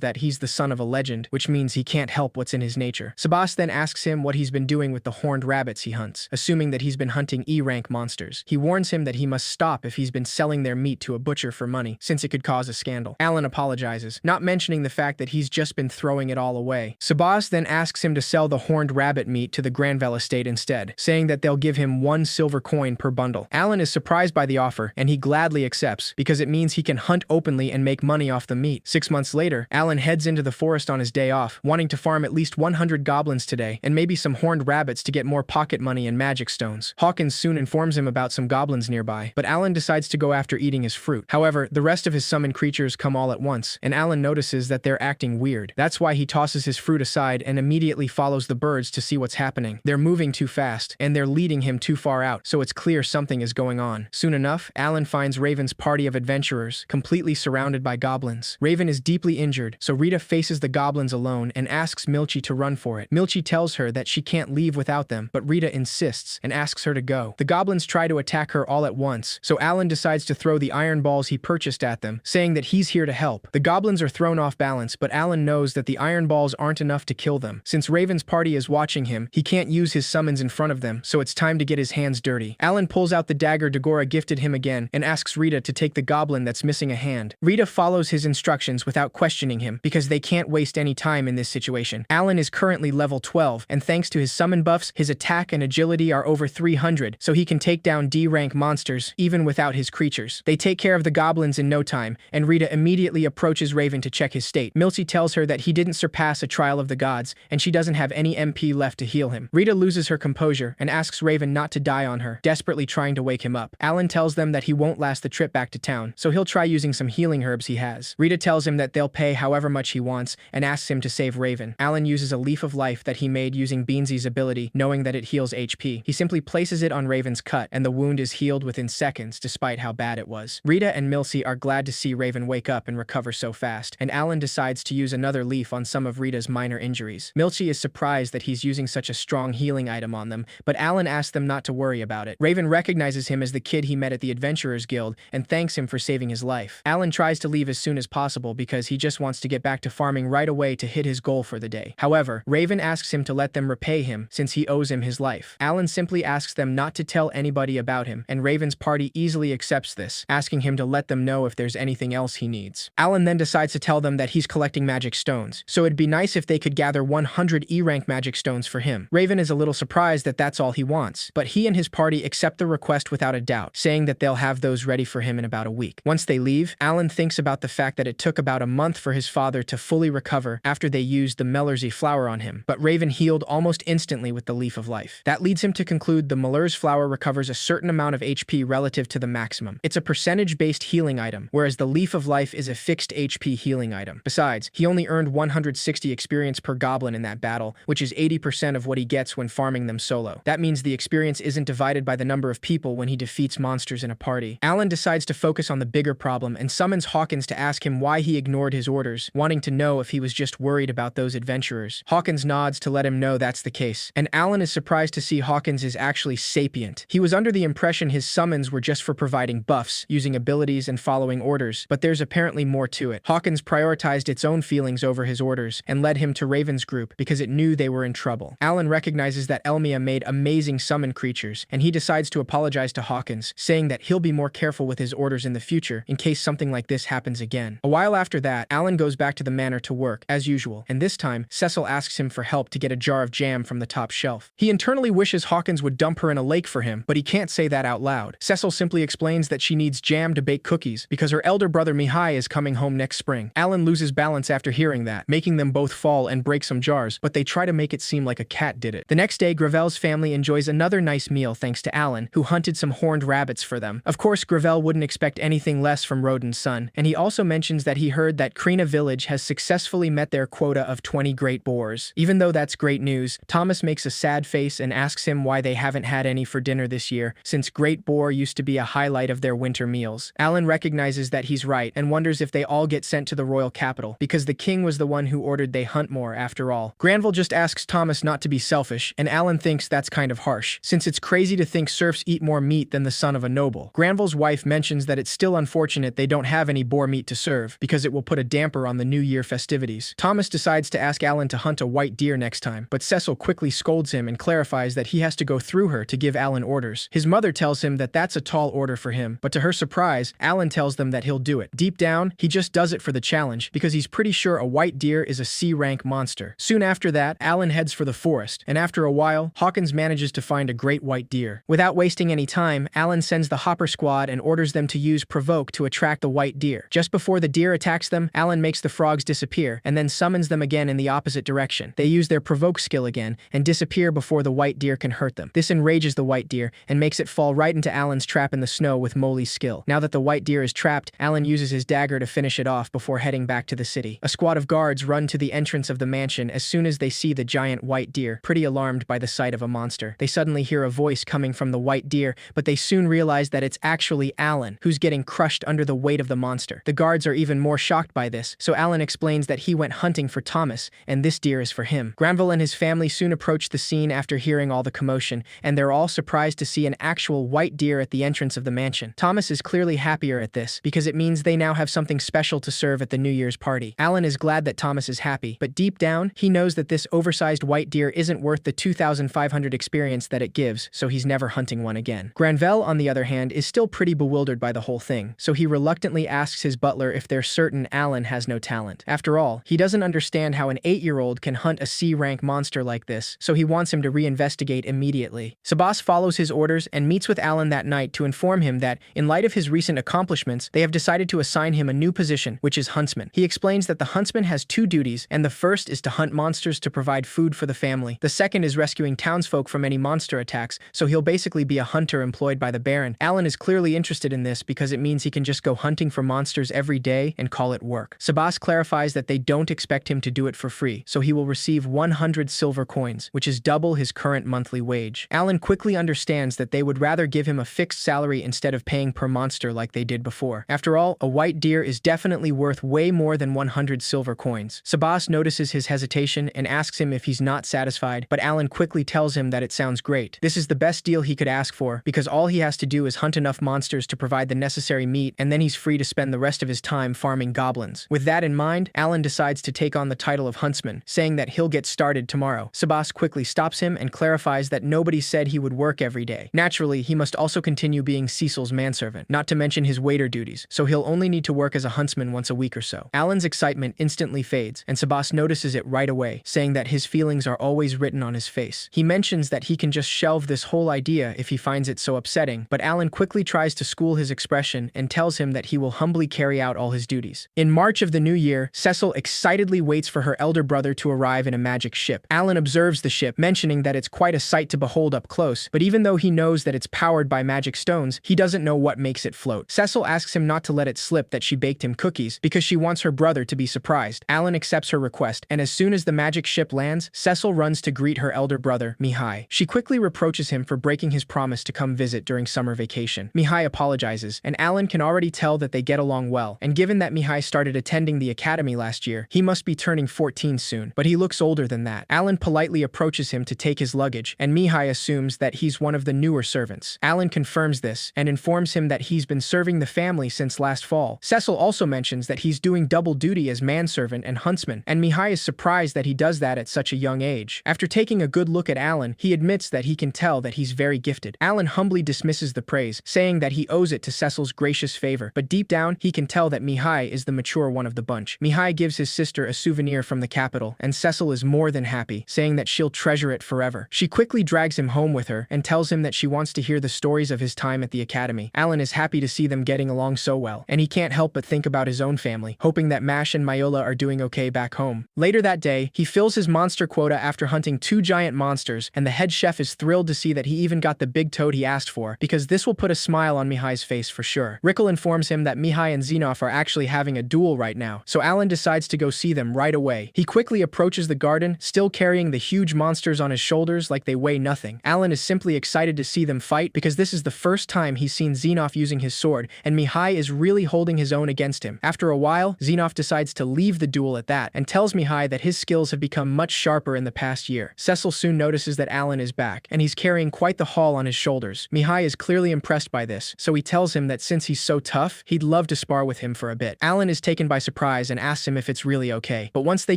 that he's the son of a legend, which means he can't help what's in his nature. Sabas then asks him what he's been doing with the horned rabbits he hunts, assuming that he's been hunting E-rank monsters. He warns him that he must stop if he's been selling their meat to a butcher for money, since it could cause a scandal. Alan apologizes, not mentioning the fact that he's just been throwing it all away. Sabas then asks him to sell the horned rabbit meat to the Granville estate instead, saying that they'll give him 1 silver coin per bundle. Alan is surprised by the offer, and he gladly accepts, because it means he can hunt openly and make money off the meat. 6 months later, Alan heads into the forest on his day off, wanting to farm at least 100 goblins today, and maybe some horned rabbits to get more pocket money and magic stones. Hawkins soon informs him about some goblins nearby, but Alan decides to go after eating his fruit. However, the rest of his summoned creatures come all at once, and Alan notices that they're acting weird. That's why he tosses his fruit aside and immediately follows the birds to see what's happening. They're moving too fast, and they're leading him too far out, so it's clear something is going on. Soon enough, Alan finds Raven's party of adventurers, completely surrounded by goblins. Raven is deeply injured, so Rita faces the goblins alone and asks Milchi to run for it. Milchi tells her that she can't leave without them, but Rita insists and asks her to go. The goblins try to attack her all at once, so Alan decides to throw the iron balls he purchased at them, saying that he's here to help. The goblins are thrown off balance, but Alan knows that the iron balls aren't enough to kill them. Since Raven's party is watching him, he can't use his summons in front of them, so it's time to get his hands dirty. Alan pulls out the dagger Dagora gifted him again and asks Rita to take the goblin that's missing a hand. Rita follows his instructions without questioning him, because they can't waste any time in this situation. Alan is currently level 12, and thanks to his summon buffs, his attack and agility are over 300, so he can take down D-rank monsters, even without his creatures. They take care of the goblins in no time, and Rita immediately approaches Raven to check his state. Milchi tells her that he didn't surpass a trial of the gods, and she doesn't have any MP left to heal him. Rita loses her composure and asks Raven not to die on her, desperately trying to wake him up. Alan tells them that he won't last the trip back to town, so he'll try using some healing herbs he has. Rita tells him that they'll pay however much he wants and asks him to save Raven. Alan uses a leaf of life that he made using Beansy's ability, knowing that it heals HP. He simply places it on Raven's cut, and the wound is healed within seconds, despite how bad it was. Rita and Milchi are glad to see Raven wake up and recover so fast, and Alan decides to use another leaf on some of Rita's minor injuries. Milchi is surprised that he's using such a strong healing item on them, but Alan asks them not to worry about it. Raven recognizes him as the kid he met at the Adventurers Guild and thanks him for saving his life. Alan tries to leave as soon as possible because he just wants to get back to farming right away to hit his goal for the day. However, Raven asks him to let them repay him since he owes him his life. Alan simply asks them not to tell anybody about him, and Raven's party easily accepts this, asking him to let them know if there's anything else he needs. Alan then decides to tell them that he's collecting magic stones, so it'd be nice if they could gather 100 E-rank magic stones for him. Raven is a little surprised that that's all he wants, but he and his party accept the request without a doubt, saying that they'll have those ready for him in about a week. Once they leave, Alan thinks about the fact that it took about a month for his father to fully recover after they used the Mellerzy flower on him, but Raven healed almost instantly with the Leaf of Life. That leads him to conclude the Mellerzy flower recovers a certain amount of HP relative to the maximum. It's a percentage-based healing item, whereas the Leaf of Life is a fixed HP healing item. Besides, he only earned 160 experience per goblin in that battle, which is 80% of what he gets when farming them solo. That means the experience isn't divided by the number of people when he defeats monsters in a party. Alan decides to focus on the bigger problem and summons Hawkins to ask him why he ignored his orders, wanting to know if he was just worried about those adventurers. Hawkins nods to let him know that's the case, and Alan is surprised to see Hawkins is actually sapient. He was under the impression his summons were just for providing buffs, using abilities and following orders, but there's apparently more to it. Hawkins prioritized its own feelings over his orders and led him to Raven's group because it knew they were in trouble. Alan recognizes that Elmia made amazing summon creatures, and he decides to apologize to Hawkins, saying that he'll be more careful with his orders in the future in case something like this happens again. A while after that, Alan goes back to the manor to work, as usual, and this time, Cecil asks him for help to get a jar of jam from the top shelf. He internally wishes Hawkins would dump her in a lake for him, but he can't say that out loud. Cecil simply explains that she needs jam to bake cookies because her elder brother Mihai is coming home next spring. Alan loses balance after hearing that, making them both fall and break some jars, but they try to make it seem like a cat did it. The next day, Gravel's family enjoys another nice meal thanks to Alan, who hunted some horned rabbits for them. Of course, Gravel wouldn't expect anything less from Roden's son, and he also mentions that he heard that Krina village has successfully met their quota of 20 great boars. Even though that's great news, Thomas makes a sad face and asks him why they haven't had any for dinner this year, since great boar used to be a highlight of their winter meals. Alan recognizes that he's right and wonders if they all get sent to the royal capital, because the king was the one who ordered they hunt more after all. Granville just asks Thomas not to be selfish, and Alan thinks that's kind of harsh, since it's crazy to think serfs eat more meat than the son of a noble. Granville's wife mentions that it's still unfortunate they don't have any boar meat to serve, because it will put a damper on the New Year festivities. Thomas decides to ask Alan to hunt a white deer next time, but Cecil quickly scolds him and clarifies that he has to go through her to give Alan orders. His mother tells him that that's a tall order for him, but to her surprise, Alan tells them that he'll do it. Deep down, he just does it for the challenge, because he's pretty sure a white deer is a C-rank monster. Soon after that, Alan heads for the forest, and after a while, Hawkins manages to find a great white deer. Without wasting any time, Alan sends the Hopper Squad and orders them to use Provoke to attract the white deer. Just before the deer attacks them, Alan makes the frogs disappear, and then summons them again in the opposite direction. They use their Provoke skill again, and disappear before the white deer can hurt them. This enrages the white deer, and makes it fall right into Alan's trap in the snow with Molly's skill. Now that the white deer is trapped, Alan uses his dagger to finish it off before heading back to the city. A squad of guards run to the entrance of the mansion as soon as they see the giant white deer, pretty alarmed by the sight of a monster. They suddenly hear a voice coming from the white deer, but they soon realize that it's actually Alan, who's getting crushed under the weight of the monster. The guards are even more shocked by this, so Alan explains that he went hunting for Thomas, and this deer is for him. Granville and his family soon approach the scene after hearing all the commotion, and they're all surprised to see an actual white deer at the entrance of the mansion. Thomas is clearly happier at this, because it means they now have something special to serve at the New Year's party. Alan is glad that Thomas is happy, but deep down, he knows that this oversized white deer isn't worth the 2,500 experience that it gives, so he's never hunting one again. Granville, on the other hand, is still pretty bewildered by the whole thing, so he reluctantly asks his butler if they're certain Alan has no talent. After all, he doesn't understand how an 8-year-old can hunt a C-rank monster like this, so he wants him to reinvestigate immediately. Sabas follows his orders and meets with Alan that night to inform him that, in light of his recent accomplishments, they have decided to assign him a new position, which is huntsman. He explains that the huntsman has 2 duties, and the first is to hunt monsters to provide food for the family. The second is rescuing townsfolk from any monster attacks, so he'll basically be a hunter employed by the Baron. Alan is clearly interested in this because it means he can just go hunting for monsters every day and call it work. Sabas clarifies that they don't expect him to do it for free, so he will receive 100 silver coins, which is double his current monthly wage. Alan quickly understands that they would rather give him a fixed salary instead of paying per monster like they did before. After all, a white deer is definitely worth way more than 100 silver coins. Sabas notices his hesitation and asks him if he's not satisfied, but Alan quickly tells him that it sounds great. This is the best deal he could ask for, because all he has to do is hunt enough monsters to provide the necessary meat, and then he's free to spend the rest of his time farming goblins. With that in mind, Alan decides to take on the title of huntsman, saying that he'll get started tomorrow. Sabas quickly stops him and clarifies that nobody said he would work every day. Naturally, he must also continue being Cecil's manservant, not to mention his waiter duties, so he'll only need to work as a huntsman once a week or so. Alan's excitement instantly fades, and Sabas notices it right away, saying that his feelings are always written on his face. He mentions that he can just shelve this whole idea if he finds it so upsetting, but Alan quickly tries to school his expression and tells him that he will humbly carry out all his duties. In March of the new year, Cecil excitedly waits for her elder brother to arrive in a magic ship. Alan observes the ship, mentioning that it's quite a sight to behold up close, but even though he knows that it's powered by magic stones, he doesn't know what makes it float. Cecil asks him not to let it slip that she baked him cookies, because she wants her brother to be surprised. Alan accepts her request, and as soon as the magic ship lands, Cecil runs to greet her elder brother, Mihai. She quickly reproaches him for breaking his promise to come visit during summer vacation. Mihai apologizes, and Alan can already tell that they get along well, and given that Mihai started attending the academy last year, he must be turning 14 soon, but he looks older than that. Alan politely approaches him to take his luggage, and Mihai assumes that he's one of the newer servants. Alan confirms this, and informs him that he's been serving the family since last fall. Cecil also mentions that he's doing double duty as manservant and huntsman, and Mihai is surprised that he does that at such a young age. After taking a good look at Alan, he admits that he can tell that he's very gifted. Alan humbly dismisses the praise, saying that he owes it to Cecil's gracious favor, but deep down, he can tell that Mihai is the mature one of the bunch. Mihai gives his sister a souvenir from the capital, and Cecil is more than happy, saying that she'll treasure it forever. She quickly drags him home with her, and tells him that she wants to hear the stories of his time at the academy. Alan is happy to see them getting along so well, and he can't help but think about his own family, hoping that Mash and Mayola are doing okay back home. Later that day, he fills his monster quota after hunting 2 giant monsters, and the head chef is thrilled to see that he even got the big toad he asked for, because this will put a smile on Mihai's face for sure. Rickle informs him that Mihai and Xenoph are actually having a duel right now, so Alan decides to go see them right away. He quickly approaches the garden, still carrying the huge monsters on his shoulders like they weigh nothing. Alan is simply excited to see them fight because this is the first time he's seen Xenoph using his sword, and Mihai is really holding his own against him. After a while, Xenoph decides to leave the duel at that, and tells Mihai that his skills have become much sharper in the past year. Cecil soon notices that Alan is back, and he's carrying quite the haul on his shoulders. Mihai is clearly impressed by this, so he tells him that since he's so tough, he'd love to spar with him for a bit. Alan is taken by surprise and asks him if it's really okay, but once they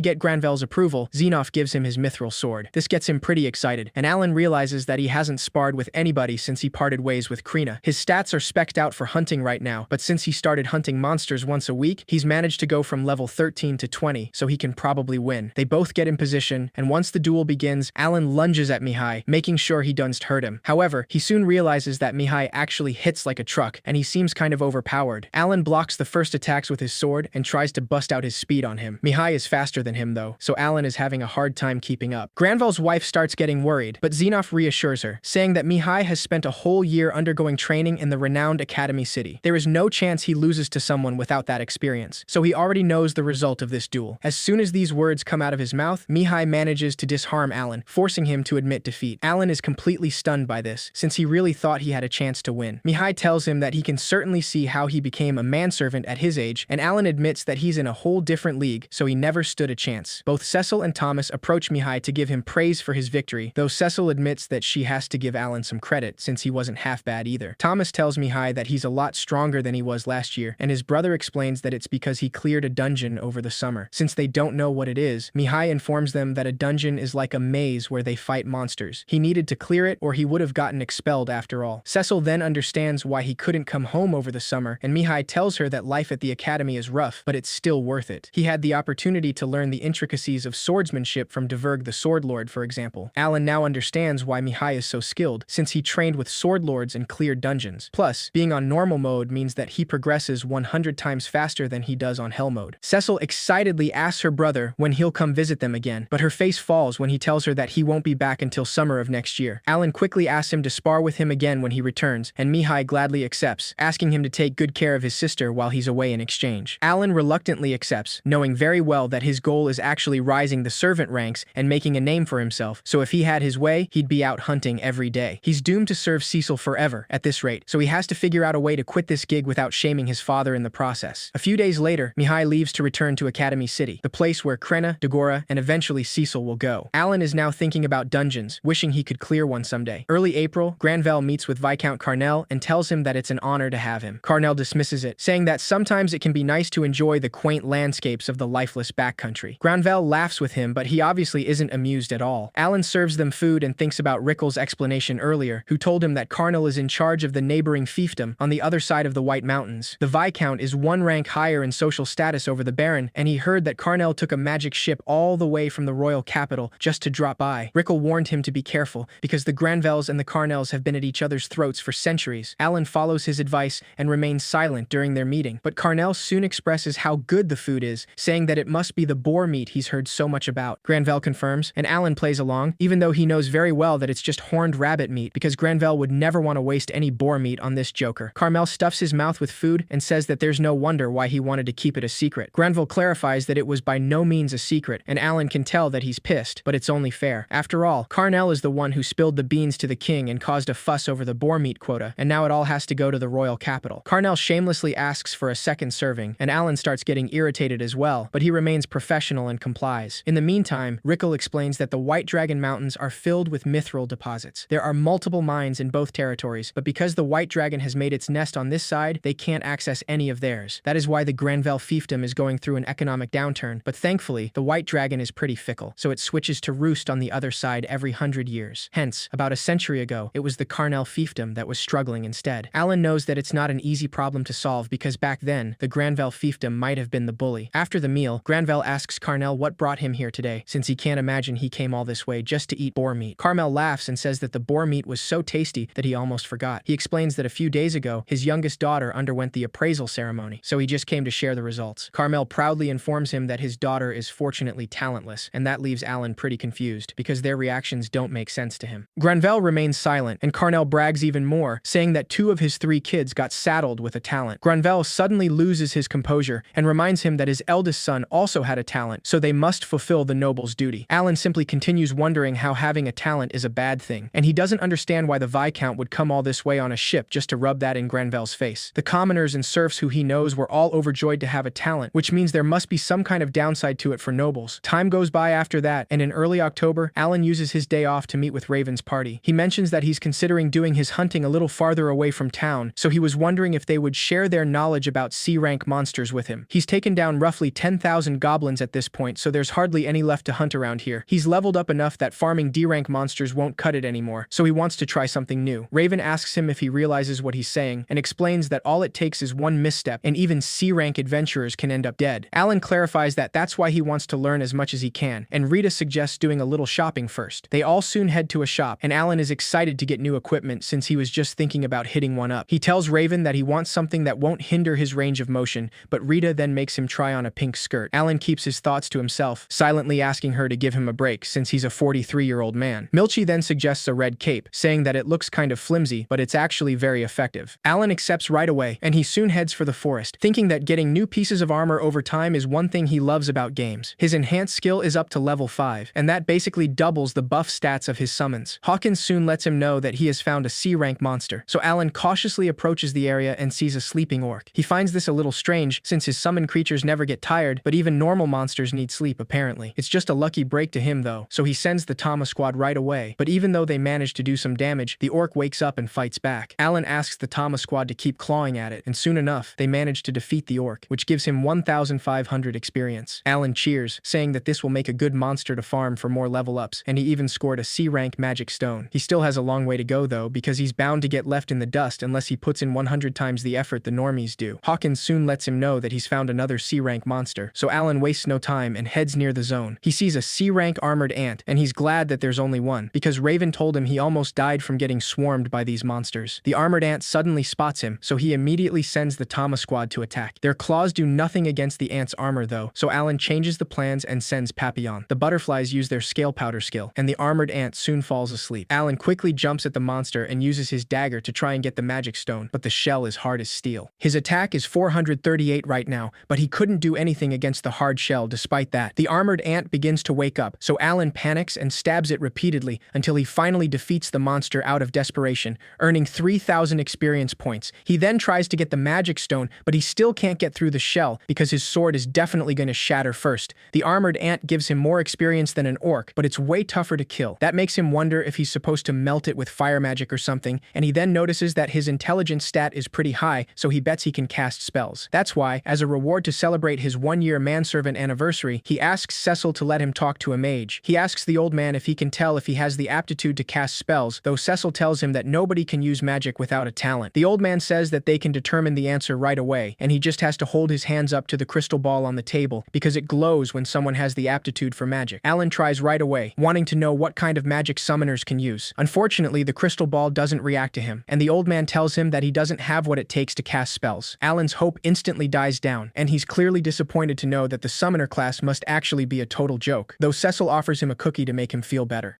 get Granvel's approval, Xenoph gives him his mithril sword. This gets him pretty excited, and Alan realizes that he hasn't sparred with anybody since he parted ways with Krina. His stats are specced out for hunting right now, but since he started hunting monsters once a week, he's managed to go from level 13 to 20, so he can probably win. They both get in position, and once the duel begins, Alan lunges at Mihai, making sure he doesn't hurt him. However, he soon realizes that Mihai actually hits like a truck, and he seems kind of overpowered. Alan blocks the first attacks with his sword and tries to bust out his speed on him. Mihai is faster than him though, so Alan is having a hard time keeping up. Granvel's wife starts getting worried, but Xenoph reassures her, saying that Mihai has spent a whole year undergoing training in the renowned Academy City. There is no chance he loses to someone without that experience, so he already knows the result of this duel. As soon as these words come out of his mouth, Mihai manages to disarm Alan, forcing him to admit defeat. Alan is completely stunned by this, since he really thought he had a chance to win. Mihai tells him that he can certainly see how he became a manservant at his age, and Alan admits that he's in a whole different league, so he never stood a chance. Both Cecil and Thomas approach Mihai to give him praise for his victory, though Cecil admits that she has to give Alan some credit since he wasn't half bad either. Thomas tells Mihai that he's a lot stronger than he was last year, and his brother explains that it's because he cleared a dungeon over the summer. Since they don't know what it is, Mihai informs them that a dungeon is like a maze where they fight monsters. He needed to clear it or he would have gotten expelled after all. Cecil then understands why he couldn't come home over the summer, and Mihai tells her that life at the academy is rough, but it's still worth it. He had the opportunity to learn the intricacies of swordsmanship from Diverg the Sword Lord, for example. Alan now understands why Mihai is so skilled, since he trained with sword lords and cleared dungeons. Plus, being on normal mode means that he progresses 100 times faster than he does on hell mode. Cecil excitedly asks her brother when he'll come visit them again, but her face falls when he tells her that he won't be back until summer of next year. Alan quickly asks him to spar with him again when he returns, and Mihai gladly accepts, asking him to take good care of his sister while he's away in exchange. Alan reluctantly accepts, knowing very well that his goal is actually rising the servant ranks and making a name for himself, so if he had his way, he'd be out hunting every day. He's doomed to serve Cecil forever at this rate, so he has to figure out a way to quit this gig without shaming his father in the process. A few days later, Mihai leaves to return to Academy City, the place where Krenna, Dagora, and eventually Cecil will go. Alan is now thinking about dungeons, wishing he could clear one someday. Early April, Granvel meets with Viscount Carnell and tells him that it's an honor to have him. Carnell dismisses it, saying that sometimes it can be nice to enjoy the quaint landscapes of the lifeless backcountry. Granvel laughs with him, but he obviously isn't amused at all. Alan serves them food and thinks about Rickel's explanation earlier, who told him that Carnell is in charge of the neighboring fiefdom on the other side of the White Mountains. The Viscount is one rank higher in social status over the Baron, and he heard that Carnell took a magic ship all the way from the royal capital just to drop by. Rickel warned him to be careful, because the Granvels and the Carnells have been at each other's throats for centuries. Alan follows his advice and remains silent during their meeting, but Carnell soon expresses how good the food is, saying that it must be the boar meat he's heard so much about. Granvel confirms, and Alan plays along, even though he knows very well that it's just horned rabbit meat, because Granvel would never want to waste any boar meat on this joker. Carmel stuffs his mouth with food and says that there's no wonder why he wanted to keep it a secret. Granvel clarifies that it was by no means a secret, and Alan can tell that he's pissed, but it's only fair. After all, Carnell is the one who spilled the beans to the king and caused a fuss over the boar meat quota, and now it all has to go to the royal capital. Carnell shamelessly asks for a second serving, and Alan starts getting irritated as well, but he remains professional and complies. In the meantime, Rickel explains that the White Dragon Mountains are filled with mithril deposits. There are multiple mines in both territories, but because the White Dragon has made its nest on this side, they can't access any of theirs. That is why the Granvel fiefdom is going through an economic downturn, but thankfully, the White Dragon is pretty fickle, so it switches to roost on the other side every 100 years. Hence, about a century ago, it was the Carnell fiefdom that was struggling instead. Alan knows that it's not an easy problem to solve because back then, the Granvel fiefdom might have been the bully. After the meal, Granvel asks Carnell what brought him here today, since he can't imagine he came all this way just to eat boar meat. Carmel laughs and says that the boar meat was so tasty that he almost forgot. He explains that a few days ago, his youngest daughter underwent the appraisal ceremony, so he just came to share the results. Carmel proudly informs him that his daughter is fortunately talentless, and that leaves Alan pretty confused, because their reactions don't make sense to him. Granvel remains silent, and Carnell brags even more, saying that 2 of his 3 kids got saddled with a talent. Granvel suddenly loses his composure, and reminds him that his eldest son also had a talent, so they must fulfill the noble's duty. Alan simply continues wondering how having a talent is a bad thing, and he doesn't understand why the Viscount would come all this way on a ship just to rub rub that in Granville's face. The commoners and serfs who he knows were all overjoyed to have a talent, which means there must be some kind of downside to it for nobles. Time goes by after that, and in early October, Alan uses his day off to meet with Raven's party. He mentions that he's considering doing his hunting a little farther away from town, so he was wondering if they would share their knowledge about C-rank monsters with him. He's taken down roughly 10,000 goblins at this point, so there's hardly any left to hunt around here. He's leveled up enough that farming D-rank monsters won't cut it anymore, so he wants to try something new. Raven asks him if he realizes what he's saying, and explains that all it takes is one misstep, and even C-rank adventurers can end up dead. Alan clarifies that that's why he wants to learn as much as he can, and Rita suggests doing a little shopping first. They all soon head to a shop, and Alan is excited to get new equipment since he was just thinking about hitting one up. He tells Raven that he wants something that won't hinder his range of motion, but Rita then makes him try on a pink skirt. Alan keeps his thoughts to himself, silently asking her to give him a break since he's a 43-year-old man. Milchi then suggests a red cape, saying that it looks kind of flimsy, but it's actually very effective. Alan accepts right away, and he soon heads for the forest, thinking that getting new pieces of armor over time is one thing he loves about games. His enhanced skill is up to level 5, and that basically doubles the buff stats of his summons. Hawkins soon lets him know that he has found a C-rank monster, so Alan cautiously approaches the area and sees a sleeping orc. He finds this a little strange, since his summoned creatures never get tired, but even normal monsters need sleep apparently. It's just a lucky break to him though, so he sends the Tama squad right away, but even though they manage to do some damage, the orc wakes up and fights back. Alan asks the Tama squad to keep clawing at it, and soon enough, they manage to defeat the orc, which gives him 1,500 experience. Alan cheers, saying that this will make a good monster to farm for more level ups, and he even scored a C-rank magic stone. He still has a long way to go though, because he's bound to get left in the dust unless he puts in 100 times the effort the normies do. Hawkins soon lets him know that he's found another C-rank monster, so Alan wastes no time and heads near the zone. He sees a C-rank armored ant, and he's glad that there's only one, because Raven told him he almost died from getting swarmed by these monsters. The armored ant suddenly spots him, so he immediately sends the Tama squad to attack. Their claws do nothing against the ant's armor though, so Alan changes the plans and sends Papillon. The butterflies use their scale powder skill, and the armored ant soon falls asleep. Alan quickly jumps at the monster and uses his dagger to try and get the magic stone, but the shell is hard as steel. His attack is 438 right now, but he couldn't do anything against the hard shell despite that. The armored ant begins to wake up, so Alan panics and stabs it repeatedly until he finally defeats the monster out of desperation, earning 3,000 experience points. He then tries to get the magic stone, but he still can't get through the shell because his sword is definitely going to shatter first. The armored ant gives him more experience than an orc, but it's way tougher to kill. That makes him wonder if he's supposed to melt it with fire magic or something, and he then notices that his intelligence stat is pretty high, so he bets he can cast spells. That's why, as a reward to celebrate his one-year manservant anniversary, he asks Cecil to let him talk to a mage. He asks the old man if he can tell if he has the aptitude to cast spells, though Cecil tells him that nobody can use magic without a talent. The old man says that they can determine the answer right away, and he just has to hold his hands up to the crystal ball on the table because it glows when someone has the aptitude for magic. Alan tries right away, wanting to know what kind of magic summoners can use. Unfortunately, the crystal ball doesn't react to him, and the old man tells him that he doesn't have what it takes to cast spells. Alan's hope instantly dies down, and he's clearly disappointed to know that the summoner class must actually be a total joke, though Cecil offers him a cookie to make him feel better.